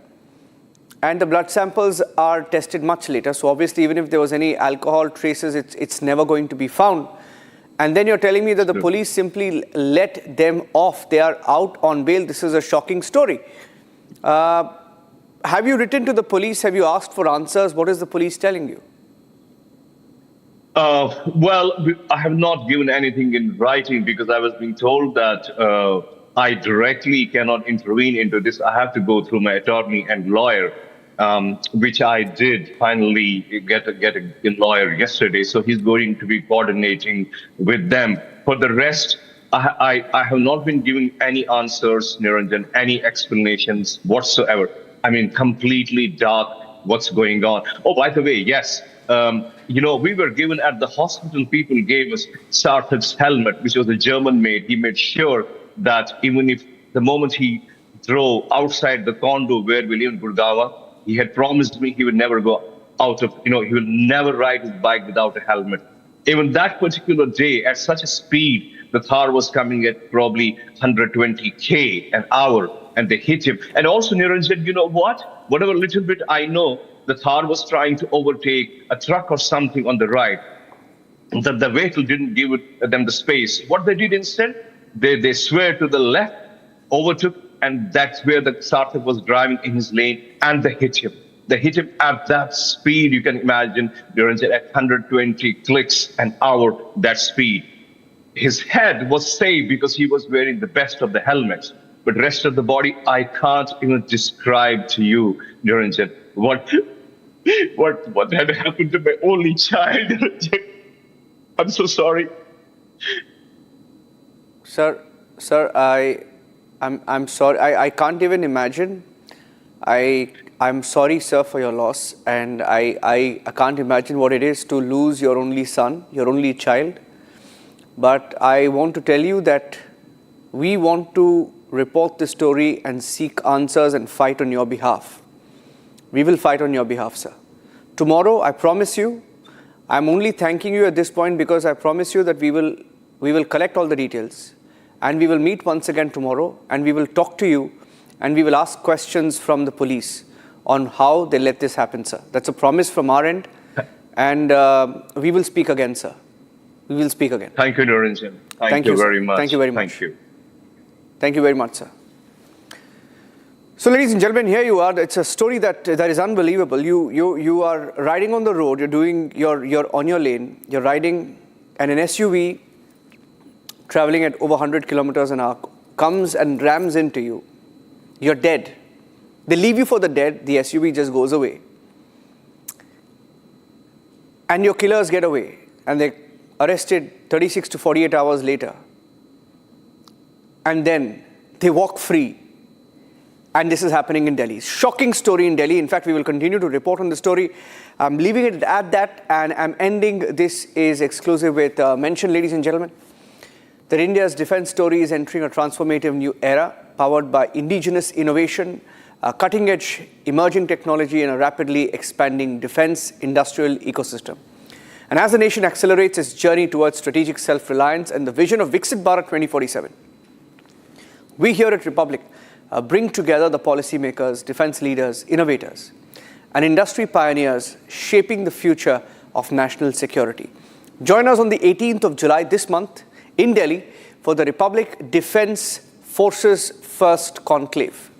and the blood samples are tested much later. So obviously, even if there was any alcohol traces, it's never going to be found. And then you're telling me that the police simply let them off. They are out on bail. This is a shocking story. Have you written to the police? Have you asked for answers? What is the police telling you? Well, I have not given anything in writing because I was being told that I directly cannot intervene into this. I have to go through my attorney and lawyer, which I did finally get a lawyer yesterday. So he's going to be coordinating with them. For the rest, I have not been giving any answers, Niranjan, any explanations whatsoever. I mean, completely dark what's going on. Oh, by the way, yes. We were given at the hospital, people gave us Sarthak's helmet, which was a German made. He made sure that even if the moment he drove outside the condo where we live in Gurgaon, he had promised me he would never go out of, he will never ride his bike without a helmet. Even that particular day, at such a speed, the Thar was coming at probably 120k an hour, and they hit him. And also, Niranjan, you know what? Whatever little bit I know, the Thar was trying to overtake a truck or something on the right. That the vehicle didn't give them the space. What they did instead, they swear to the left, overtook, and that's where the Sarthak was driving in his lane, and they hit him. They hit him at that speed, you can imagine, Niranjan, at 120 clicks an hour, that speed. His head was safe because he was wearing the best of the helmets. But rest of the body, I can't even describe to you, Niranjan, what had happened to my only child. I'm so sorry. Sir, I'm sorry. I can't even imagine. I'm sorry, sir, for your loss, and I can't imagine what it is to lose your only son, your only child. But I want to tell you that we want to report this story and seek answers and fight on your behalf. We will fight on your behalf, sir. Tomorrow, I promise you, I'm only thanking you at this point because I promise you that we will collect all the details, and we will meet once again tomorrow, and we will talk to you, and we will ask questions from the police on how they let this happen, sir. That's a promise from our end, and we will speak again, sir. We will speak again. Thank you, Niranjan. Thank you very much. Thank you very much. Thank you. Thank you very much, sir. So, ladies and gentlemen, here you are. It's a story that is unbelievable. You are riding on the road. You're on your lane. You're riding, and an SUV traveling at over 100 kilometers an hour comes and rams into you. You're dead. They leave you for the dead. The SUV just goes away. And your killers get away. And they're arrested 36 to 48 hours later. And then they walk free. And this is happening in Delhi. Shocking story in Delhi. In fact, we will continue to report on the story. I'm leaving it at that, and I'm ending. This is exclusive with mention, ladies and gentlemen, that India's defense story is entering a transformative new era, powered by indigenous innovation, cutting-edge emerging technology, and a rapidly expanding defense industrial ecosystem. And as the nation accelerates its journey towards strategic self-reliance and the vision of Viksit Bharat 2047, we here at Republic bring together the policymakers, defense leaders, innovators, and industry pioneers shaping the future of national security. Join us on the 18th of July this month in Delhi for the Republic Defense Forces First Conclave.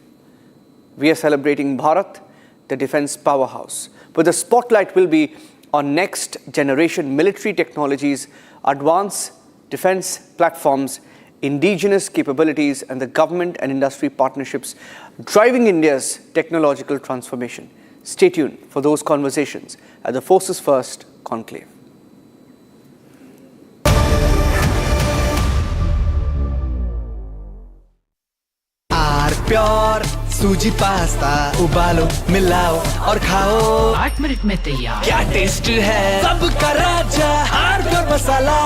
we are celebrating Bharat, the defense powerhouse. But the spotlight will be on next generation military technologies, advanced defense platforms, indigenous capabilities, and the government and industry partnerships driving India's technological transformation. Stay tuned for those conversations at the Forces First Conclave. Pure सूजी pasta उबालो मिलाओ और खाओ 8 minute में तैयार क्या taste है सबका राजा R pure masala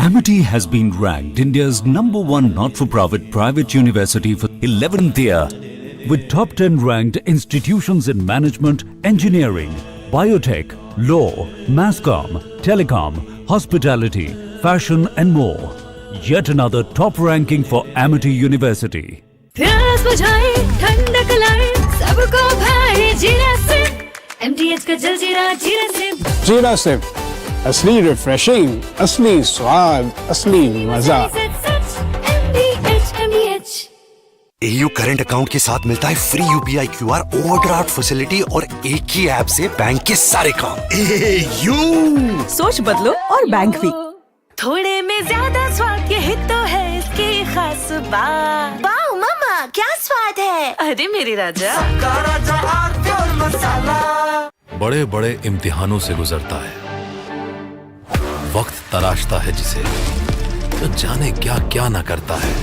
Amity has been ranked India's #1 not-for-profit private university for 11th year, with top 10 ranked institutions in management, engineering, biotech, law, masscom, telecom, hospitality, fashion and more. Yet another top ranking for Amity University. प्यास बुझाए ठंडक लाए सबको भाए जीरा से MTH का जल जीरा जीरा से जीरा सिप असली रिफ्रेशिंग असली स्वाद असली मजा MTH AU करंट अकाउंट के साथ मिलता है free UPI QR overdraft facility और एक ही ऐप से बैंक के सारे काम। AU सोच बदलो और बैंक भी थोड़े में ज्यादा स्वाद यही तो है इसकी खास बात। वाओ मम्मा क्या स्वाद है। अरे मेरी राजा सबका राजा आर प्योर मसाला। बड़े बड़े इम्तिहानों से गुजरता है, वक्त तराशता है जिसे, तो जाने क्या क्या न करता है।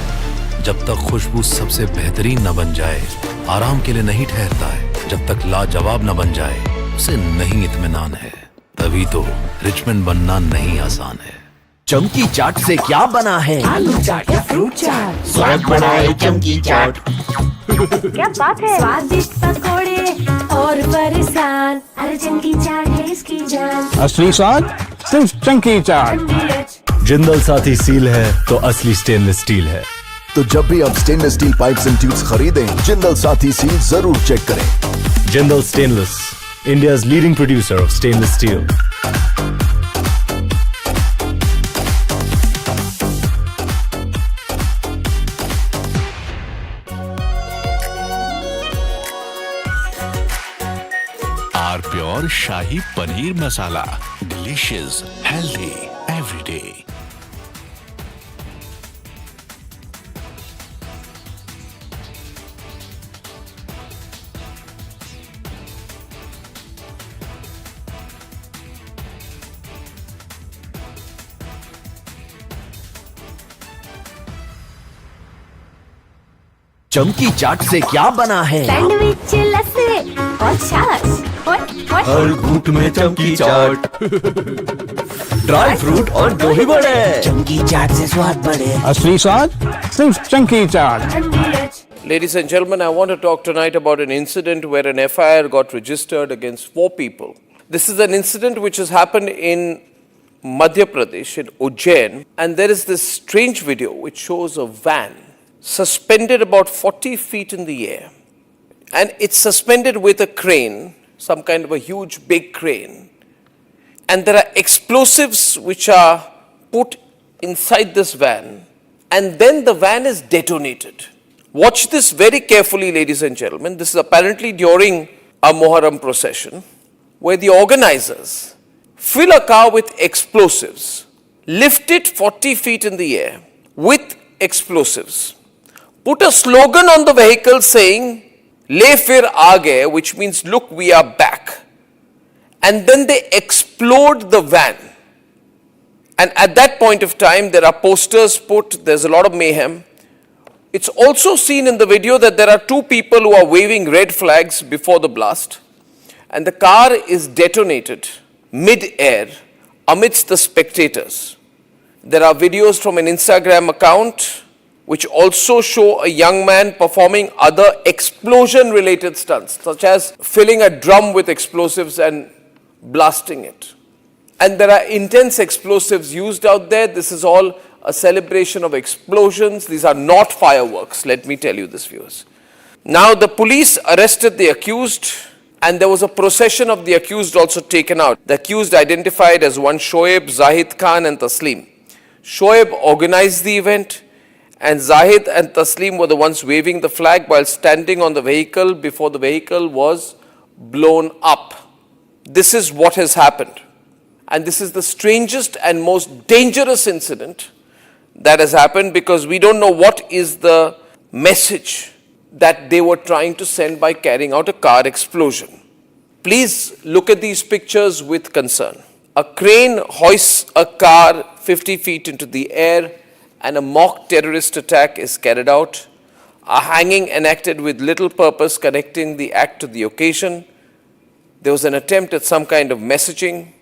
जब तक खुशबू सबसे बेहतरीन न बन जाए, आराम के लिए नहीं ठहरता है। जब तक लाजवाब न बन जाए, उसे नहीं इत्मीनान है। तभी तो रिचमंड बनना नहीं आसान है। चमकी चाट से क्या बना है? आलू चाट या फ्रूट चाट, स्वाद बनाए चमकी चाट। क्या बात है। स्वादिष्ट पकोड़े और फरसान, अरे चमकी चाट है इसकी जान। असली स्वाद सिर्फ चमकी चाट। जिंदल साथी सील है तो असली स्टेनलेस स्टील है। तो जब भी आप stainless steel pipes and tubes खरीदें, जिंदल साथी सील जरूर चेक करें। Jindal stainless, India's leading producer of stainless steel. Pure shahi paneer masala, delicious, healthy, everyday. चमकी चाट से क्या बना है? सैंडविच लस्सी और छाछ हर घूंट में चमकी चाट। ड्राई फ्रूट और दही बड़े, चमकी चाट से स्वाद बढ़े। असली स्वाद सिर्फ चमकी चाट। Ladies and gentlemen, I want to talk tonight about an incident where an FIR got registered against 4 people. This is an incident which has happened in Madhya Pradesh, in Ujjain, and there is this strange video which shows a van suspended about 40 feet in the air. And it's suspended with a crane, some kind of a huge big crane. And there are explosives which are put inside this van. And then the van is detonated. Watch this very carefully, ladies and gentlemen. This is apparently during a Muharram procession, where the organizers fill a car with explosives, lift it 40 feet in the air with explosives, put a slogan on the vehicle saying, Le fir aage, which means, look, we are back. And then they explode the van. And at that point of time, there are posters put, there's a lot of mayhem. It's also seen in the video that there are 2 people who are waving red flags before the blast. And the car is detonated mid-air amidst the spectators. There are videos from an Instagram account which also show a young man performing other explosion-related stunts, such as filling a drum with explosives and blasting it. And there are intense explosives used out there. This is all a celebration of explosions. These are not fireworks, let me tell you this, viewers. Now, the police arrested the accused, and there was a procession of the accused also taken out. The accused identified as one Shoaib, Zahid Khan and Taslim. Shoaib organized the event, and Zahid and Taslim were the ones waving the flag while standing on the vehicle before the vehicle was blown up. This is what has happened. And this is the strangest and most dangerous incident that has happened, because we don't know what is the message that they were trying to send by carrying out a car explosion. Please look at these pictures with concern. A crane hoists a car 50 feet into the air and a mock terrorist attack is carried out. A hanging enacted with little purpose connecting the act to the occasion. There was an attempt at some kind of messaging.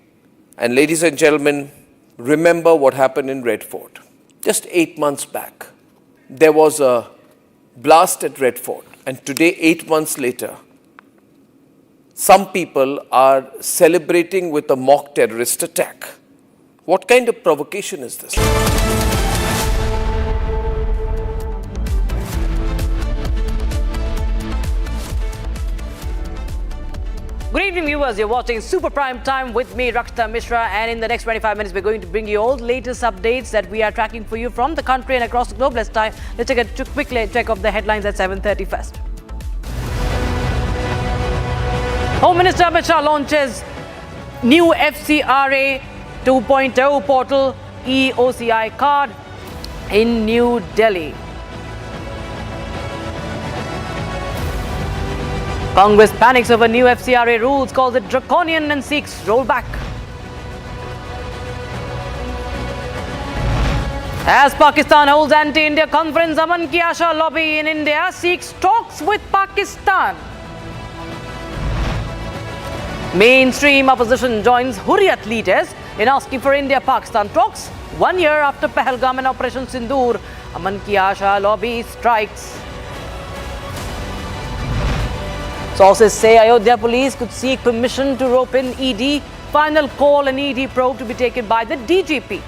And ladies and gentlemen, remember what happened in Red Fort. Just 8 months back, there was a blast at Red Fort. And today, 8 months later, some people are celebrating with a mock terrorist attack. What kind of provocation is this? Good evening, viewers. You're watching Super Prime Time with me, Rakshita Mishra, and in the next 25 minutes, we're going to bring you all the latest updates that we are tracking for you from the country and across the globe. Let's take a quick check of the headlines at 7:30 first. Home Minister Amit Shah launches new FCRA 2.0 portal EOCI card in New Delhi. Congress panics over new FCRA rules, calls it draconian and seeks rollback. As Pakistan holds anti-India conference, Aman Ki Asha lobby in India seeks talks with Pakistan. Mainstream opposition joins Hurriyat leaders in asking for India-Pakistan talks. 1 year after Pahalgam and Operation Sindoor, Aman Ki Asha lobby strikes. Sources say Ayodhya police could seek permission to rope in ED. Final call an ED probe to be taken by the DGP.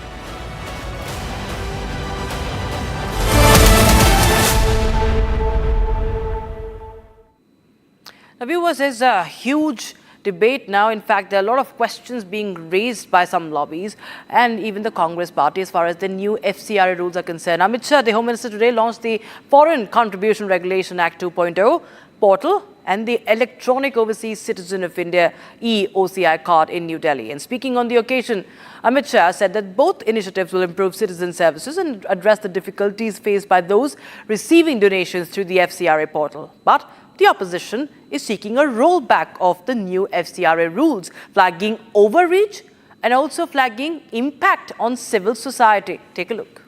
Now, viewers, there's a huge debate now. In fact, there are a lot of questions being raised by some lobbies and even the Congress party as far as the new FCRA rules are concerned. Amit Shah, the Home Minister, today launched the Foreign Contribution Regulation Act 2.0 portal and the Electronic Overseas Citizen of India EOCI card in New Delhi. And speaking on the occasion, Amit Shah said that both initiatives will improve citizen services and address the difficulties faced by those receiving donations through the FCRA portal. But the opposition is seeking a rollback of the new FCRA rules, flagging overreach and also flagging impact on civil society. Take a look.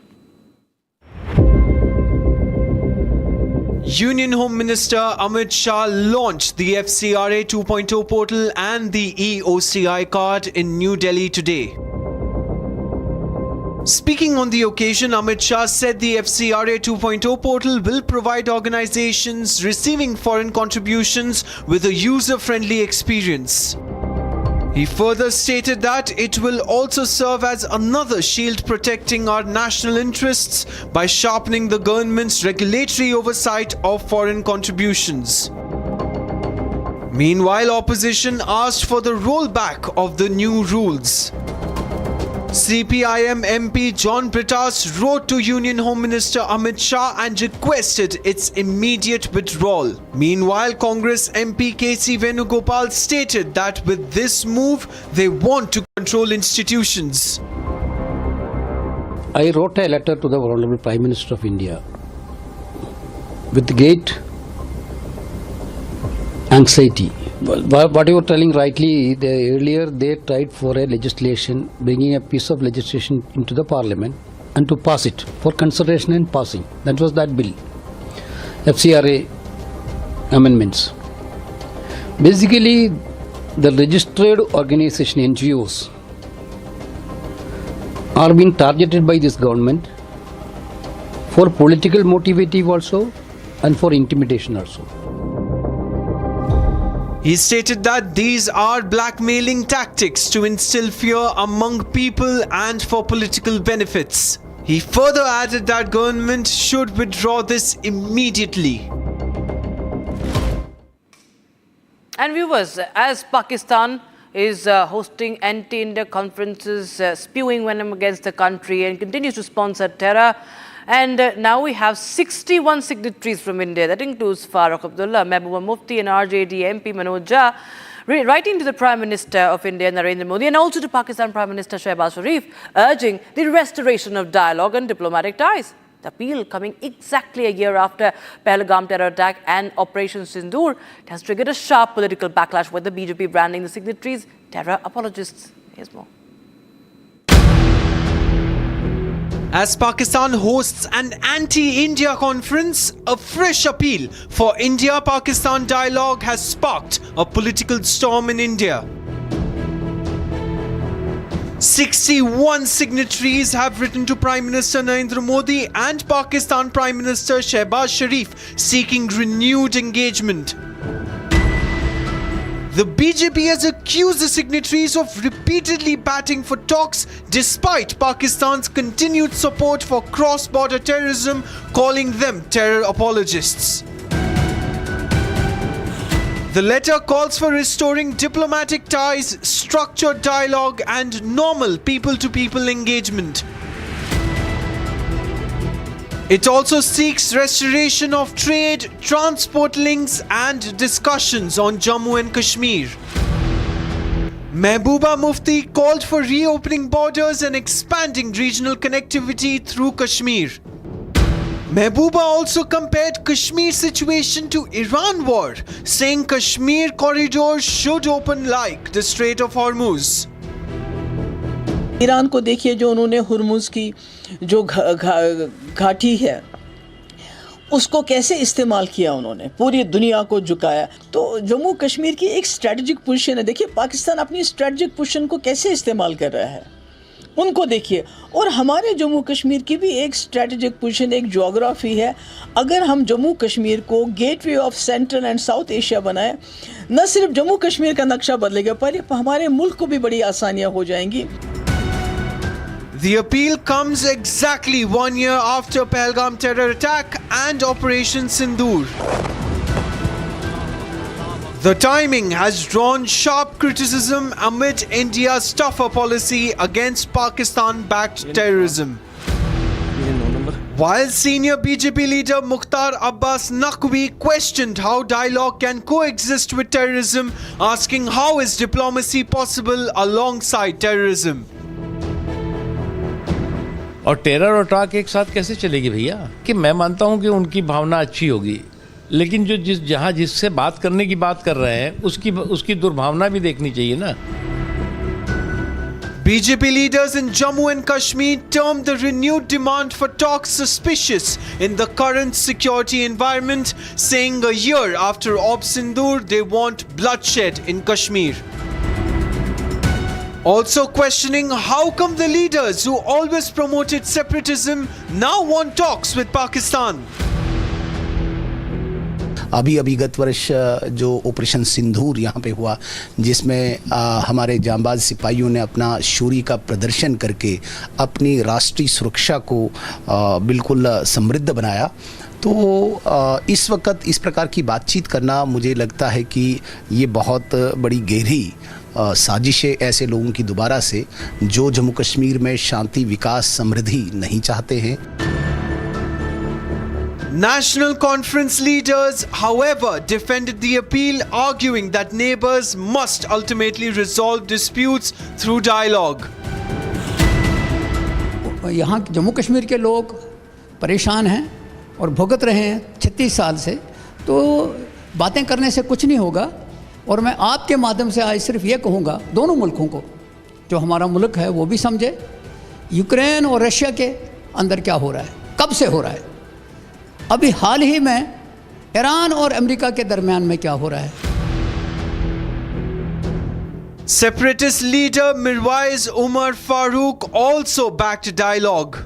Union Home Minister Amit Shah launched the FCRA 2.0 portal and the EOCI card in New Delhi today. Speaking on the occasion, Amit Shah said the FCRA 2.0 portal will provide organizations receiving foreign contributions with a user-friendly experience. He further stated that it will also serve as another shield protecting our national interests by sharpening the government's regulatory oversight of foreign contributions. Meanwhile, opposition asked for the rollback of the new rules. CPIM MP John Brittas wrote to Union Home Minister Amit Shah and requested its immediate withdrawal. Meanwhile, Congress MP KC Venugopal stated that with this move, they want to control institutions. I wrote a letter to the Honorable Prime Minister of India with great anxiety. Well, what you were telling rightly, earlier they tried for a legislation, bringing a piece of legislation into the parliament and to pass it for consideration and passing. That was that bill, FCRA amendments. Basically, the registered organization NGOs are being targeted by this government for political motivative also and for intimidation also. He stated that these are blackmailing tactics to instill fear among people and for political benefits. He further added that government should withdraw this immediately. And viewers, as Pakistan is hosting anti-India conferences, spewing venom against the country and continues to sponsor terror, And now we have 61 signatories from India. That includes Farooq Abdullah, Mehbooba Mufti and RJD MP Manoj Jha, writing to the Prime Minister of India, Narendra Modi, and also to Pakistan Prime Minister Shehbaz Sharif, urging the restoration of dialogue and diplomatic ties. The appeal coming exactly a year after Pahalgam terror attack and Operation Sindoor, it has triggered a sharp political backlash with the BJP branding the signatories terror apologists. Here's more. As Pakistan hosts an anti-India conference, a fresh appeal for India-Pakistan dialogue has sparked a political storm in India. 61 signatories have written to Prime Minister Narendra Modi and Pakistan Prime Minister Shehbaz Sharif seeking renewed engagement. The BJP has accused the signatories of repeatedly batting for talks despite Pakistan's continued support for cross-border terrorism, calling them terror apologists. The letter calls for restoring diplomatic ties, structured dialogue, and normal people-to-people engagement. It also seeks restoration of trade, transport links, and discussions on Jammu and Kashmir. Mehbooba Mufti called for reopening borders and expanding regional connectivity through Kashmir. Mehbooba also compared Kashmir situation to Iran war, saying Kashmir corridor should open like the Strait of Hormuz. Iran को देखिए, जो उन्होंने हुर्मुज की जो घाटी है उसको कैसे इस्तेमाल किया, उन्होंने पूरी दुनिया को झुकाया। तो जम्मू कश्मीर की एक स्ट्रेटजिक पोजीशन है। देखिए पाकिस्तान अपनी स्ट्रेटजिक पोजीशन को कैसे इस्तेमाल कर रहा है, उनको देखिए। और हमारे जम्मू कश्मीर की भी एक स्ट्रेटजिक पोजीशन, एक ज्योग्राफी है। अगर हम जम्मू कश्मीर को gateway of central and south Asia बनाए, न सिर्फ जम्मू कश्मीर का नक्शा बदलेगा पर हमारे मुल्क को भी बड़ी आसानियाँ हो जाएंगी। The appeal comes exactly 1 year after Pahalgam terror attack and Operation Sindoor. The timing has drawn sharp criticism amid India's tougher policy against Pakistan-backed terrorism. While senior BJP leader Mukhtar Abbas Naqvi questioned how dialogue can coexist with terrorism, asking how is diplomacy possible alongside terrorism. और terror और attack एक साथ कैसे चलेगी भैया? कि मैं मानता हूं कि उनकी भावना अच्छी होगी, लेकिन जो जहां जिससे बात करने की बात कर रहे हैं उसकी दुर्भावना भी देखनी चाहिए ना। BJP leaders in Jammu and Kashmir termed the renewed demand for talks suspicious in the current security environment, saying a year after Op Sindoor they want bloodshed in Kashmir. Also questioning how come the leaders who always promoted separatism now want talks with Pakistan. अभी गत वर्ष जो operation सिंदूर यहाँ पे हुआ, जिसमें हमारे जांबाज सिपाहियों ने अपना शौर्य का प्रदर्शन करके अपनी राष्ट्रीय सुरक्षा को बिल्कुल समृद्ध बनाया, तो इस वक्त इस प्रकार की बातचीत करना मुझे लगता है कि ये बहुत बड़ी गहरी साजिश है ऐसे लोगों की दोबारा से जो जम्मू कश्मीर में शांति, विकास, समृद्धि नहीं चाहते हैं। National Conference leaders, however, defended the appeal, arguing that neighbors must ultimately resolve disputes through dialogue. यहाँ जम्मू कश्मीर के लोग परेशान हैं और भुगत रहे हैं 36 साल से, तो बातें करने से कुछ नहीं होगा। और मैं आपके माध्यम से आज सिर्फ ये कहूँगा दोनों मुल्कों को, जो हमारा मुल्क है वो भी समझे यूक्रेन और रशिया के अंदर क्या हो रहा है, कब से हो रहा है, अभी हाल ही में ईरान और अमेरिका के दरमियान में क्या हो रहा है। Separatist leader Mirwais Umar Farooq also backed dialogue.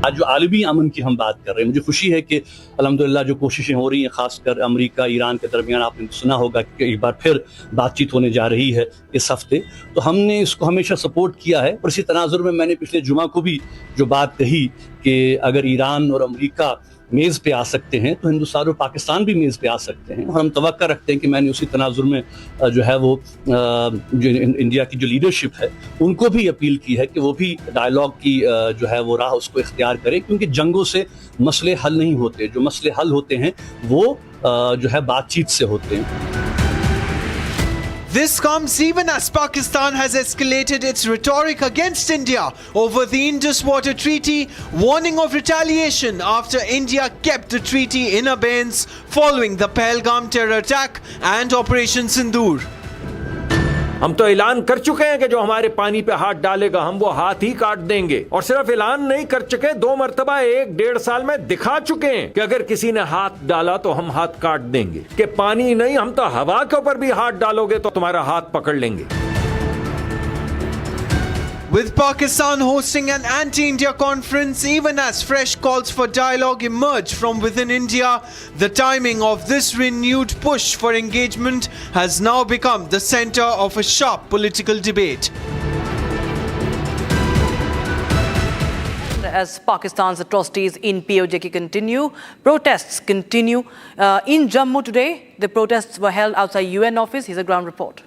आज जो आलमी अमन की हम बात कर रहे हैं, मुझे खुशी है कि अल्हम्दुलिल्लाह जो कोशिशें हो रही हैं, खासकर अमेरिका ईरान के दरमियान, आपने सुना होगा कि एक बार फिर बातचीत होने जा रही है इस हफ्ते, तो हमने इसको हमेशा सपोर्ट किया है। और इसी तनाजुर में मैंने पिछले जुमा को भी जो बात कही कि अगर ईरान और अमेरिका मेज़ पे आ सकते हैं तो हिंदुस्तान और पाकिस्तान भी मेज़ पे आ सकते हैं। और हम तवक्का रखते हैं कि मैंने उसी तनाजुर में जो है वो जो इंडिया की जो लीडरशिप है उनको भी अपील की है कि वो भी डायलॉग की जो है वो राह उसको इख्तियार करें, क्योंकि जंगों से मसले हल नहीं होते। जो मसले हल होते हैं वो जो है बातचीत से होते हैं। This comes even as Pakistan has escalated its rhetoric against India over the Indus Water Treaty, warning of retaliation after India kept the treaty in abeyance following the Pahalgam terror attack and Operation Sindoor. हम तो ऐलान कर चुके हैं कि जो हमारे पानी पे हाथ डालेगा हम वो हाथ ही काट देंगे। और सिर्फ ऐलान नहीं कर चुके, 2 मरतबा 1-1.5 साल में दिखा चुके हैं कि अगर किसी ने हाथ डाला तो हम हाथ काट देंगे। कि पानी नहीं, हम तो हवा के ऊपर भी हाथ डालोगे तो तुम्हारा हाथ पकड़ लेंगे। With Pakistan hosting an anti-India conference, even as fresh calls for dialogue emerge from within India, the timing of this renewed push for engagement has now become the center of a sharp political debate. As Pakistan's atrocities in POK continue, protests continue. In Jammu today, the protests were held outside UN office. Here's a ground report.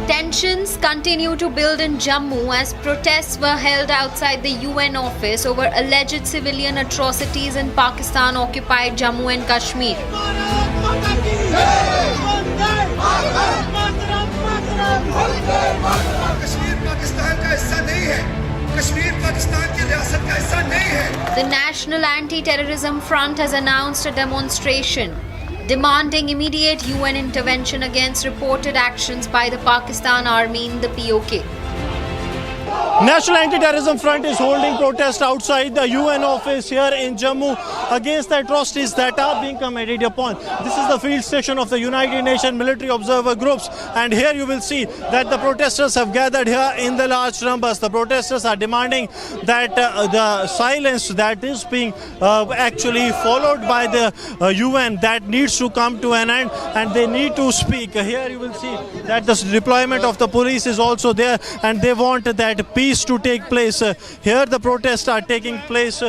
Tensions continue to build in Jammu as protests were held outside the UN office over alleged civilian atrocities in Pakistan-occupied Jammu and Kashmir. The National Anti-Terrorism Front has announced a demonstration demanding immediate UN intervention against reported actions by the Pakistan Army in the POK. National Anti-Terrorism Front is holding protest outside the UN office here in Jammu against the atrocities that are being committed upon. This is the field station of the United Nations military observer groups, and here you will see that the protesters have gathered here in the large numbers. The protesters are demanding that the silence that is being actually followed by the UN that needs to come to an end, and they need to speak. Here you will see that the deployment of the police is also there, and they want that peace to take place. Here the protests are taking place.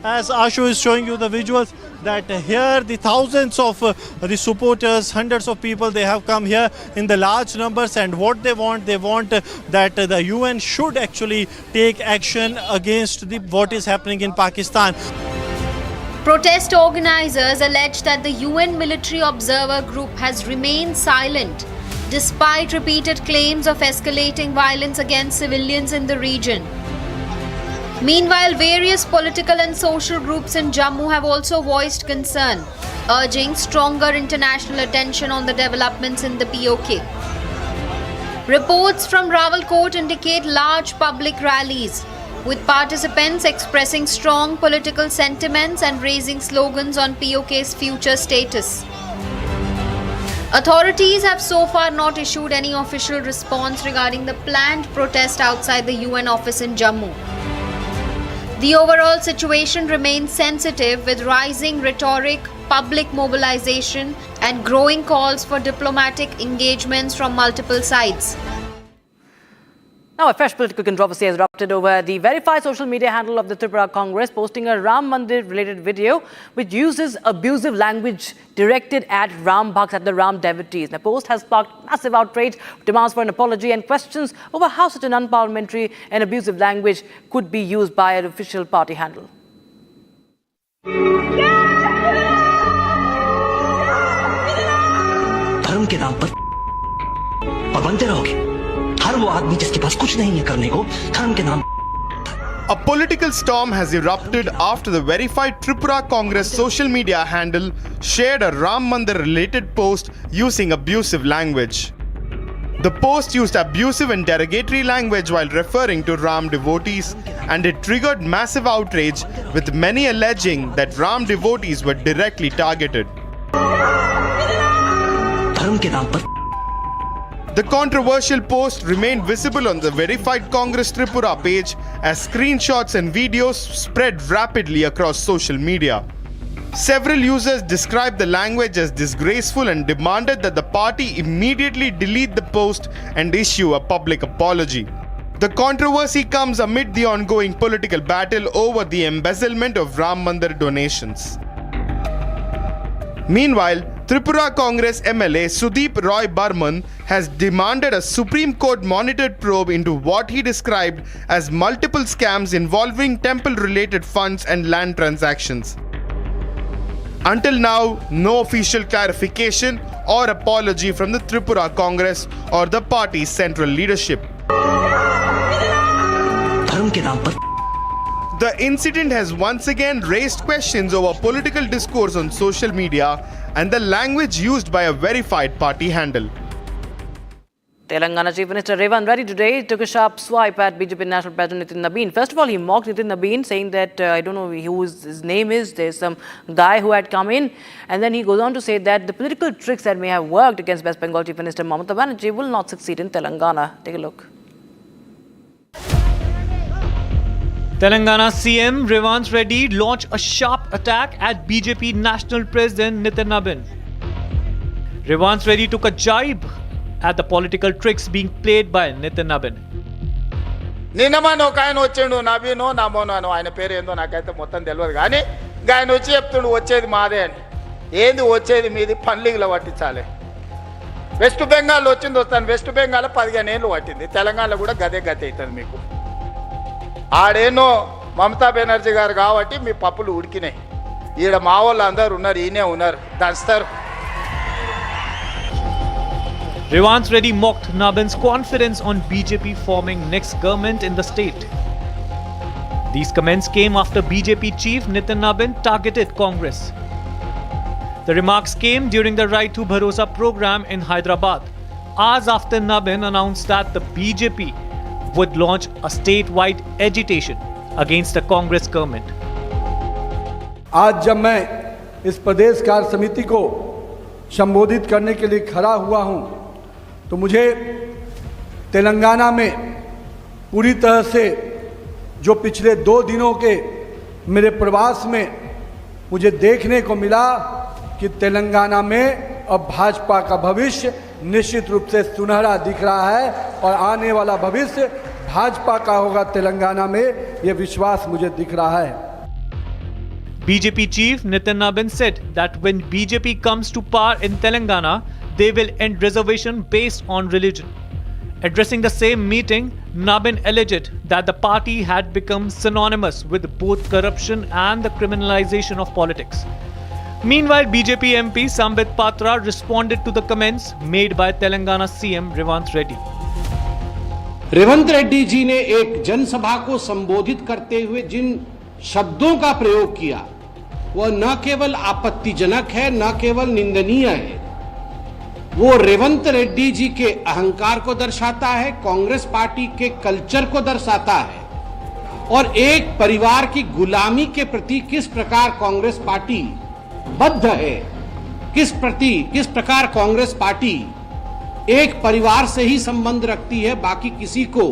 As Ashu is showing you the visuals, that here the thousands of the supporters, hundreds of people, they have come here in the large numbers, and what they want that the UN should actually take action against what is happening in Pakistan. Protest organizers allege that the UN military observer group has remained silent despite repeated claims of escalating violence against civilians in the region. Meanwhile, various political and social groups in Jammu have also voiced concern, urging stronger international attention on the developments in the POK. Reports from Rawalakot indicate large public rallies, with participants expressing strong political sentiments and raising slogans on POK's future status. Authorities have so far not issued any official response regarding the planned protest outside the UN office in Jammu. The overall situation remains sensitive, with rising rhetoric, public mobilization, and growing calls for diplomatic engagements from multiple sides. Now, a fresh political controversy has erupted over the verified social media handle of the Tripura Congress posting a Ram Mandir-related video which uses abusive language directed at Ram Bhakts, at the Ram devotees. The post has sparked massive outrage, demands for an apology, and questions over how such an unparliamentary and abusive language could be used by an official party handle. धर्म के नाम पर पाबंद रहोगे। हर वो आदमी जिसके पास कुछ नहीं है करने को, धर्म के नाम। A political storm has erupted after the verified Tripura Congress social media handle shared a Ram Mandir related post using abusive language. The post used abusive and derogatory language while referring to Ram devotees, and it triggered massive outrage, with many alleging that Ram devotees were directly targeted. धर्म के नाम पर The controversial post remained visible on the verified Congress Tripura page as screenshots and videos spread rapidly across social media. Several users described the language as disgraceful and demanded that the party immediately delete the post and issue a public apology. The controversy comes amid the ongoing political battle over the embezzlement of Ram Mandir donations. Meanwhile, Tripura Congress MLA Sudeep Roy Burman has demanded a Supreme Court monitored probe into what he described as multiple scams involving temple-related funds and land transactions. Until now, no official clarification or apology from the Tripura Congress or the party's central leadership. The incident has once again raised questions over political discourse on social media and the language used by a verified party handle. Telangana Chief Minister Revan Reddy today took a sharp swipe at BJP National President Nitin Nabin. First of all, he mocked Nitin Nabin, saying that, I don't know who his name is, there's some guy who had come in. And then he goes on to say that the political tricks that may have worked against West Bengal Chief Minister Mamata Banerjee will not succeed in Telangana. Take a look. Telangana CM Revan Reddy launched a sharp attack at BJP National President Nitin Nabin. Revan Reddy took a jibe at the political tricks being played by Nitin Nabin. నిన్నమో ఒక ఆయన వచ్చాడు నవీనో నామోనో ఆయన పేరు ఏందో నాకైతే మొత్తం తెలియదు కానీ ఆయన వచ్చి చెప్తుండు వచ్చేది మాదే అని. ఏంది వచ్చేది మీది పన్లీగులో పట్టించాలి. వెస్ట్ బెంగాల్ వచ్చింది వస్తాను, వెస్ట్ బెంగాల్ 15 ఏళ్ళు పట్టింది, తెలంగాణలో కూడా గదే గతి అవుతుంది మీకు. ఆడేనో మమతా బెనర్జీ గారు కాబట్టి మీ పప్పులు ఉడికినాయి. ఈడ మా వాళ్ళు అందరు ఉన్నారు, ఈయనే ఉన్నారు, దంచుతారు. Revan Reddy mocked Nabin's confidence on BJP forming next government in the state. These comments came after BJP chief Nitin Nabin targeted Congress. The remarks came during the Right to Bharosa program in Hyderabad, hours after Nabin announced that the BJP would launch a statewide agitation against the Congress government. आज जब मैं इस प्रदेश कार्य समिति को संबोधित करने के लिए खड़ा हुआ हूं, तो मुझे तेलंगाना में पूरी तरह से जो पिछले 2 दिनों के मेरे प्रवास में मुझे देखने को मिला कि तेलंगाना में अब भाजपा का भविष्य निश्चित रूप से सुनहरा दिख रहा है और आने वाला भविष्य भाजपा का होगा तेलंगाना में, यह विश्वास मुझे दिख रहा है. BJP chief Nitin Nabin said that when BJP comes to power in Telangana, they will end reservation based on religion. Addressing the same meeting, Nabin alleged that the party had become synonymous with both corruption and the criminalization of politics. Meanwhile, BJP MP Sambit Patra responded to the comments made by Telangana CM Revan Reddy. Revanth Reddy ji ने एक जनसभा को संबोधित करते हुए जिन शब्दों का प्रयोग किया वह न केवल आपत्तिजनक है, न केवल निंदनीय है, वो रेवंत रेड्डी जी के अहंकार को दर्शाता है, कांग्रेस पार्टी के कल्चर को दर्शाता है और एक परिवार की गुलामी के प्रति किस प्रकार कांग्रेस पार्टी बद्ध है, किस प्रकार कांग्रेस पार्टी एक परिवार से ही संबंध रखती है, बाकी किसी को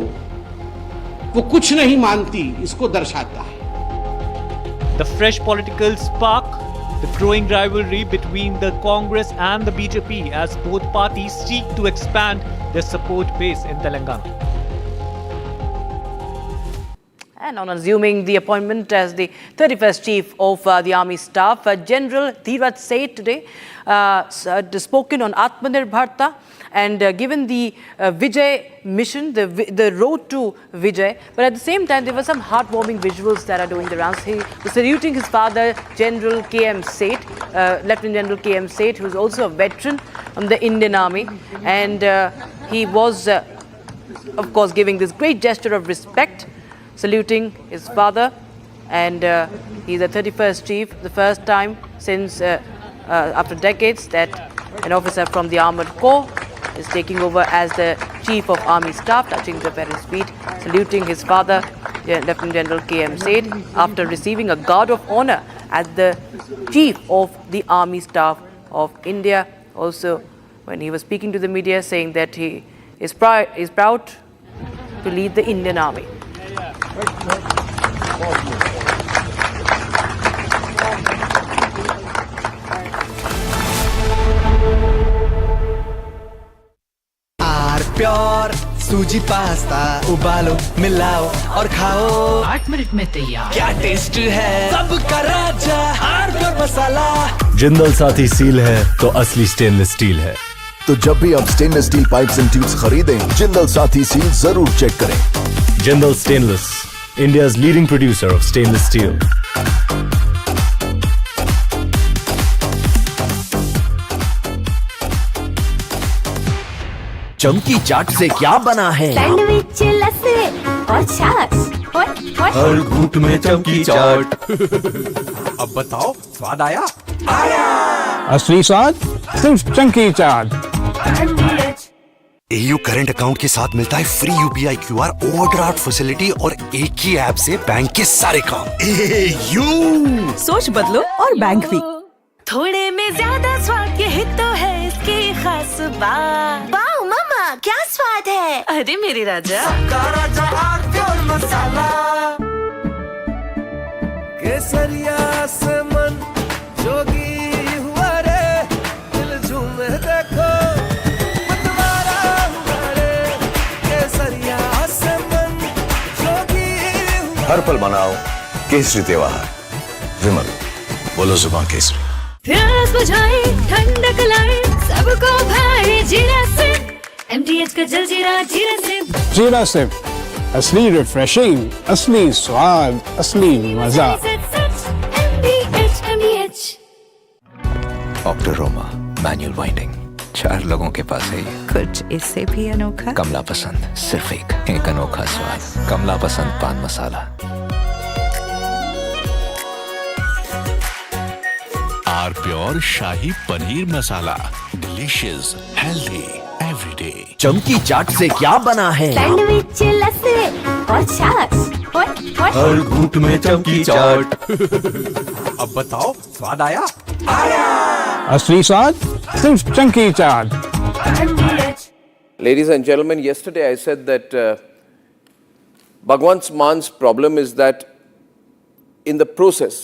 वो कुछ नहीं मानती, इसको दर्शाता है. The fresh political spark, the growing rivalry between the Congress and the BJP as both parties seek to expand their support base in Telangana. And on assuming the appointment as the 31st Chief of the Army Staff, General Dheeraj Seth today spoken on Atmanirbharta and given the Vijay mission, the road to Vijay. But at the same time, there were some heartwarming visuals that are doing the rounds. He was saluting his father, General K.M. Seth, Lieutenant General K.M. Seth, who is also a veteran from the Indian Army. And he was, of course, giving this great gesture of respect, saluting his father. And he's the 31st Chief, the first time since after decades that an officer from the Armored Corps is taking over as the Chief of Army Staff, touching the parent's feet, saluting his father, Lieutenant General K.M. Seth, after receiving a Guard of Honor as the Chief of the Army Staff of India. Also, when he was speaking to the media, saying that he is proud to lead the Indian Army. Pure सूजी pasta उबालो मिलाओ और खाओ 8 minute में तैयार। क्या taste है सबका राजा हार्डवेयर मसाला। जिंदल साथी सील है तो असली स्टेनलेस स्टील है। तो जब भी आप stainless steel pipes and tubes खरीदें, जिंदल साथी सील जरूर चेक करें। Jindal stainless, India's leading producer of stainless steel. चमकी चाट से क्या बना है? सैंडविच, लस्सी और छाछ और हर घूंट में चमकी चाट। अब बताओ स्वाद आया? असली स्वाद सिर्फ चमकी चाट। AU करंट अकाउंट के साथ मिलता है free UPI QR overdraft facility और एक ही ऐप से बैंक के सारे काम। AU सोच बदलो और बैंक भी। थोड़े में ज्यादा स्वाद ये तो है इसकी खास बात। वाओ मामा क्या स्वाद है। अरे मेरे राजा सबका राजा हार्डवेयर मसाला। केसरिया से मन जोगी हुआ रे, दिल झूमे देखो मतवारा हुआ रे। केसरिया से मन जोगी हुआ। हर पल मनाओ केसरी त्योहार। विमल बोलो जुबान केसरी। प्यास बुझाए ठंडक लाए सबको भाए जीरा से। MTH का जल जीरा जीरा से। जीरा सिप, असली रिफ्रेशिंग, असली स्वाद, असली मजा। MTH ऑक्टोरोमा मैनुअल वाइंडिंग 4 लोगों के पास है ये। कुछ इससे भी अनोखा। कमला पसंद, सिर्फ एक अनोखा स्वाद। Kamla Pasand paan masala. R pure shahi paneer masala, delicious healthy everyday. चमकी चाट से क्या बना है? सैंडविच, लस्सी और छाछ और हर घूंट में चमकी चाट। अब बताओ स्वाद आया? असली स्वाद सिर्फ चमकी चाट। Ladies and gentlemen, yesterday I said that Bhagwant Man's problem is that in the process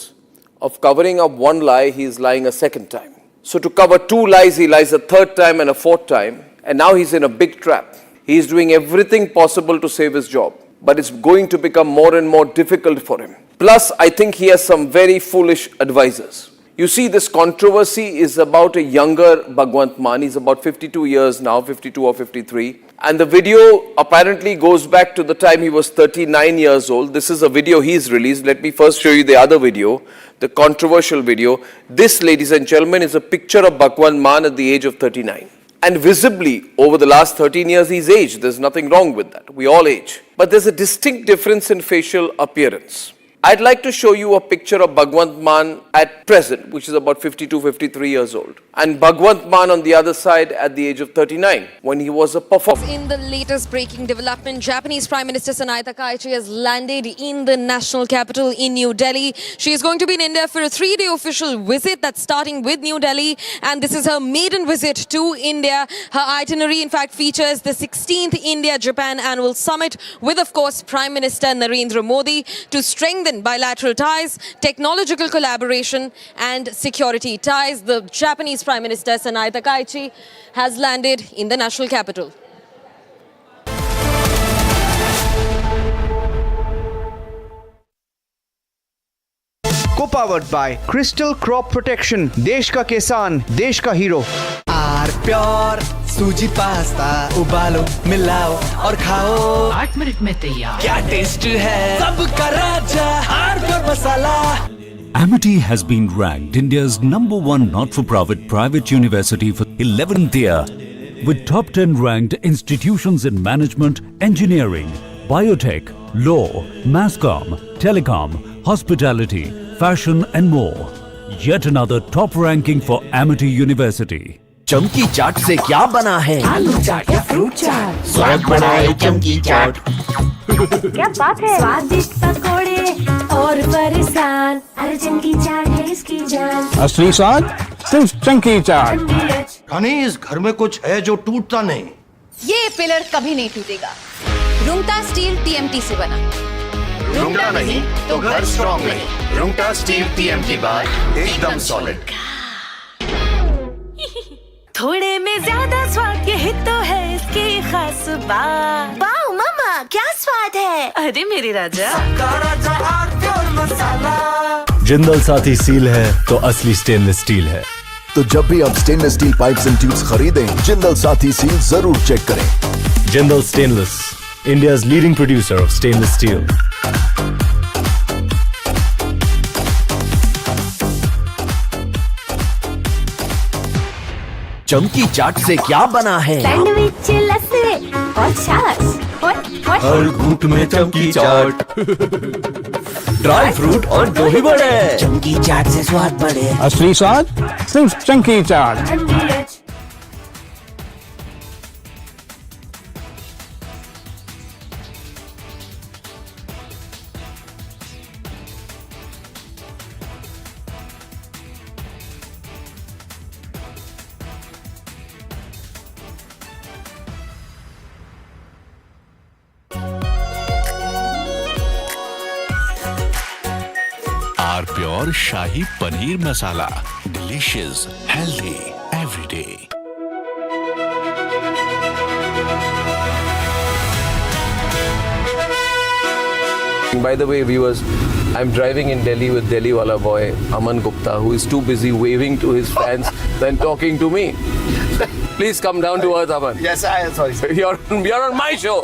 of covering up one lie, he is lying a second time. So to cover 2 lies, he lies a third time and a fourth time. And now he's in a big trap. He is doing everything possible to save his job. But it's going to become more and more difficult for him. Plus, I think he has some very foolish advisors. You see, this controversy is about a younger Bhagwant Mann. He's about 52 years now, 52 or 53. And the video apparently goes back to the time he was 39 years old. This is a video he's released. Let me first show you the other video, the controversial video. This, ladies and gentlemen, is a picture of Bhagwant Mann at the age of 39. And visibly, over the last 13 years, he's aged. There's nothing wrong with that. We all age. But there's a distinct difference in facial appearance. I'd like to show you a picture of Bhagwant Mann at present, which is about 52, 53 years old. And Bhagwant Mann on the other side at the age of 39, when he was a performer. In the latest breaking development, Japanese Prime Minister Sanae Takaichi has landed in the national capital in New Delhi. She is going to be in India for a 3-day official visit that's starting with New Delhi. And this is her maiden visit to India. Her itinerary, in fact, features the 16th India-Japan Annual Summit with, of course, Prime Minister Narendra Modi to strengthen bilateral ties, technological collaboration and security ties. The Japanese Prime Minister Sanae Takaichi has landed in the national capital. Co-powered by Crystal Crop Protection, देश का किसान, देश का hero. Are pure सूजी pasta उबालो मिलाओ और खाओ 8 मिनट में तैयार। क्या टेस्ट है सबका राजा hardware masala. Amity has been ranked India's #1 not-for-profit private university for 11th year, with top 10 ranked institutions in management, engineering, biotech, law, masscom, telecom, hospitality, fashion and more. Yet another top ranking for Amity University. चमकी चाट से क्या बना है? आलू चाट या fruit चाट। स्वाद बनाए चमकी चाट। क्या बात है। स्वादिष्ट पकोड़े और परेशान। अरे चमकी चाट है इसकी जान। असली स्वाद सिर्फ चमकी चाट। रानी, इस घर में कुछ है जो टूटता नहीं। ये पिलर कभी नहीं टूटेगा। रुंगटा स्टील TMT से बना। रुंगटा नहीं तो घर स्ट्रॉन्ग नहीं। रुंगटा स्टील TMT बार एकदम सॉलिड। थोड़े में ज्यादा स्वाद ये हित तो है इसकी खास बात। वाओ मामा क्या स्वाद है। अरे मेरे राजा जिंदल साथी सील है तो असली स्टेनलेस स्टील है। तो जब भी आप stainless steel pipes and tubes खरीदें, जिंदल साथी सील जरूर चेक करें। Jindal stainless, India's leading producer of stainless steel. चमकी चाट से क्या बना है? सैंडविच लस्सी और छाछ और हर घूंट में चमकी चाट, ड्राई फ्रूट और दही बड़े। चमकी चाट से स्वाद बढ़े। असली स्वाद सिर्फ Chamki chaat. R pure shahi paneer masala, delicious, healthy every day. By the way, viewers, I'm driving in Delhi with Delhi wala boy Aman Gupta, who is too busy waving to his fans than talking to me. Please come down to earth, Aman. Yes, I am sorry. You're on my show.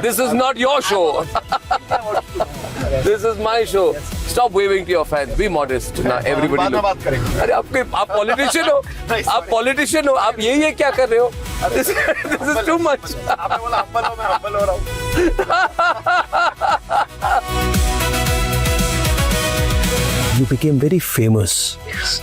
This is not your show. This is my show. Stop waving to your fans. Be modest. Now everybody look. अरे आप politician हो. आप politician हो. आप ये क्या कर रहे हो? This is too much. आपने बोला humble हो, मैं humble हो रहा हूँ. You became very famous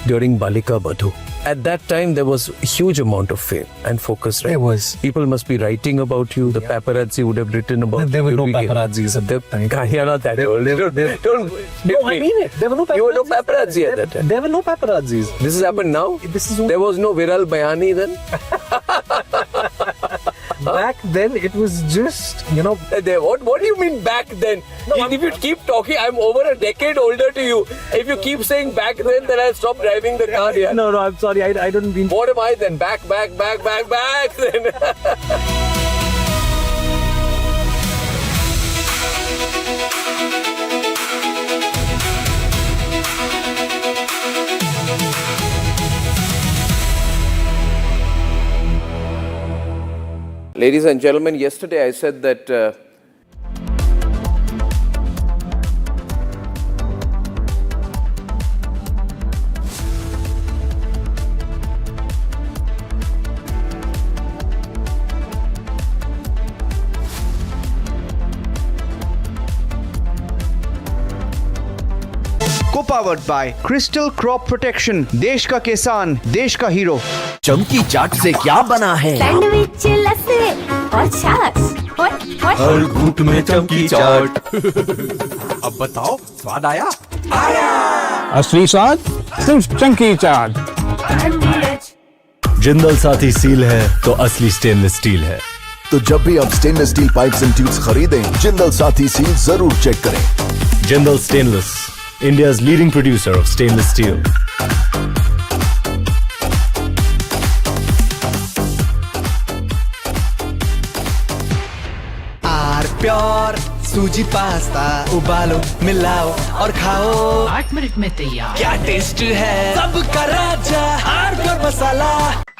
during Balika Badhu. At that time, there was a huge amount of fame and focus, right? There was. People must be writing about you. The paparazzi would have written about you. There were no paparazzis at that time. You're not that old. Don't No, I mean it. There were no paparazzi. You were no paparazzi at that time. There were no paparazzis. This has happened now? There was no Viral Bayani then? Back then, it was just, What do you mean back then? No, if you keep talking, I'm over a decade older to you. If you keep saying back then I'll stop driving the car here. No, I'm sorry. I don't mean... What am I then? Back then. Ladies and gentlemen, yesterday I said that Co-powered by Crystal Crop Protection, देश का किसान, देश का hero. चमकी चाट से क्या बना है? सैंडविच लस्सी और छाछ और हर घूंट में चमकी चाट। अब बताओ स्वाद आया? असली स्वाद सिर्फ चमकी चाट। जिंदल साथी सील है तो असली स्टेनलेस स्टील है। तो जब भी आप stainless steel pipes and tubes खरीदें, जिंदल साथी सील जरूर चेक करें। Jindal stainless, India's leading producer of stainless steel. R pure सूजी पास्ता, उबालो मिलाओ और खाओ। 8 मिनट में तैयार। क्या टेस्ट है सबका राजा R pure masala.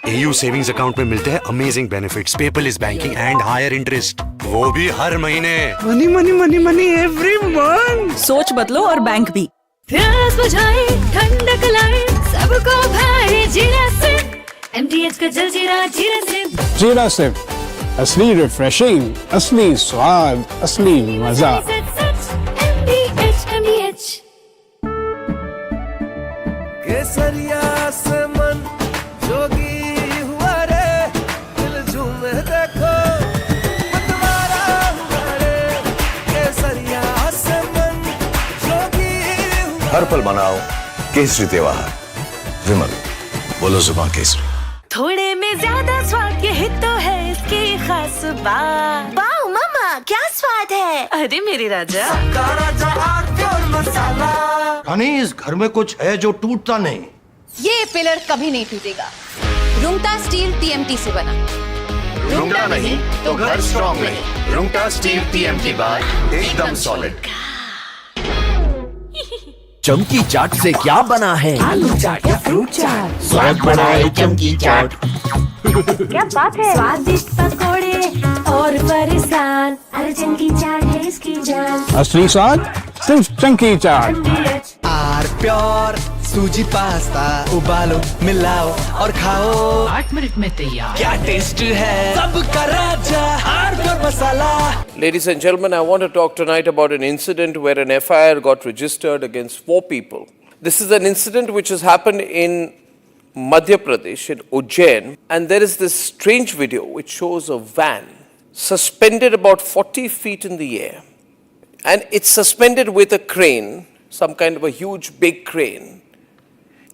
AU savings account में मिलते हैं amazing benefits, paperless banking and higher interest, वो भी हर महीने। Money money money money every month. सोच बदलो और बैंक भी। प्यास बुझाए ठंडक लाए सबको भाए जीरा से। MTH का जलजीरा जीरा से। जीरा सिर्फ असली रिफ्रेशिंग, असली स्वाद, असली मजा। MTH केसरिया से मन जोगी हुआ रे, दिल झूमे देखो मतवारा हुआ रे। केसरिया से मन जोगी हुआ। हर पल मनाओ केसरी त्योहार। विमल, बोलो जुबान केसरी। थोड़े में ज्यादा स्वाद ये हित तो है इसकी खास बात। वाओ मामा क्या स्वाद है। अरे मेरे राजा रानी, इस घर में कुछ है जो टूटता नहीं। ये पिलर कभी नहीं टूटेगा। रुंगता स्टील TMT से बना, रुंगटा नहीं तो घर स्ट्रॉन्ग नहीं। रुंगटा स्टील टीएमटी बार एकदम सॉलिड। चमकी चाट से क्या बना है? आलू चाट या फ्रूट चाट, स्वाद बढ़ाए चमकी चाट। क्या बात है, स्वादिष्ट पकोड़े और परेशान, अरे चमकी चाट है इसकी जान। असली स्वाद सिर्फ चंकी चाट। आर प्योर सूजी पास्ता, उबालो मिलाओ और खाओ। 8 मिनट में तैयार। क्या टेस्ट है, सबका राजा R pure masala. Ladies and gentlemen, I want to talk tonight about an incident where an FIR got registered against 4 people. This is an incident which has happened in Madhya Pradesh, in Ujjain, and there is this strange video which shows a van suspended about 40 feet in the air. And it's suspended with a crane, some kind of a huge big crane.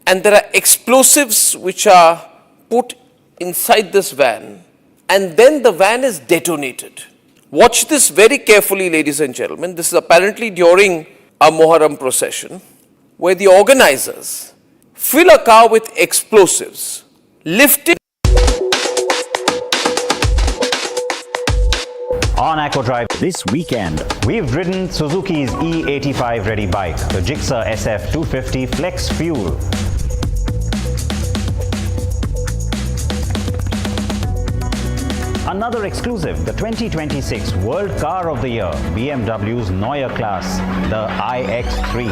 And there are explosives which are put inside this van, and then the van is detonated. Watch this very carefully, ladies and gentlemen. This is apparently during a Muharram procession, where the organizers fill a car with explosives, lift it. On Aqua Drive this weekend, we've ridden Suzuki's E85 ready bike, the Gixxer SF 250 Flex Fuel. Another exclusive, the 2026 World Car of the Year, BMW's Neue Class, the iX3.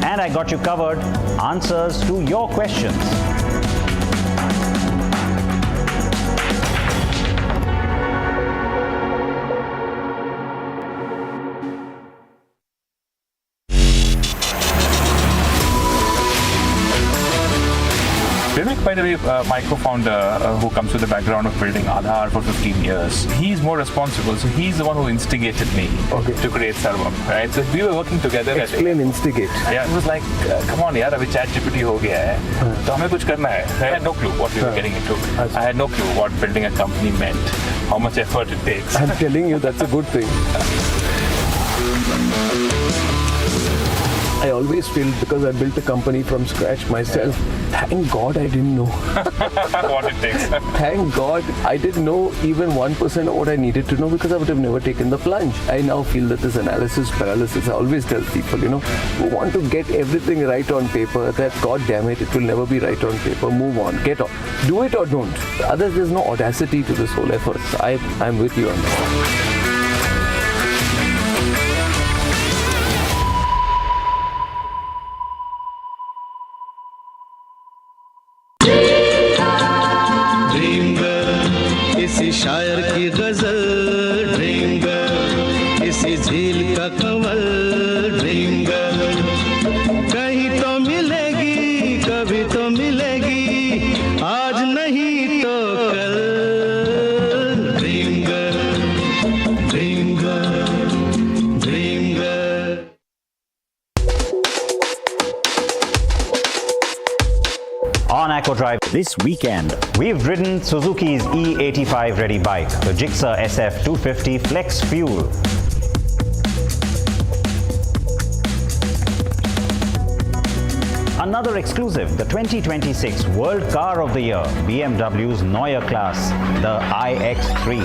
And I got you covered, answers to your questions. Vivek, by the way, my co-founder who comes with the background of building Aadhaar for 15 years, he's more responsible. So he's the one who instigated me to create Sarvam, right? So we were working together. Explain instigate. Yeah, it was like, come on, yaar, abhi chat GPT ho gaya hai. So hame kuch karna hai. I had no clue what we were getting into. I had no clue what building a company meant, how much effort it takes. I'm telling you, that's a good thing. I always feel, because I built a company from scratch myself, thank God I didn't know. What it takes. Thank God I didn't know even 1% of what I needed to know, because I would have never taken the plunge. I now feel that this analysis paralysis, I always tell people, who want to get everything right on paper, that God damn it, it will never be right on paper. Move on, get on. Do it or don't. Others, there's no audacity to this whole effort. So I'm with you on that. किसी शायर की गजल dream girl, किसी झील का Kanwal dream girl, कहीं तो मिलेगी कभी तो मिलेगी, आज नहीं तो कल dream girl dream girl dream girl. On Aqua Drive this weekend, we've ridden Suzuki's E85 ready bike, the Gixxer SF 250 Flex Fuel. Another exclusive, the 2026 World Car of the Year, BMW's Neue Class, the iX3.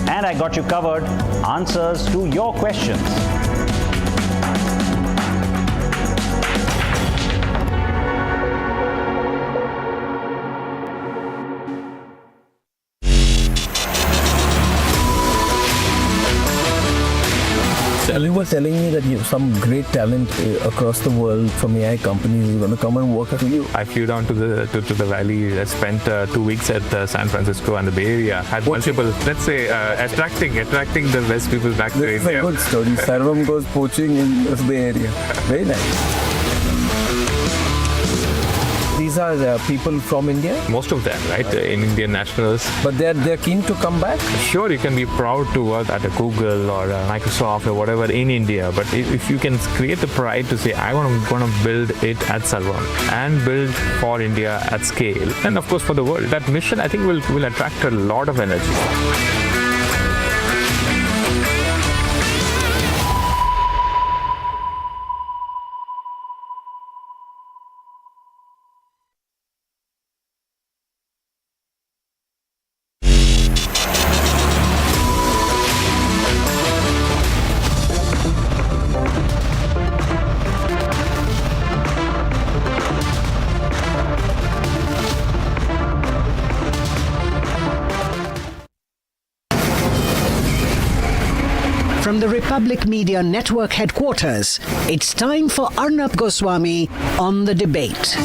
And I got you covered, answers to your questions. You were telling me that you have some great talent across the world from AI companies who are going to come and work for you. I flew down to the valley. I spent 2 weeks at San Francisco and the Bay Area. Had multiple, let's say, attracting the best people back to India. That's a good story. Sarvam goes poaching in the Bay Area. Very nice. These are people from India? Most of them, right? Indian nationals. But they're keen to come back? Sure, you can be proud to work at a Google or a Microsoft or whatever in India. But if you can create the pride to say, I'm going to build it at Sarvam and build for India at scale, and of course for the world, that mission I think will attract a lot of energy. From the Republic Media Network headquarters, it's time for Arnab Goswami on the debate.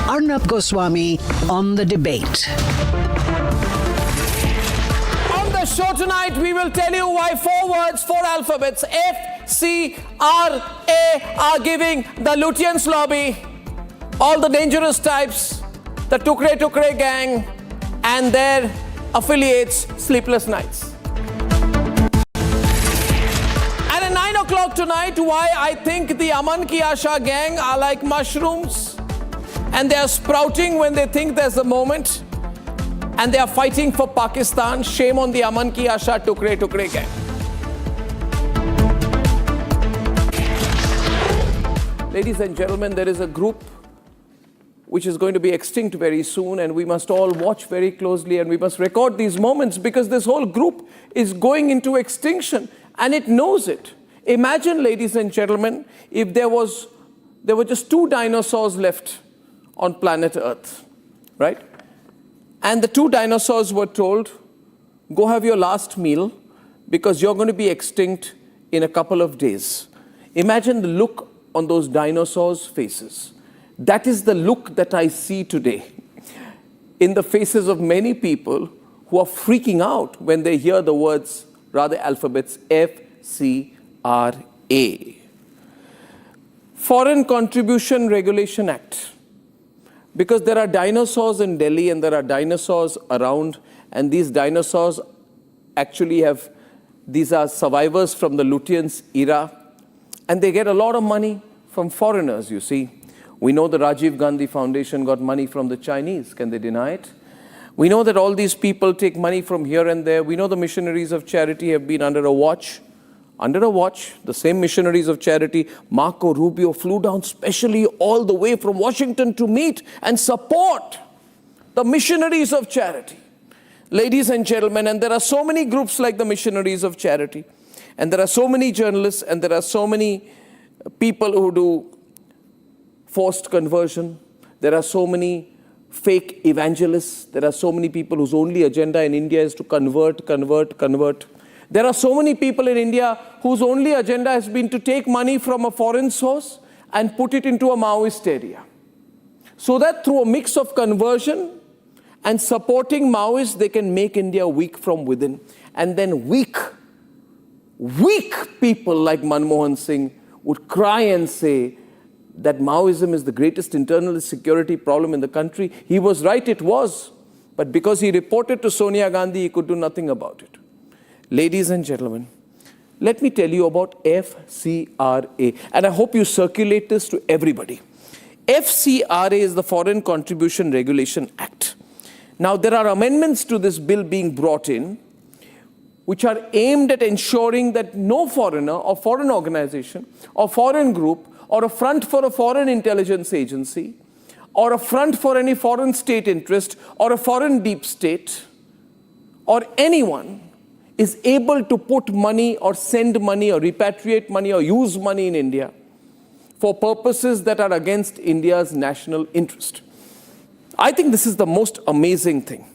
Arnab Goswami on the debate. On the show tonight, we will tell you why 4 words, 4 alphabets, F, C, R, A, are giving the Lutyens lobby, all the dangerous types, the Tukre gang, and their affiliates, sleepless nights. And at 9 o'clock tonight, why I think the Aman Ki Asha gang are like mushrooms. And they are sprouting when they think there's a moment. And they are fighting for Pakistan. Shame on the Aman Ki Asha Tukre gang. Ladies and gentlemen, there is a group which is going to be extinct very soon, and we must all watch very closely, and we must record these moments, because this whole group is going into extinction, and it knows it. Imagine, ladies and gentlemen, if there were just 2 dinosaurs left on planet Earth, right? And the 2 dinosaurs were told, go have your last meal because you're going to be extinct in a couple of days. Imagine the look on those dinosaurs' faces. That is the look that I see today in the faces of many people who are freaking out when they hear the words, rather alphabets, F, C, R, A. Foreign Contribution Regulation Act. Because there are dinosaurs in Delhi and there are dinosaurs around, and these dinosaurs actually these are survivors from the Lutyens era, and they get a lot of money from foreigners, you see. We know the Rajiv Gandhi Foundation got money from the Chinese. Can they deny it? We know that all these people take money from here and there. We know the missionaries of charity have been under a watch. The same missionaries of charity, Marco Rubio, flew down specially all the way from Washington to meet and support the missionaries of charity. Ladies and gentlemen, and there are so many groups like the missionaries of charity, and there are so many journalists, and there are so many people who do forced conversion. There are so many fake evangelists. There are so many people whose only agenda in India is to convert. There are so many people in India whose only agenda has been to take money from a foreign source and put it into a Maoist area. So that through a mix of conversion and supporting Maoists, they can make India weak from within. And then weak people like Manmohan Singh would cry and say that Maoism is the greatest internal security problem in the country. He was right, it was. But because he reported to Sonia Gandhi, he could do nothing about it. Ladies and gentlemen, let me tell you about FCRA, and I hope you circulate this to everybody. FCRA is the Foreign Contribution Regulation Act. Now, there are amendments to this bill being brought in, which are aimed at ensuring that no foreigner or foreign organization or foreign group or a front for a foreign intelligence agency or a front for any foreign state interest or a foreign deep state or anyone is able to put money or send money or repatriate money or use money in India for purposes that are against India's national interest. I think this is the most amazing thing.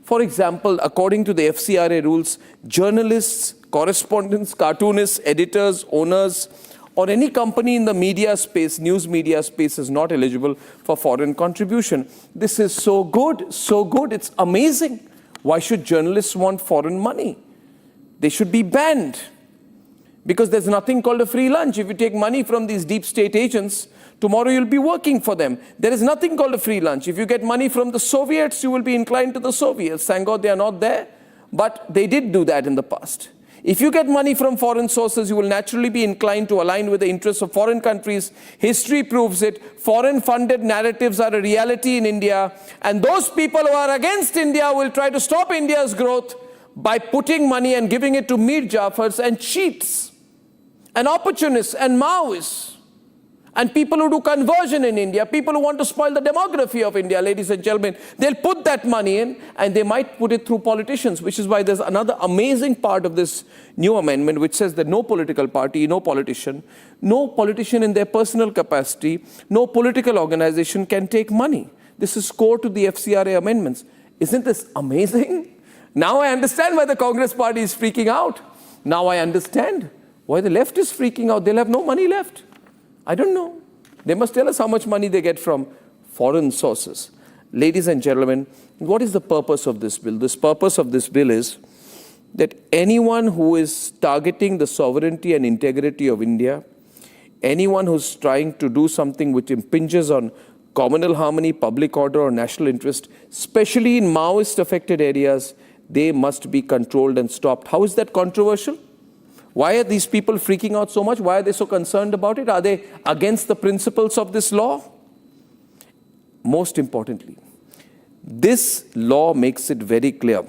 For example, according to the FCRA rules, journalists, correspondents, cartoonists, editors, owners, or any company in the media space, news media space, is not eligible for foreign contribution. This is so good, it's amazing. Why should journalists want foreign money? They should be banned. Because there's nothing called a free lunch. If you take money from these deep state agents, tomorrow you'll be working for them. There is nothing called a free lunch. If you get money from the Soviets, you will be inclined to the Soviets. Thank God they are not there. But they did do that in the past. If you get money from foreign sources, you will naturally be inclined to align with the interests of foreign countries. History proves it. Foreign funded narratives are a reality in India. And those people who are against India will try to stop India's growth by putting money and giving it to Mir Jafars and cheats. and opportunists and Maoists and people who do conversion in India, people who want to spoil the demography of India, ladies and gentlemen, they'll put that money in and they might put it through politicians, which is why there's another amazing part of this new amendment which says that no political party, no politician in their personal capacity, no political organization can take money. This is core to the FCRA amendments. Isn't this amazing? Now I understand why the Congress party is freaking out. Now I understand why the left is freaking out. They'll have no money left. I don't know. They must tell us how much money they get from foreign sources. Ladies and gentlemen, what is the purpose of this bill? The purpose of this bill is that anyone who is targeting the sovereignty and integrity of India, anyone who's trying to do something which impinges on communal harmony, public order, or national interest, especially in Maoist-affected areas, they must be controlled and stopped. How is that controversial? Why are these people freaking out so much? Why are they so concerned about it? Are they against the principles of this law? Most importantly, this law makes it very clear.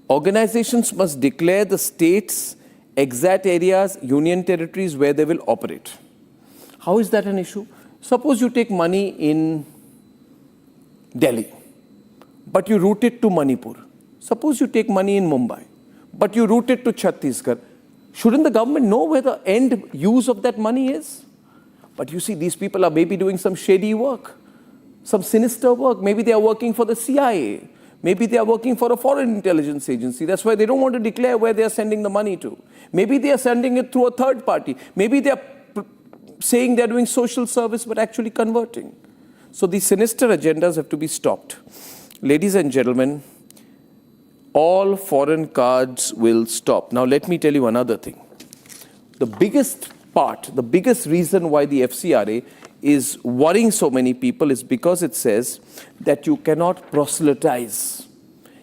Organizations must declare the states, exact areas, union territories where they will operate. How is that an issue? Suppose you take money in Delhi, but you route it to Manipur. Suppose you take money in Mumbai, but you route it to Chhattisgarh. Shouldn't the government know where the end use of that money is? But you see, these people are maybe doing some shady work, some sinister work. Maybe they are working for the CIA. Maybe they are working for a foreign intelligence agency. That's why they don't want to declare where they are sending the money to. Maybe they are sending it through a third party. Maybe they are saying they are doing social service but actually converting. So these sinister agendas have to be stopped. Ladies and gentlemen, all foreign cards will stop. Now let me tell you another thing. The biggest part, the biggest reason why the FCRA is worrying so many people is because it says that you cannot proselytize,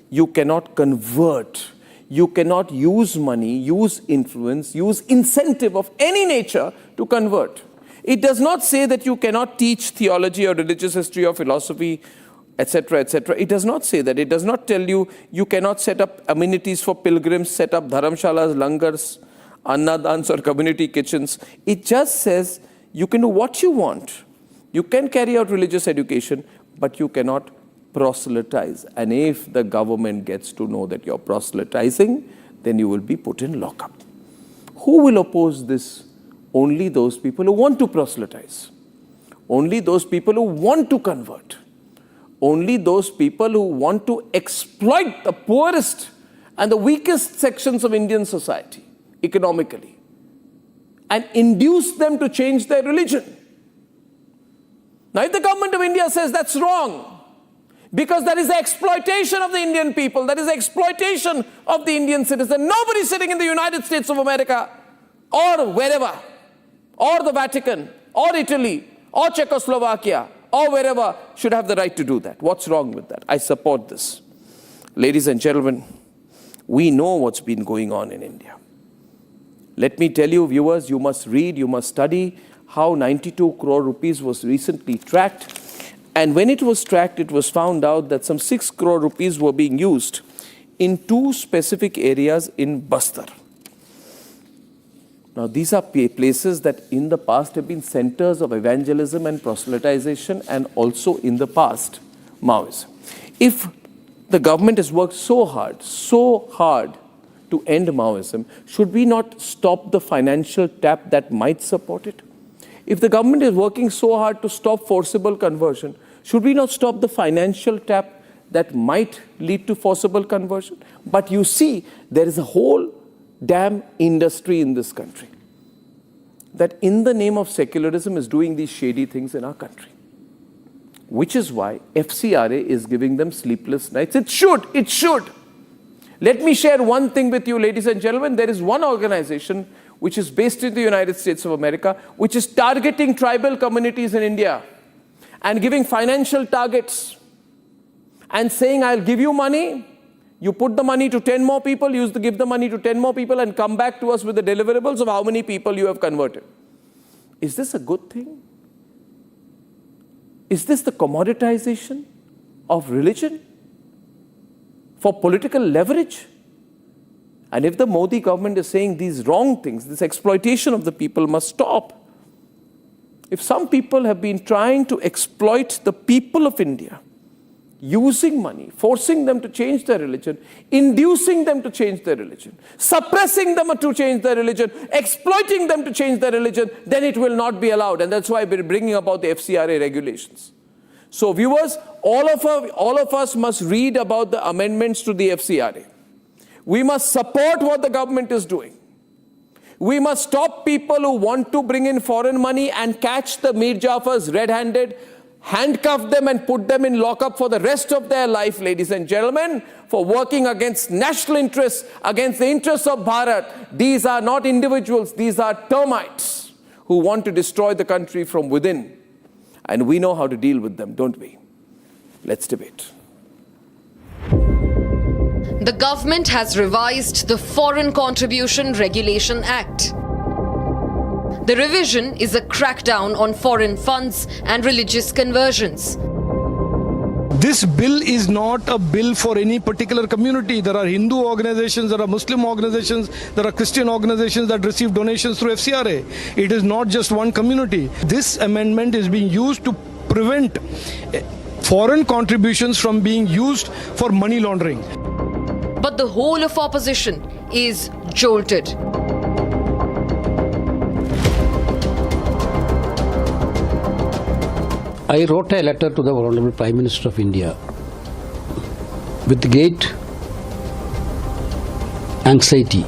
you cannot convert, you cannot use money, use influence, use incentive of any nature to convert. It does not say that you cannot teach theology or religious history or philosophy, etc., etc. It does not say that. It does not tell you you cannot set up amenities for pilgrims, set up dharamshalas, langars, annadans or community kitchens. It just says you can do what you want. You can carry out religious education, but you cannot proselytize. And if the government gets to know that you're proselytizing, then you will be put in lockup. Who will oppose this? Only those people who want to proselytize. Only those people who want to convert. Only those people who want to exploit the poorest and the weakest sections of Indian society economically and induce them to change their religion. Now, if the government of India says that's wrong, because that is the exploitation of the Indian people, that is the exploitation of the Indian citizen, nobody sitting in the United States of America or wherever, or the Vatican, or Italy, or Czechoslovakia, or wherever should have the right to do that. What's wrong with that? I support this. Ladies and gentlemen, we know what's been going on in India. Let me tell you, viewers, you must read, you must study how 92 crore rupees was recently tracked. And when it was tracked, it was found out that some 6 crore rupees were being used in 2 specific areas in Bastar. Now, these are places that in the past have been centers of evangelism and proselytization, and also in the past, Maoism. If the government has worked so hard to end Maoism, should we not stop the financial tap that might support it? If the government is working so hard to stop forcible conversion, should we not stop the financial tap that might lead to forcible conversion? But you see, there is a whole damn industry in this country that in the name of secularism is doing these shady things in our country. Which is why FCRA is giving them sleepless nights. It should. Let me share one thing with you, ladies and gentlemen. There is one organization which is based in the United States of America, which is targeting tribal communities in India and giving financial targets and saying, I'll give you money. You put the money to 10 more people, give the money to 10 more people and come back to us with the deliverables of how many people you have converted. Is this a good thing? Is this the commoditization of religion for political leverage? And if the Modi government is saying these wrong things, this exploitation of the people must stop. If some people have been trying to exploit the people of India, using money, forcing them to change their religion, inducing them to change their religion, suppressing them to change their religion, exploiting them to change their religion, then it will not be allowed. And that's why we're bringing about the FCRA regulations. So viewers, all of us must read about the amendments to the FCRA. We must support what the government is doing. We must stop people who want to bring in foreign money and catch the Mir Jafars red-handed, handcuff them and put them in lockup for the rest of their life, ladies and gentlemen, for working against national interests, against the interests of Bharat. These are not individuals, these are termites who want to destroy the country from within. And we know how to deal with them, don't we? Let's debate. The government has revised the Foreign Contribution Regulation Act. The revision is a crackdown on foreign funds and religious conversions. This bill is not a bill for any particular community. There are Hindu organizations, there are Muslim organizations, there are Christian organizations that receive donations through FCRA. It is not just one community. This amendment is being used to prevent foreign contributions from being used for money laundering. But the whole of opposition is jolted. I wrote a letter to the Honorable Prime Minister of India with great anxiety.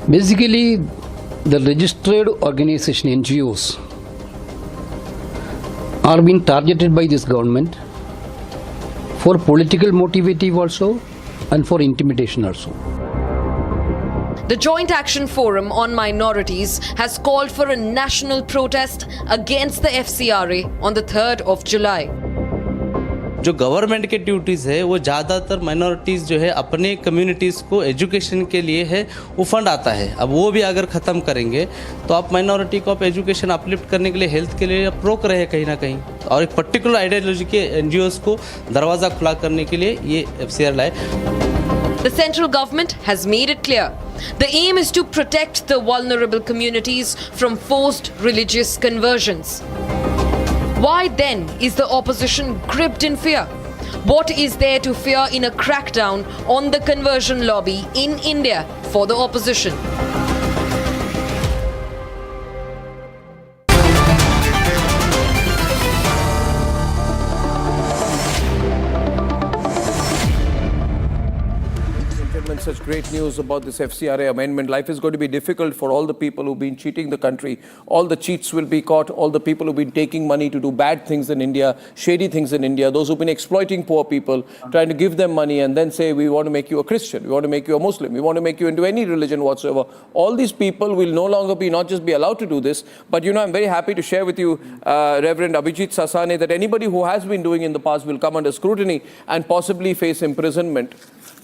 Basically, the registered organization NGOs are being targeted by this government for political motivative also and for intimidation also. The Joint Action Forum on Minorities has called for a national protest against the FCRA on the 3rd of July. जो government के duties है वो ज़्यादातर minorities जो है अपने communities को education के लिए है वो फंड आता है. अब वो भी अगर ख़त्म करेंगे तो आप माइनॉरिटी को आप एजुकेशन अपलिफ्ट करने के लिए हेल्थ के लिए आप रोक रहे हैं कहीं ना कहीं और एक पर्टिकुलर आइडियोलॉजी के एनजीओज़ को दरवाज़ा खुला करने के लिए ये FCR लाए. The central government has made it clear. The aim is to protect the vulnerable communities from forced religious conversions. Why then is the opposition gripped in fear? What is there to fear in a crackdown on the conversion lobby in India for the opposition? Such great news about this FCRA amendment. Life is going to be difficult for all the people who've been cheating the country. All the cheats will be caught. All the people who've been taking money to do bad things in India, shady things in India, those who've been exploiting poor people, trying to give them money and then say, we want to make you a Christian, we want to make you a Muslim, we want to make you into any religion whatsoever. All these people will no longer be, not just be allowed to do this, but I'm very happy to share with you, Reverend Abhijit Sasane, that anybody who has been doing in the past will come under scrutiny and possibly face imprisonment.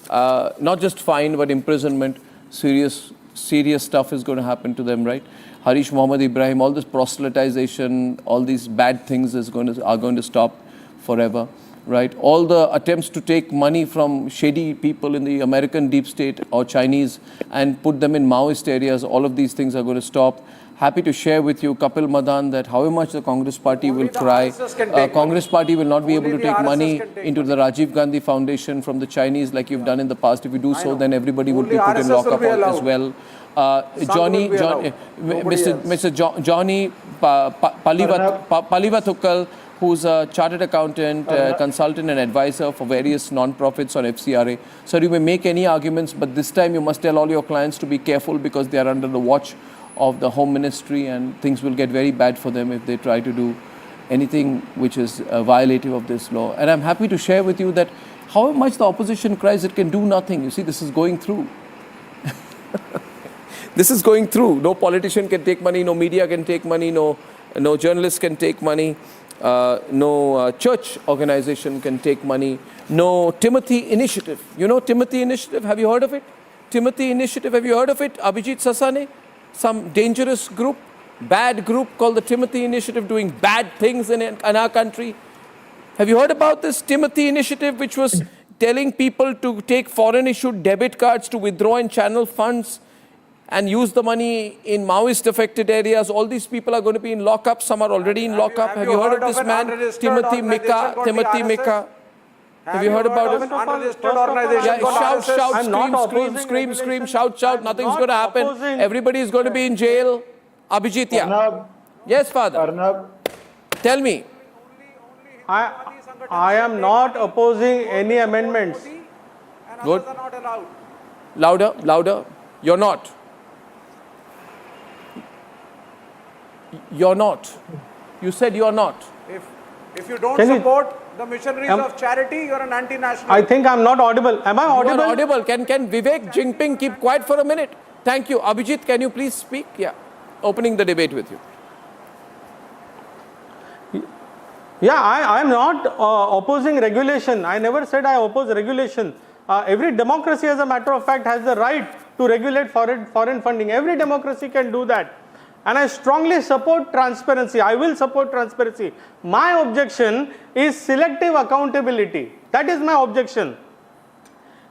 Not just fine, but imprisonment. Serious stuff is going to happen to them, right? Harish Mohammed Ibrahim, all this proselytization, all these bad things are going to stop forever, right? All the attempts to take money from shady people in the American deep state or Chinese and put them in Maoist areas, all of these things are going to stop. Happy to share with you, Kapil Madan, that however much the Congress party will cry, Congress party will not be able to take money into the Rajiv Gandhi Foundation from the Chinese like you've done in the past. If you do so, then everybody would be put in lockup as well. Mr. Johnny Palivathukal, who's a chartered accountant, consultant and advisor for various non-profits on FCRA. Sir, you may make any arguments, but this time you must tell all your clients to be careful because they are under the watch of the Home Ministry and things will get very bad for them if they try to do anything which is violative of this law. And I'm happy to share with you that however much the opposition cries, it can do nothing. You see, this is going through. This is going through. No politician can take money, no media can take money, no journalist can take money, no church organization can take money, no Timothy Initiative. You know Timothy Initiative? Have you heard of it? Timothy Initiative, have you heard of it? Abhijit Sasane? Some dangerous group, bad group called the Timothy Initiative doing bad things in our country. Have you heard about this Timothy Initiative which was telling people to take foreign issued debit cards to withdraw and channel funds and use the money in Maoist affected areas. All these people are going to be in lockup. Some are already in lockup. Have you heard of this man, Timothy Mika? Have you heard about it? Unregistered organization. Yeah, shout, scream, shout. Nothing's going to happen. Everybody is going to be in jail. Abhijit, yeah. Arnab. Yes, Father. Arnab. Tell me. I am not opposing any amendments. Good. Louder. You're not. You're not. You said you're not. If you don't support the missionaries of charity, you're an anti-national. I think I'm not audible. Am I audible? You are audible. Can Vivek Jinping keep quiet for a minute? Thank you. Abhijit, can you please speak? Yeah. Opening the debate with you. Yeah, I am not opposing regulation. I never said I oppose regulation. Every democracy, as a matter of fact, has the right to regulate foreign funding. Every democracy can do that. And I strongly support transparency. I will support transparency. My objection is selective accountability. That is my objection.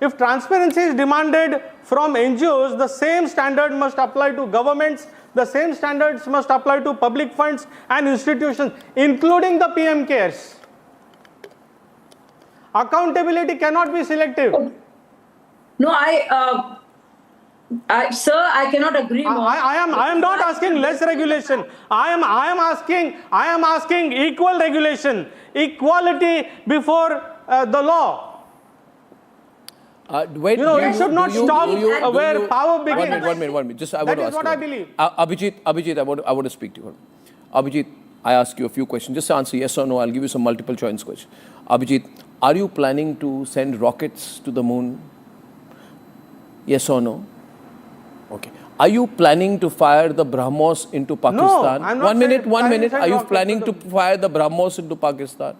If transparency is demanded from NGOs, the same standard must apply to governments, the same standards must apply to public funds and institutions, including the PM CARES. Accountability cannot be selective. No, sir, I cannot agree more. I am not asking less regulation. I am asking equal regulation, equality before the law. It should not stop where power begins. One minute. Just I want to ask what I believe. Abhijit, I want to speak to you. Abhijit, I ask you a few questions. Just answer yes or no. I'll give you some multiple choice questions. Abhijit, are you planning to send rockets to the moon? Yes or no? Okay. Are you planning to fire the BrahMos into Pakistan? No, I'm not. 1 minute. Are you planning to fire the BrahMos into Pakistan?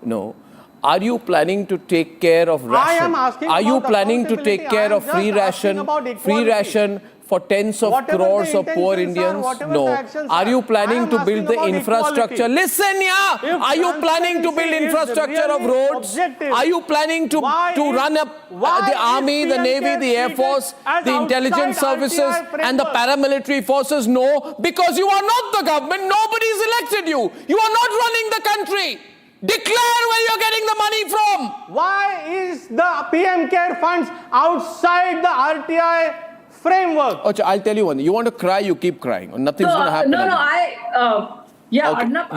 No. Are you planning to take care of ration? I am asking. Are you planning to take care of free ration for tens of crores of poor Indians? No. Are you planning to build the infrastructure? Listen, yeah. Are you planning to build infrastructure of roads? Are you planning to run up the army, the navy, the air force, the intelligence services and the paramilitary forces? No, because you are not the government. Nobody's elected you. You are not running the country. Declare where you're getting the money from. Why is the PM CARE funds outside the RTI framework? Okay, I'll tell you one. You want to cry, you keep crying. Nothing's going to happen.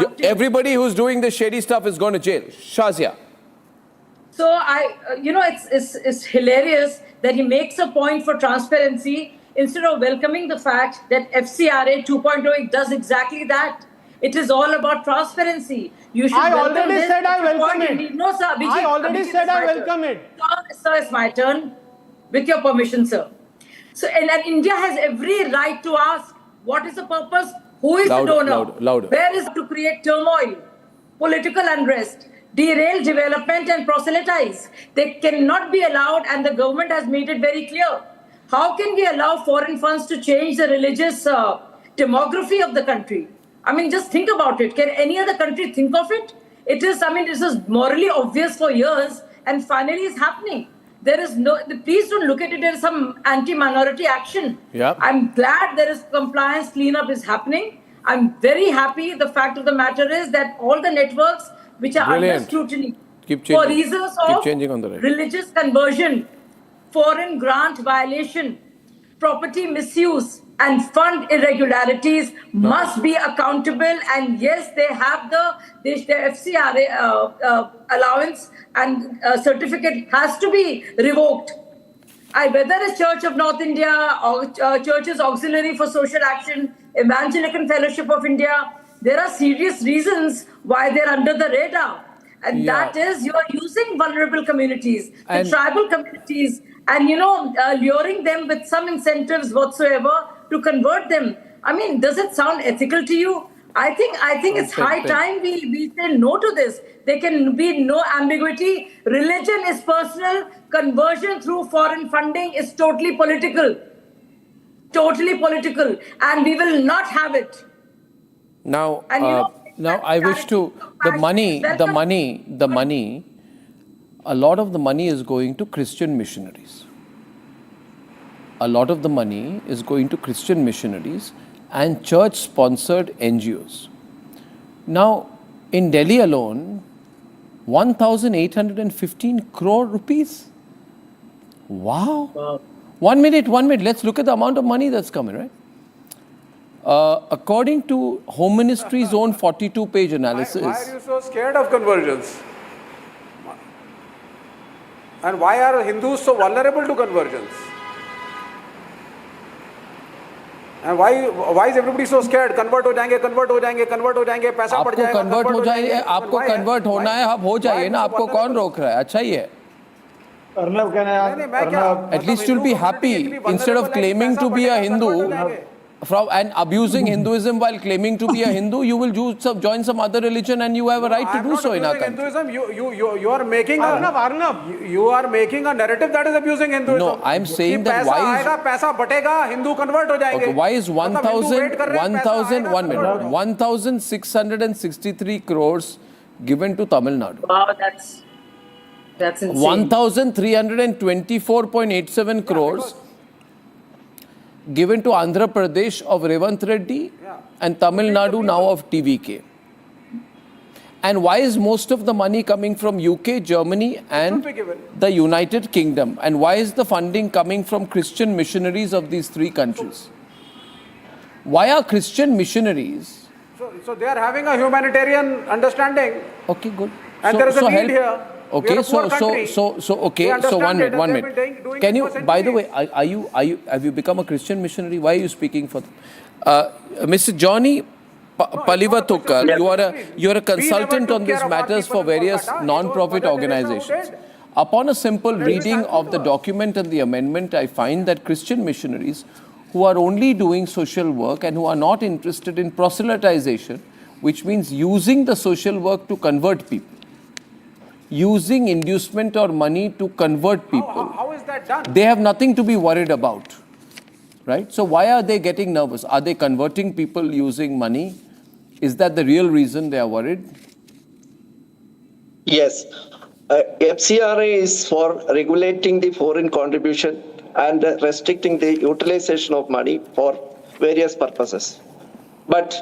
Okay. Everybody who's doing this shady stuff is going to jail. Shazia. So it's hilarious that he makes a point for transparency instead of welcoming the fact that FCRA 2.0 does exactly that. It is all about transparency. You should I already said I welcome it. No, sir. Abhijit, I already said I welcome it. Sir, it's my turn. With your permission, sir. So, and India has every right to ask, what is the purpose? Who is the donor? Louder. Where is to create turmoil, political unrest, derail development and proselytize? They cannot be allowed, and the government has made it very clear. How can we allow foreign funds to change the religious demography of the country? I mean, just think about it. Can any other country think of it? This is morally obvious for years, and finally it's happening. There is please don't look at it as some anti-minority action. Yeah. I'm glad there is compliance cleanup is happening. I'm very happy. The fact of the matter is that all the networks which are under scrutiny for reasons of religious conversion, foreign grant violation, property misuse, and fund irregularities must be accountable. And yes, they have the FCRA allowance and certificate has to be revoked. Whether it's Church of North India or Churches Auxiliary for Social Action, Evangelical Fellowship of India, there are serious reasons why they're under the radar. And that is, you are using vulnerable communities, the tribal communities, and luring them with some incentives whatsoever to convert them. I mean, does it sound ethical to you? I think it's high time we say no to this. There can be no ambiguity. Religion is personal. Conversion through foreign funding is totally political. Totally political. And we will not have it. Now, I wish to, the money a lot of the money is going to Christian missionaries. A lot of the money is going to Christian missionaries and church-sponsored NGOs. Now, in Delhi alone, 1,815 crore rupees. Wow. 1 minute. Let's look at the amount of money that's coming, right? According to Home Ministry's own 42-page analysis. Why are you so scared of conversions? And why are Hindus so vulnerable to conversions? And why is everybody so scared? Convert हो जाएंगे, पैसा पड़ जाएगा, आपको convert होना है, आप हो जाइए ना, आपको कौन रोक रहा है? अच्छा ही है. At least you'll be happy instead of claiming to be a Hindu and abusing Hinduism while claiming to be a Hindu. You will join some other religion and you have a right to do so in our country. Hinduism. You are making you are making a narrative that is abusing Hinduism. No, I am saying that why is पैसा बटेगा, Hindu convert हो जाएंगे. Okay, why is 1,663 crores given to Tamil Nadu? Wow, that's insane. 1,324.87 crores given to Andhra Pradesh of Revant Reddy and Tamil Nadu now of TVK. And why is most of the money coming from UK, Germany and the United Kingdom? And why is the funding coming from Christian missionaries of these three countries? Why are Christian missionaries? So they are having a humanitarian understanding. Okay, good. And there is a need here. Okay, so 1 minute. Can you, by the way, have you become a Christian missionary? Why are you speaking for them? Mr. Johnny Palivatukar, you are a consultant on these matters for various non-profit organizations. Upon a simple reading of the document and the amendment, I find that Christian missionaries who are only doing social work and who are not interested in proselytization, which means using the social work to convert people, using inducement or money to convert people. How is that done? They have nothing to be worried about, right? So why are they getting nervous? Are they converting people using money? Is that the real reason they are worried? Yes. FCRA is for regulating the foreign contribution and restricting the utilization of money for various purposes. But,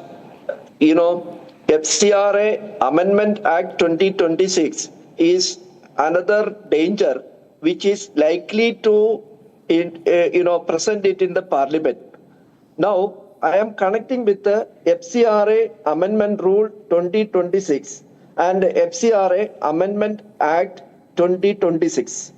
FCRA Amendment Act 2026 is another danger which is likely to present it in the parliament. Now, I am connecting with the FCRA Amendment Rule 2026 and FCRA Amendment Act 2026.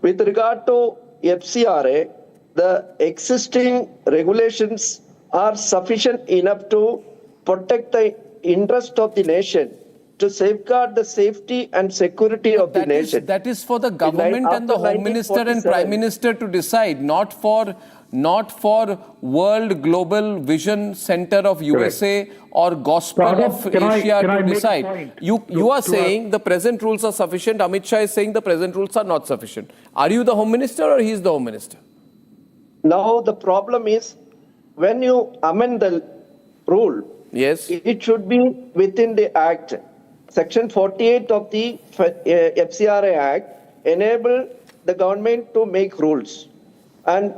With regard to FCRA, the existing regulations are sufficient enough to protect the interest of the nation, to safeguard the safety and security of the nation. That is for the government and the Home Minister and Prime Minister to decide, not for World Global Vision Center of USA or Gospel of Asia to decide. You are saying the present rules are sufficient. Amit Shah is saying the present rules are not sufficient. Are you the Home Minister or he is the Home Minister? Now the problem is, when you amend the rule, yes, it should be within the Act. Section 48 of the FCRA Act enable the government to make rules. And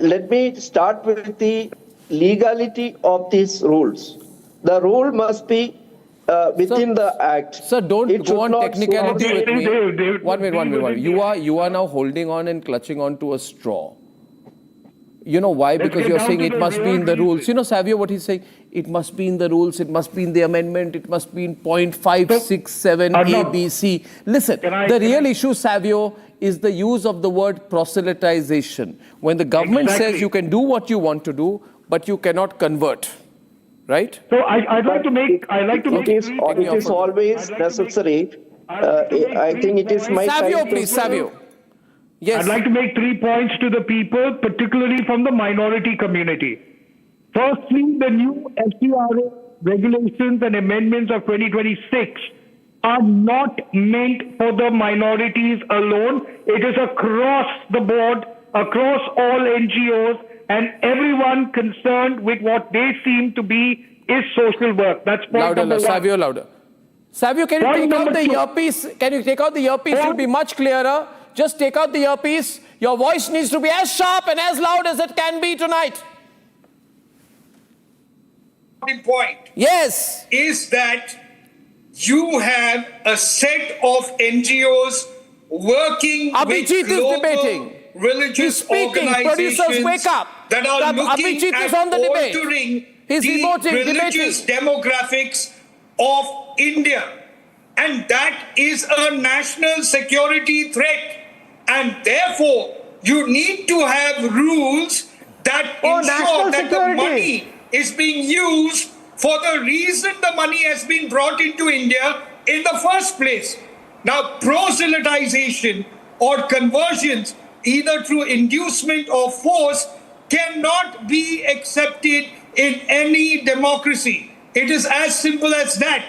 let me start with the legality of these rules. The rule must be within the Act. Sir, don't go on technicality with me. One minute. You are now holding on and clutching on to a straw. You know why? Because you're saying it must be in the rules. You know, Savio, what he's saying? It must be in the rules, it must be in the amendment, it must be in point 567 A, B, C. Listen, the real issue, Savio, is the use of the word proselytization. When the government says you can do what you want to do, but you cannot convert. Right? So I'd like to make... It is always necessary. I think it is my... Savio, please, Savio. Yes. I'd like to make 3 points to the people, particularly from the minority community. Firstly, the new FCRA regulations and amendments of 2026 are not meant for the minorities alone. It is across the board, across all NGOs, and everyone concerned with what they seem to be is social work. That's point number one. Savio, louder. Savio, can you Point take out number the two. earpiece? Can you take out the earpiece? It'll be much clearer. Just take out the earpiece. Your voice needs to be as sharp and as loud as it can be tonight. Point yes is that you have a set of NGOs working Abhijit with is global debating. religious He's speaking. organizations Producers, wake up. that are looking Abhijit at is on the debate. altering He's the debating. religious demographics of India. And that is a national security threat. And therefore, you need to have rules that ensure that the money is being used for the reason the money has been brought into India in the first place. Now, proselytization or conversions, either through inducement or force, cannot be accepted in any democracy. It is as simple as that.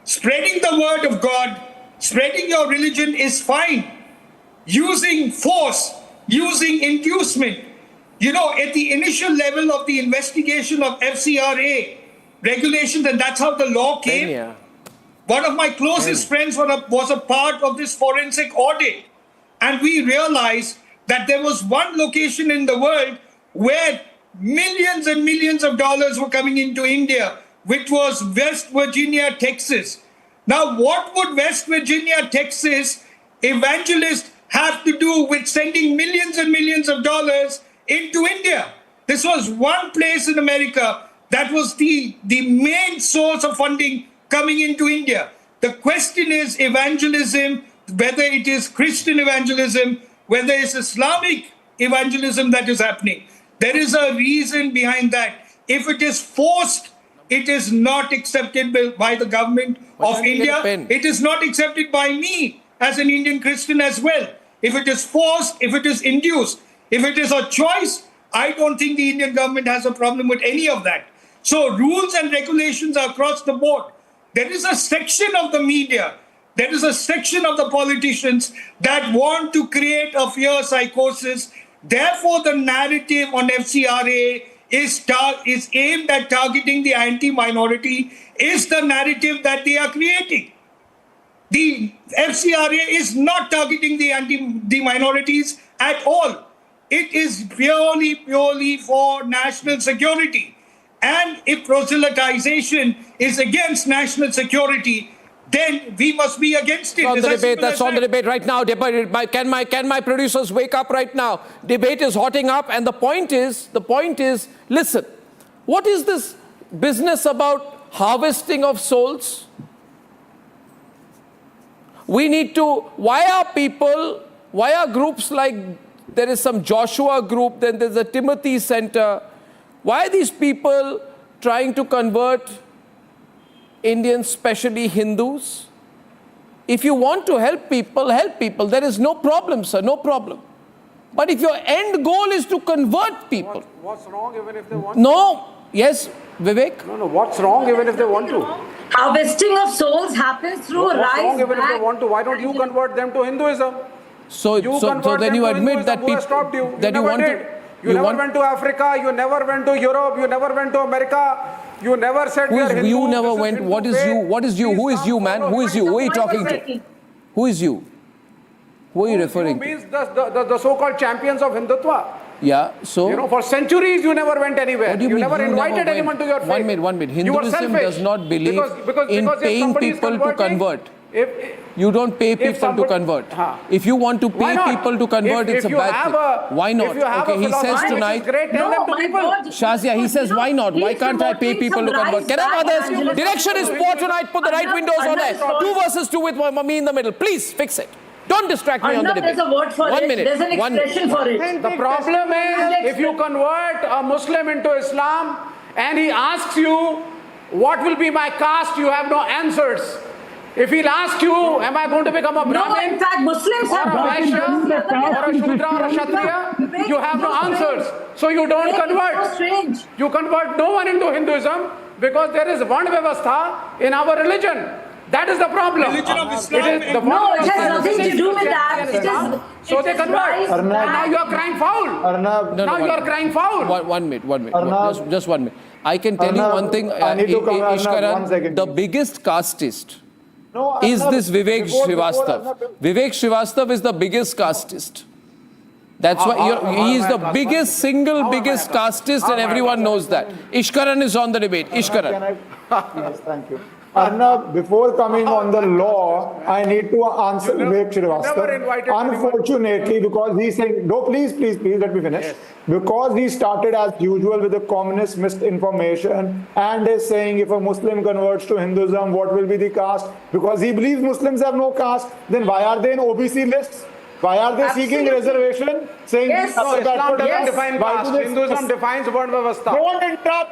Spreading the word of God, spreading your religion is fine. Using force, using inducement. You know, at the initial level of the investigation of FCRA regulations, and that's how the law came. One of my closest friends was a part of this forensic audit. And we realized that there was one location in the world where millions and millions of dollars were coming into India, which was West Virginia, Texas. Now, what would West Virginia, Texas evangelists have to do with sending millions and millions of dollars into India? This was one place in America that was the main source of funding coming into India. The question is evangelism, whether it is Christian evangelism, whether it's Islamic evangelism that is happening. There is a reason behind that. If it is forced, it is not accepted by the government of India. It is not accepted by me as an Indian Christian as well. If it is forced, if it is induced, if it is a choice, I don't think the Indian government has a problem with any of that. So rules and regulations are across the board. There is a section of the media, there is a section of the politicians that want to create a fear psychosis. Therefore, the narrative on FCRA is aimed at targeting the anti-minority, is the narrative that they are creating. The FCRA is not targeting the minorities at all. It is purely for national security. And if proselytization is against national security, then we must be against it. On the debate, that's on the debate right now. Can my producers wake up right now? Debate is hotting up, and the point is, listen, what is this business about harvesting of souls? We need to, why are groups like, there is some Joshua group, then there's a Timothy Center. Why are these people trying to convert Indians, especially Hindus? If you want to help people, there is no problem, sir, no problem. But if your end goal is to convert people. What's wrong even if they want to? No, yes, Vivek? No, what's wrong even if they want to? Harvesting of souls happens through a rise. What's wrong even if they want to? Why don't you convert them to Hinduism? So then you admit that people stopped you. that you you want did. to. You never went to Africa, you never went to Europe, you never went to America, you never said we are Hindu. You never went. What is you? What is you? Who is you, man? Who is you? Who are you talking to? Who is you? Who are you referring to? Means the so-called champions of Hindutva. Yeah, so... You know, for centuries you never went anywhere. What do you mean? Never invited anyone to your faith. One minute. Hinduism does not believe in paying people to convert. You don't pay people to convert. If you want to pay people to convert, it's a bad thing. Why not? Okay, he says tonight... Shazia, he says, why not? Why can't I pay people to convert? Can I have others? Direction is poor tonight. Put the right windows on there. 2 versus 2 with me in the middle. Please, fix it. Don't distract me on the debate. There's a word for 1 minute. There's an expression for it. The problem is, if you convert a Muslim into Islam and he asks you, what will be my caste, you have no answers. If he'll ask you, am I going to become a Brahmin? No, in fact, Muslims have or a Vaishya, or a Shudra, or a Kshatriya? You have no answers. So you don't convert. You convert no one into Hinduism because there is one Vyavastha in our religion. That is the problem. Religion of Islam It is the No, it has problem. nothing to do with that. It is. So they convert. Arnab. Now you are crying foul. No, Now you are crying foul. One minute. Arnab. Just 1 minute. I can tell you Arnab, one thing, I need to come, Arnab, Ishkaran, 1 second, the please. biggest casteist No, is Arnab, this Vivek before Srivastav. Arnab, Vivek Srivastav is the biggest casteist. That's why he is the biggest biggest casteist, and everyone knows that. Ishkaran is on the debate. Ishkaran. Yes, thank you. Arnab, before coming on the law, I need to answer Vivek Srivastav. Unfortunately, because he's saying, no, please, let me finish. Yes. Because he started as usual with the communist misinformation and is saying if a Muslim converts to Hinduism, what will be the caste? Because he believes Muslims have no caste, then why are they in OBC lists? Why are they seeking reservation? Saying Yes. No, Islam doesn't Yes. define caste. Hinduism defines Vard Vyavastha. Don't interrupt.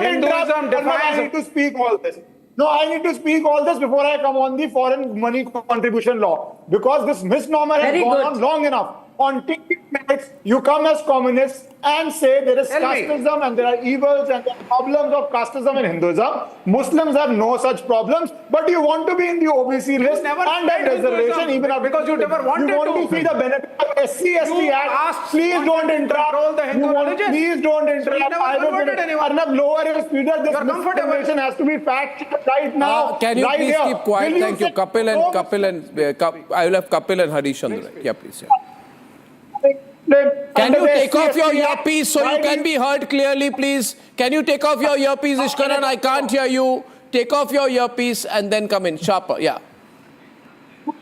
Hinduism defines. I need to speak all this. No, I need to speak all this before I come on the foreign money contribution law. Because this misnomer has Very gone good. on long enough. On TV nights, you come as communists and say there is Tell me. casteism and there are evils and there are problems of casteism in Hinduism. Muslims have no such problems, but you want to be in the OBC list never and said that reservation Hinduism even after because you never wanted you want to. to see the benefit of SC/ST You Act. asked Please don't wanted to interrupt. control the Hindu religion. Please don't So interrupt. you never I will converted anyone. Arnab, lower your speeder. This You're comfortable. misinformation has to be fact right now. Can you right please here. keep quiet? Will Thank you. say- Kapil and I will have Kapil and Harish on the right. Yeah, please. Yeah. Can Under you the take off your SC/ST Act, earpiece so why you do can be heard clearly, please? Can you take off your earpiece, Ishkaran? I can't hear you. Take off your earpiece and then come in. Sharper, yeah. Two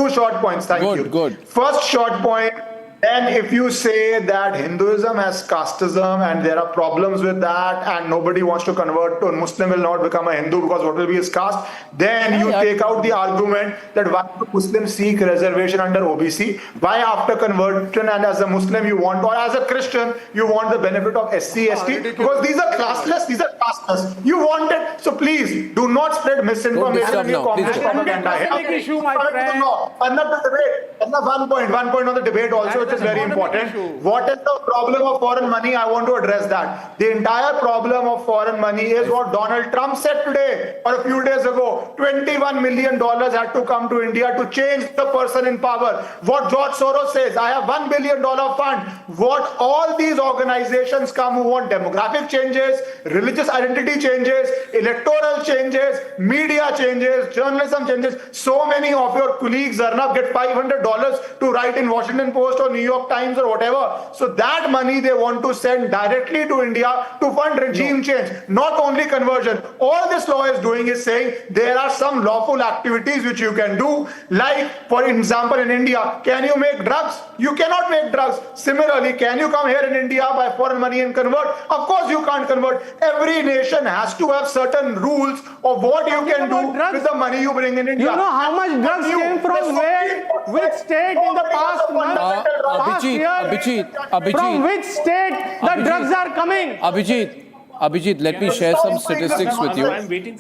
short points. Thank you. Good. First short point. Then if you say that Hinduism has casteism and there are problems with that and nobody wants to convert to a Muslim will not become a Hindu because what will be his caste, then you take out the argument that why do Muslims seek reservation under OBC? Why after conversion and as a Muslim you want, or as a Christian, you want the benefit of SC/ST? Because these are classless, these are casteless. You want it. So please, do not spread misinformation and your communist propaganda. issue, my friend. Another debate. One point on the debate also, which is very important. What is the problem of foreign money? I want to address that. The entire problem of foreign money is what Donald Trump said today or a few days ago. $21 million had to come to India to change the person in power. What George Soros says, I have $1 billion fund. What all these organizations come who want demographic changes, religious identity changes, electoral changes, media changes, journalism changes. So many of your colleagues, Arnab, get $500 to write in Washington Post or New York Times or whatever. So that money they want to send directly to India to fund regime change, not only conversion. All this law is doing is saying there are some lawful activities which you can do. Like, for example, in India, can you make drugs? You cannot make drugs. Similarly, can you come here in India by foreign money and convert? Of course you can't convert. Every nation has to have certain rules of what you can do with the money you bring in India. You know how much drugs came from where? Which state in the past month? Abhijit. From which state the drugs are coming? Abhijit, let me share some statistics with you.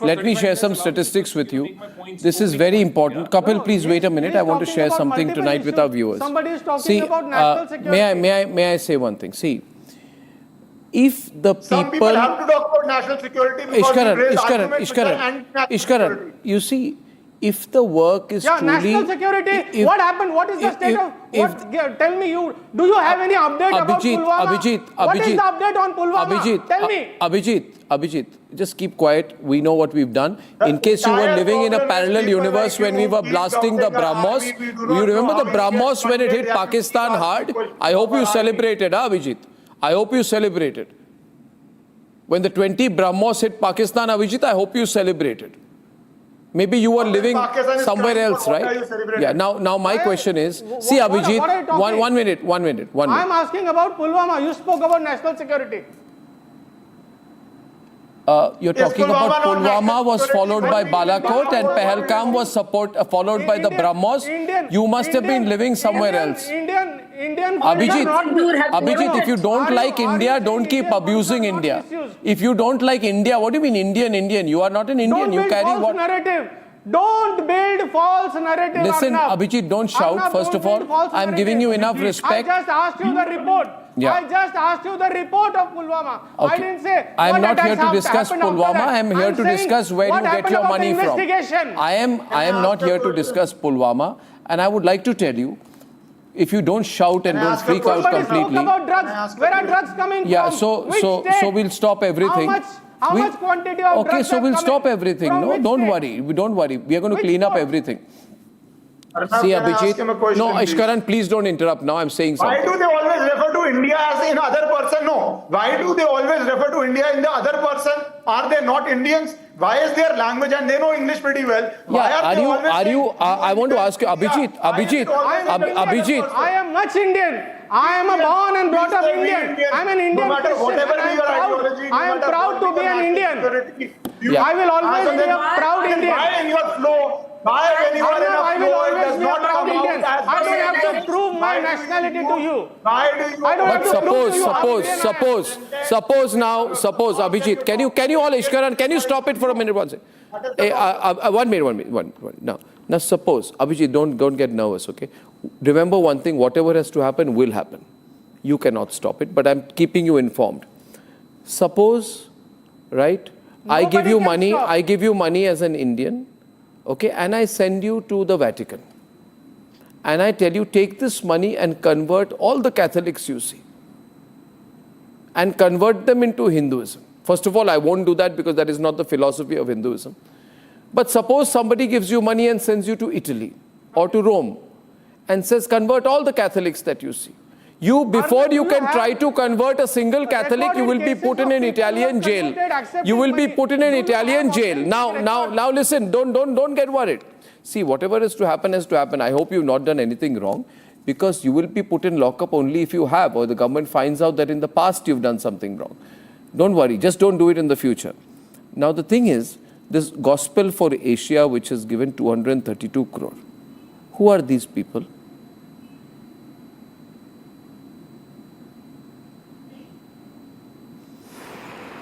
Let me share some statistics with you. This is very important. Kapil, please wait a minute. I want to share something tonight with our viewers. Somebody is talking about national security. May I say one thing? See, if the people... Some people have to talk about national security because Ishkaran, you see, if the work is truly... national security, what happened? What is the state of... tell me, do you have any update about Pulwama? What is the update on Pulwama? Tell me. Abhijit, just keep quiet. We know what we've done. In case you were living in a parallel universe when we were blasting the BrahMos, you remember the BrahMos when it hit Pakistan hard? I hope you celebrated, Abhijit. I hope you celebrated. When the 20 BrahMos hit Pakistan, Abhijit, I hope you celebrated. Maybe you were living somewhere else, right? Yeah. Now my question is, see, Abhijit, one minute. I'm asking about Pulwama. You spoke about national security. You're talking about Pulwama was followed by Lalakot and Pahalgam was followed by the BrahMos. You must have been living somewhere else. Abhijit, if you don't like India, don't keep abusing India. If you don't like India, what do you mean Indian? You are not an Indian. You carry what? Narrative. Don't build false narrative. Listen, Arnab. Abhijit, don't shout. Arnab, First don't of all, build false I'm giving narrative. you enough respect. I just asked you the report. Yeah. I just asked you the report of Pulwama. Okay. I didn't say. I'm what not here attacks to discuss happened after Pulwama. that. I'm here to saying discuss where what you get happened your about money the from. investigation. I am not here to discuss Pulwama, and I would like to tell you, if you don't shout and don't freak out Somebody completely. spoke about drugs. Where are drugs coming Yeah, from? so Which state? we'll stop everything. How much quantity of drugs Okay, so are we'll coming stop everything. from No, which don't state? worry. Don't worry. We are going to Which clean up port? everything. Arnab, See, can I ask Abhijit. him a question, No, please? Ishkaran, please don't interrupt. Now I'm saying Why something. do they always refer to India as in other person? No. Why do they always refer to India in the other person? Are they not Indians? Why is their language, and they know English pretty well? Why Yeah, are they always saying I want to ask you, Abhijit, I am much Indian. I am a born and brought up Indian. I'm an Indian No matter Christian. whatever and be your ideology, no I am matter proud to what be an Indian. Yeah. I will always be a proud Indian. Why in your flow? Why when you are in I a will flow, it always does be a not proud come Indian. out as I don't have to Indian? prove my Why do you nationality to know? you. Why do you? I don't have But to prove to you how Indian I am. suppose, Abhijit, can you all, Ishkaran, can you stop it for a minute? One second. Hey, 1 minute. Now suppose, Abhijit, don't get nervous, okay? Remember one thing, whatever has to happen will happen. You cannot stop it, but I'm keeping you informed. Suppose, right, I give you money as an Indian, okay, and I send you to the Vatican. And I tell you, take this money and convert all the Catholics you see. And convert them into Hinduism. First of all, I won't do that because that is not the philosophy of Hinduism. But suppose somebody gives you money and sends you to Italy or to Rome and says, convert all the Catholics that you see. Before you can try to convert a single Catholic, you will be put in an Italian jail. You will be put in an Italian jail. Now listen, don't get worried. See, whatever is to happen has to happen. I hope you've not done anything wrong, because you will be put in lockup only if you have, or the government finds out that in the past you've done something wrong. Don't worry, just don't do it in the future. Now the thing is, this Gospel for Asia, which is given 232 crore. Who are these people?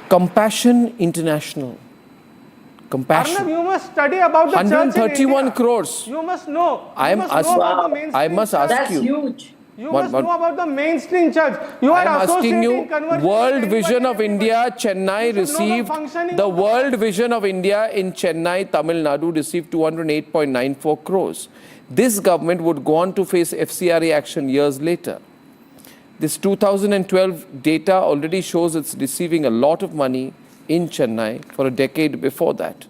Compassion International. Compassion. Arnab, you must study about the church in 131 India. crores. You must know. I must ask you. Huge. You must know about the mainstream church. You I are am asking you, associating conversion World with Vision of anybody. India, Chennai received, the World Vision of India in Chennai, Tamil Nadu received 208.94 crores. This government would go on to face FCRA action years later. This 2012 data already shows it's receiving a lot of money in Chennai for a decade before that.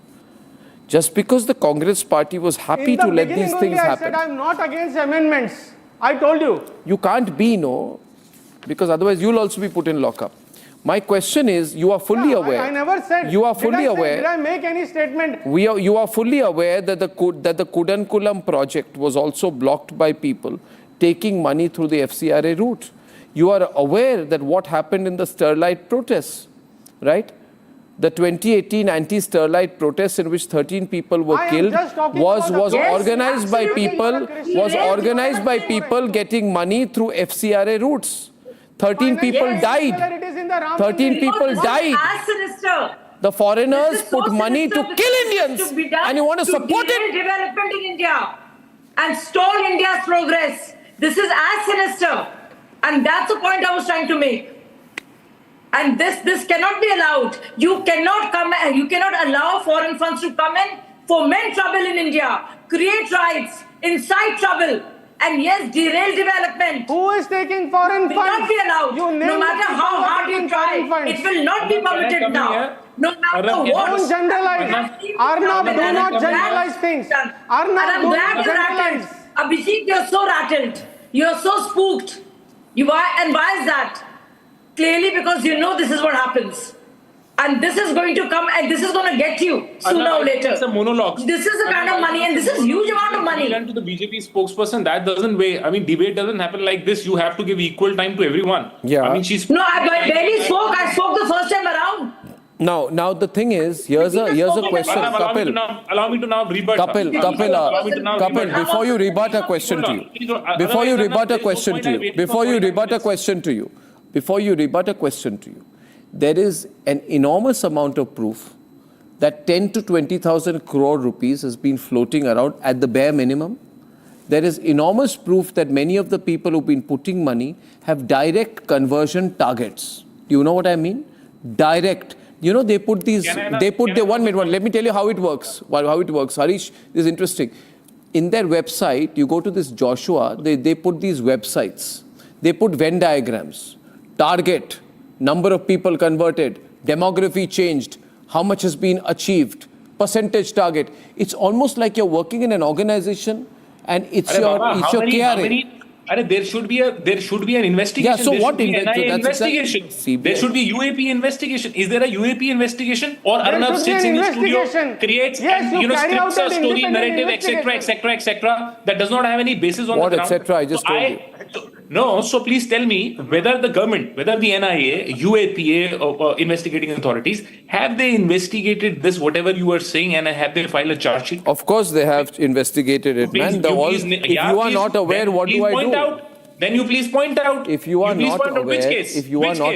Just because the Congress party was happy to let these things happen. I said I'm not against amendments. I told you. You can't be, no, because otherwise you'll also be put in lockup. My question is, you are fully aware. I never said. You are fully aware. Did I make any statement? You are fully aware that the Kudankulam project was also blocked by people taking money through the FCRA route. You are aware that what happened in the Sterlite protests, right? The 2018 anti-Sterlite protests in which 13 people were killed was organized by people getting money through FCRA routes. 13 people died. 13 people died. The foreigners put money to kill Indians, and you want to support it? Development in India and stall India's progress. This is as sinister, and that's the point I was trying to make. And this cannot be allowed. You cannot allow foreign funds to come in, foment trouble in India, create riots, incite trouble, and yes, derail development. Who is taking foreign funds? Will not be allowed. No matter how hard you try, it will not be permitted now. No matter what. Don't generalize. Arnab, do not generalize things. Arnab, do not generalize. Abhijit, you're so rattled. You're so spooked. And why is that? Clearly because you know this is what happens. And this is going to come and this is going to get you sooner or later. It's a monologue. This is the kind of money and this is huge amount of money. To the BJP spokesperson, that doesn't weigh. I mean, debate doesn't happen like this. You have to give equal time to everyone. Yeah. I mean, No, I barely spoke. I spoke the first time around. Now the thing is, here's a question. Allow me to now rebut. Kapil, before you rebut a question to you, there is an enormous amount of proof that 10 to 20,000 crore rupees has been floating around at the bare minimum. There is enormous proof that many of the people who've been putting money have direct conversion targets. Do you know what I mean? Direct. You know, they put these, one minute, let me tell you how it works. How it works. Harish, this is interesting. In their website, you go to this Joshua, they put these websites. They put Venn diagrams, target, number of people converted, demography changed, how much has been achieved, percentage target. It's almost like you're working in an organization and it's your KRA. There should be an investigation. Yeah, so there what investigation? There should be UAP investigation. Is there a UAP investigation? Or Arnab sits in the studio, creates and scripts a story, narrative, etc. that does not have any basis on the ground. What etc. I just told you. So please tell me whether the government, whether the NIA, UAPA, or investigating authorities, have they investigated this, whatever you are saying, and have they filed a charge sheet? Of course they have investigated it, man. If you are not aware, what do I do? Then you please point out. If you are not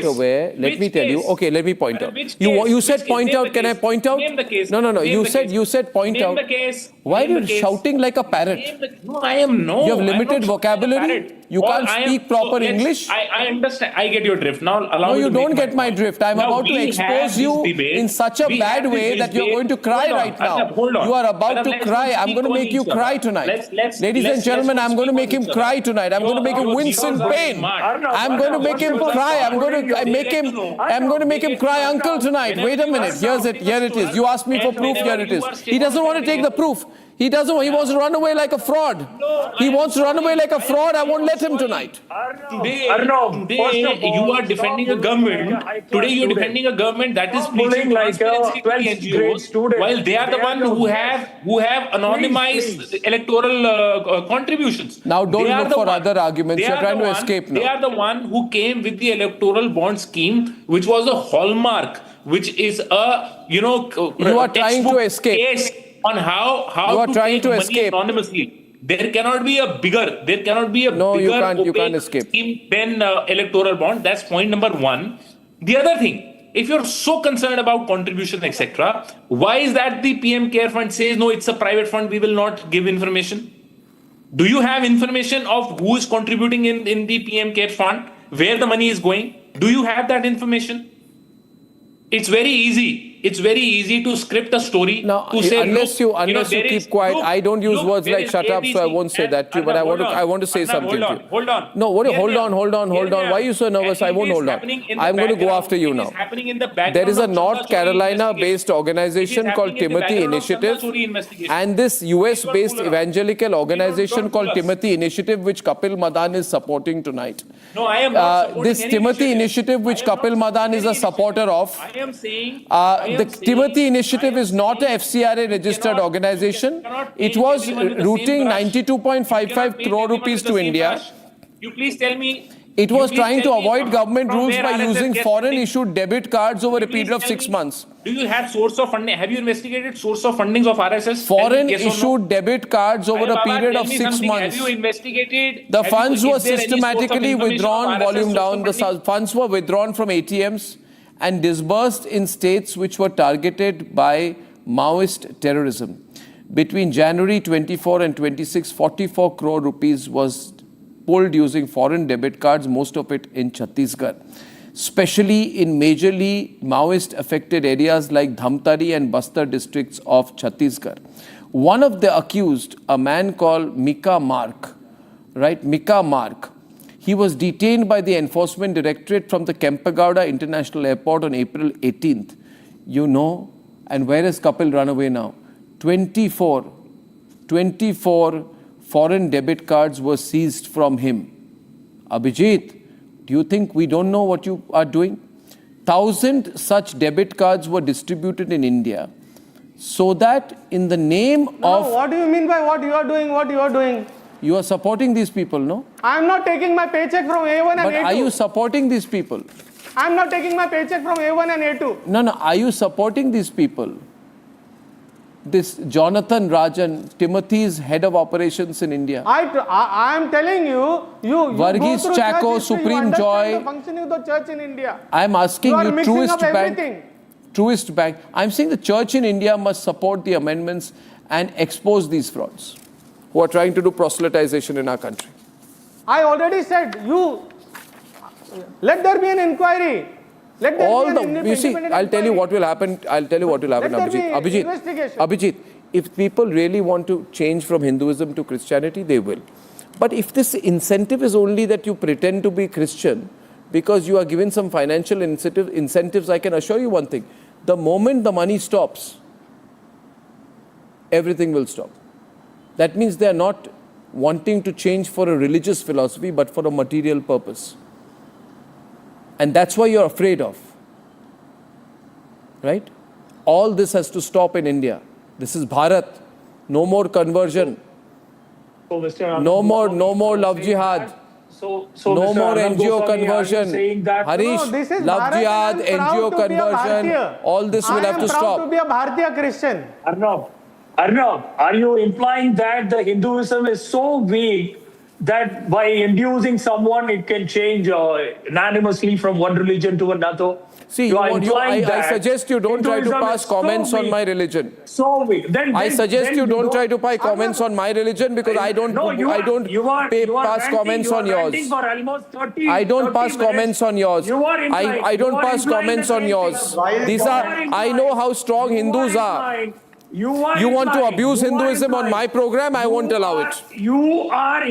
aware, let me tell you. Okay, let me point out. You said point out. Can I point out? Name the case. No. You said point out. Name the case. Why are you shouting like a parrot? No, I am no. You have limited vocabulary. You can't speak proper English. I understand. I get your drift. Now allow me. No, you don't get my drift. I'm about to expose you in such a bad way that you're going to cry right now. You are about to cry. I'm going to make you cry tonight. Ladies and gentlemen, I'm going to make him cry tonight. I'm going to make him wince in pain. I'm going to make him cry. I'm going to make him cry, uncle, tonight. Wait a minute. Here it is. You asked me for proof. Here it is. He doesn't want to take the proof. He wants to run away like a fraud. He wants to run away like a fraud. I won't let him tonight. Today you are defending a government. Today you are defending a government that is preaching transparency to the NGOs, while they are the one who have anonymized electoral contributions. Now don't look for other arguments. You're trying to escape now. They are the one who came with the electoral bond scheme, which was a hallmark, which is a you are trying to escape. Case on how you are to trying take to money escape anonymously. There cannot be a bigger you can't escape scheme than electoral bond. That's point number one. The other thing, if you're so concerned about contribution, etc., why is that the PM Care Fund says, no, it's a private fund, we will not give information? Do you have information of who is contributing in the PM Care Fund, where the money is going? Do you have that information? It's very easy. It's very easy to script a story to say, unless you keep quiet. I don't use words like shut up, so I won't say that to you. But I want to say something to you. Hold on. No, hold on. Why are you so nervous? I won't hold on. I'm going to go after you now. There is a North Carolina-based organization called Timothy Initiative, and this US-based evangelical organization called Timothy Initiative, which Kapil Madan is supporting tonight. No, I am not supporting this Timothy Initiative, which Kapil Madan is a supporter of. I am saying. The Timothy Initiative is not a FCRA registered organization. It was routing 92.55 crore rupees to India. You please tell me. It was trying to avoid government rules by using foreign issued debit cards over a period of 6 months. Do you have source of funding? Have you investigated source of fundings of RSS? Foreign issued debit cards over a period of 6 months. Have you investigated? The funds were systematically withdrawn, volume down. The funds were withdrawn from ATMs and disbursed in states which were targeted by Maoist terrorism. Between January 24 and 26, 44 crore rupees was pulled using foreign debit cards, most of it in Chhattisgarh, especially in majorly Maoist affected areas like Dhamtari and Bastar districts of Chhattisgarh. One of the accused, a man called Mika Mark, he was detained by the Enforcement Directorate from the Kempegowda International Airport on April 18th. And where has Kapil run away now? 24 foreign debit cards were seized from him. Abhijit, do you think we don't know what you are doing? 1,000 such debit cards were distributed in India so that in the name of... What do you mean by what you are doing? You are supporting these people, no? I am not taking my paycheck from A1 and A2. But are you supporting these people? I am not taking my paycheck from A1 and A2. No, are you supporting these people? This Jonathan Rajan, Timothy's head of operations in India. I am telling you Varghese Chacko, Supreme Joy. The functioning of the church in India. I am asking you truest everything. truest bank. I'm saying the church in India must support the amendments and expose these frauds who are trying to do proselytization in our country. I already said, let there be an inquiry. Let there be an you see, I'll tell you what will happen. Abhijit, if people really want to change from Hinduism to Christianity, they will. But if this incentive is only that you pretend to be Christian because you are given some financial incentives, I can assure you one thing. The moment the money stops, everything will stop. That means they are not wanting to change for a religious philosophy, but for a material purpose. And that's why you're afraid of. Right? All this has to stop in India. This is Bharat. No more conversion. No more love jihad. No more NGO conversion. Harish, love jihad, NGO conversion, all this will have to stop. I am proud to be a Bharatiya Christian. Arnab, are you implying that the Hinduism is so weak that by inducing someone it can change unanimously from one religion to another? See, I suggest you don't try to pass comments on my religion. So weak. I suggest you don't try to pass comments on my religion because I don't pass comments on yours. I don't pass comments on yours. I don't pass comments on yours. I know how strong Hindus are. You want to abuse Hinduism on my program? I won't allow it. You are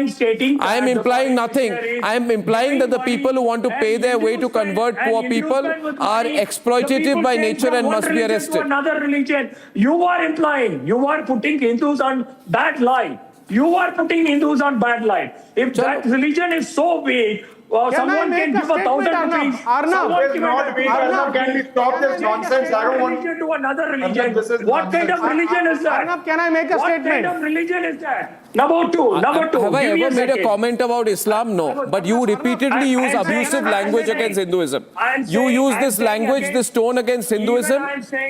stating. I am implying nothing. I am implying that the people who want to pay their way to convert poor people are exploitative by nature and must be arrested. Another religion. You are implying. You are putting Hindus on bad light. You are putting Hindus on bad light. If that religion is so weak, someone can give 1,000 rupees. Arnab, can we stop this nonsense? I don't want to another religion. What kind of religion is that? Arnab, can I make a statement? What kind of religion is that? Number two. Have I ever made a comment about Islam? No. But you repeatedly use abusive language against Hinduism. You use this language, this tone against Hinduism.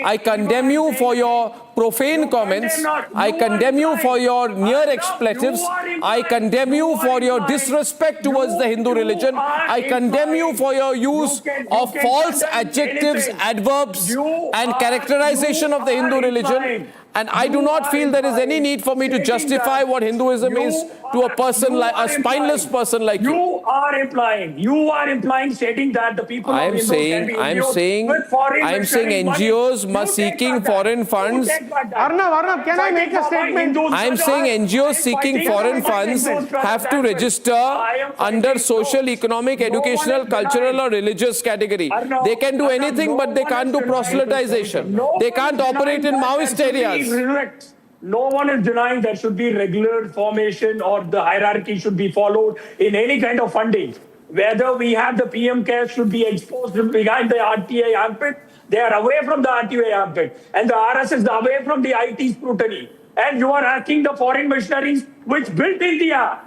I condemn you for your profane comments. I condemn you for your near expletives. I condemn you for your disrespect towards the Hindu religion. I condemn you for your use of false adjectives, adverbs, and characterization of the Hindu religion. And I do not feel there is any need for me to justify what Hinduism is to a person like a spineless person like you. You are implying stating that the people of Hindu can be induced with foreign NGOs must seeking foreign funds. Arnab, can I make a statement? I am saying NGOs seeking foreign funds have to register under social, economic, educational, cultural or religious category. They can do anything but they can't do proselytization. They can't operate in Maoist areas. No one is denying there should be regular formation or the hierarchy should be followed in any kind of funding. Whether we have the PM cares should be exposed behind the RTA armpit, they are away from the RTA armpit. And the RS is away from the IT scrutiny. And you are asking the foreign missionaries which built India.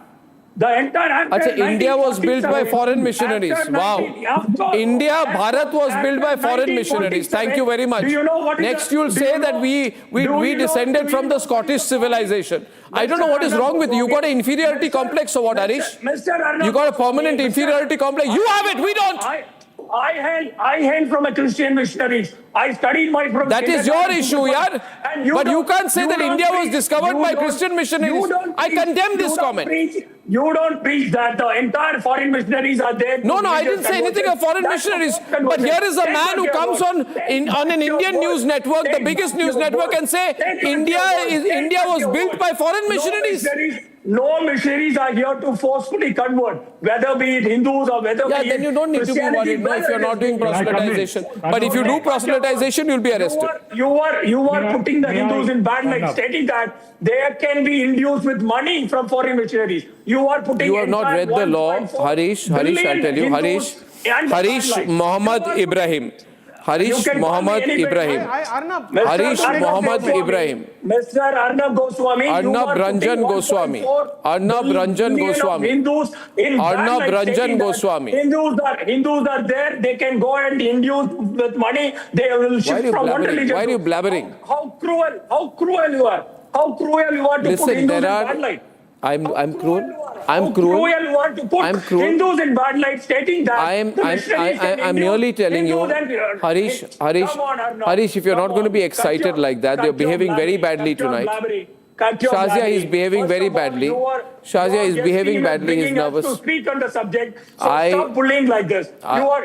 The entire India was built by foreign missionaries. Wow. India, Bharat was built by foreign missionaries. Thank you very much. Next you'll say that we descended from the Scottish civilization. I don't know what is wrong with you. You got an inferiority complex or what, Harish? You got a permanent inferiority complex. You have it, we don't. I hail from a Christian missionaries. I studied my from. That is your issue, yaar. But you can't say that India was discovered by Christian missionaries. I condemn this comment. You don't preach that the entire foreign missionaries are there. No, I didn't say anything of foreign missionaries. But here is a man who comes on an Indian news network, the biggest news network, and say India was built by foreign missionaries. No missionaries are here to forcefully convert, whether be it Hindus or whether be it then you don't need to be worried if you're not doing proselytization. But if you do proselytization, you'll be arrested. You are putting the Hindus in bad light, stating that there can be induced with money from foreign missionaries. You have not read the law, Harish, I'll tell you, Harish Mohammed Ibrahim. Harish Mohammed Ibrahim. Mr. Arnab Goswami. Arnab Ranjan Goswami. Arnab Ranjan Goswami. Arnab Ranjan Goswami. Hindus are there. They can go and induce with money. They will shift from one religion. Why are you blabbering? How cruel you are. How cruel you are to put Hindus in bad light. I'm cruel. I'm cruel. Cruel want to put I'm cruel. Hindus in bad light, stating that I'm merely telling you, Harish, if you're not going to be excited like that, you're behaving very badly tonight. Shazia is behaving very badly. Shazia is behaving badly. He's nervous. To speak on the subject, so stop bullying like this.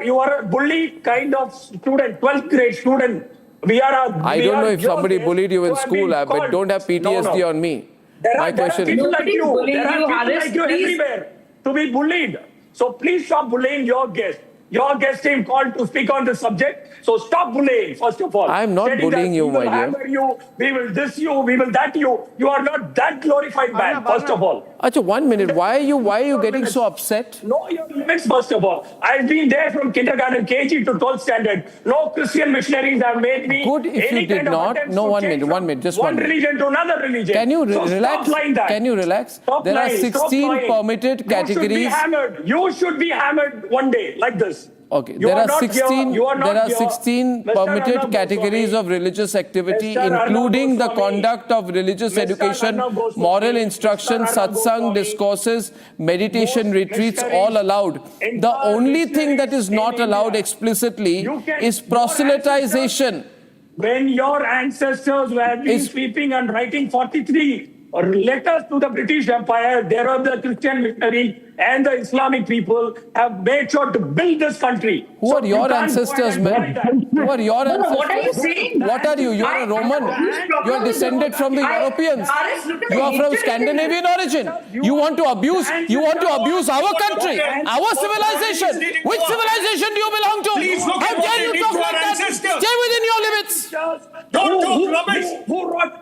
You are a bully kind of student, 12th grade student. I don't know if somebody bullied you in school, but don't have PTSD on me. There are people like you. There are people like you everywhere to be bullied. So please stop bullying your guest. Your guest team called to speak on the subject. So stop bullying, first of all. I'm not bullying you, my dear. We will hammer you, we will this you, we will that you. You are not that glorified man, first of all. Achha, 1 minute. Why are you getting so upset? Know your limits, first of all. I've been there from kindergarten, KG to 12th standard. No Christian missionaries have made me. Good if you did not. No, 1 minute, just one minute. Religion to another religion. Can you so relax? Can you relax? There are 16 permitted categories. You should be hammered one day, like this. Okay, there are 16 permitted categories of religious activity, including the conduct of religious education, moral instruction, satsang, discourses, meditation retreats, all allowed. The only thing that is not allowed explicitly is proselytization. When your ancestors were sweeping and writing 43 letters to the British Empire, there are the Christian missionaries and the Islamic people have made sure to build this country. Who are your ancestors, man? Who are your ancestors? What are you saying? What are you? You are a Roman. You are descended from the Europeans. You are from Scandinavian origin. You want to abuse our country, our civilization. Which civilization do you belong to? How dare you talk like that? Stay within your limits. Don't talk rubbish. Who wrote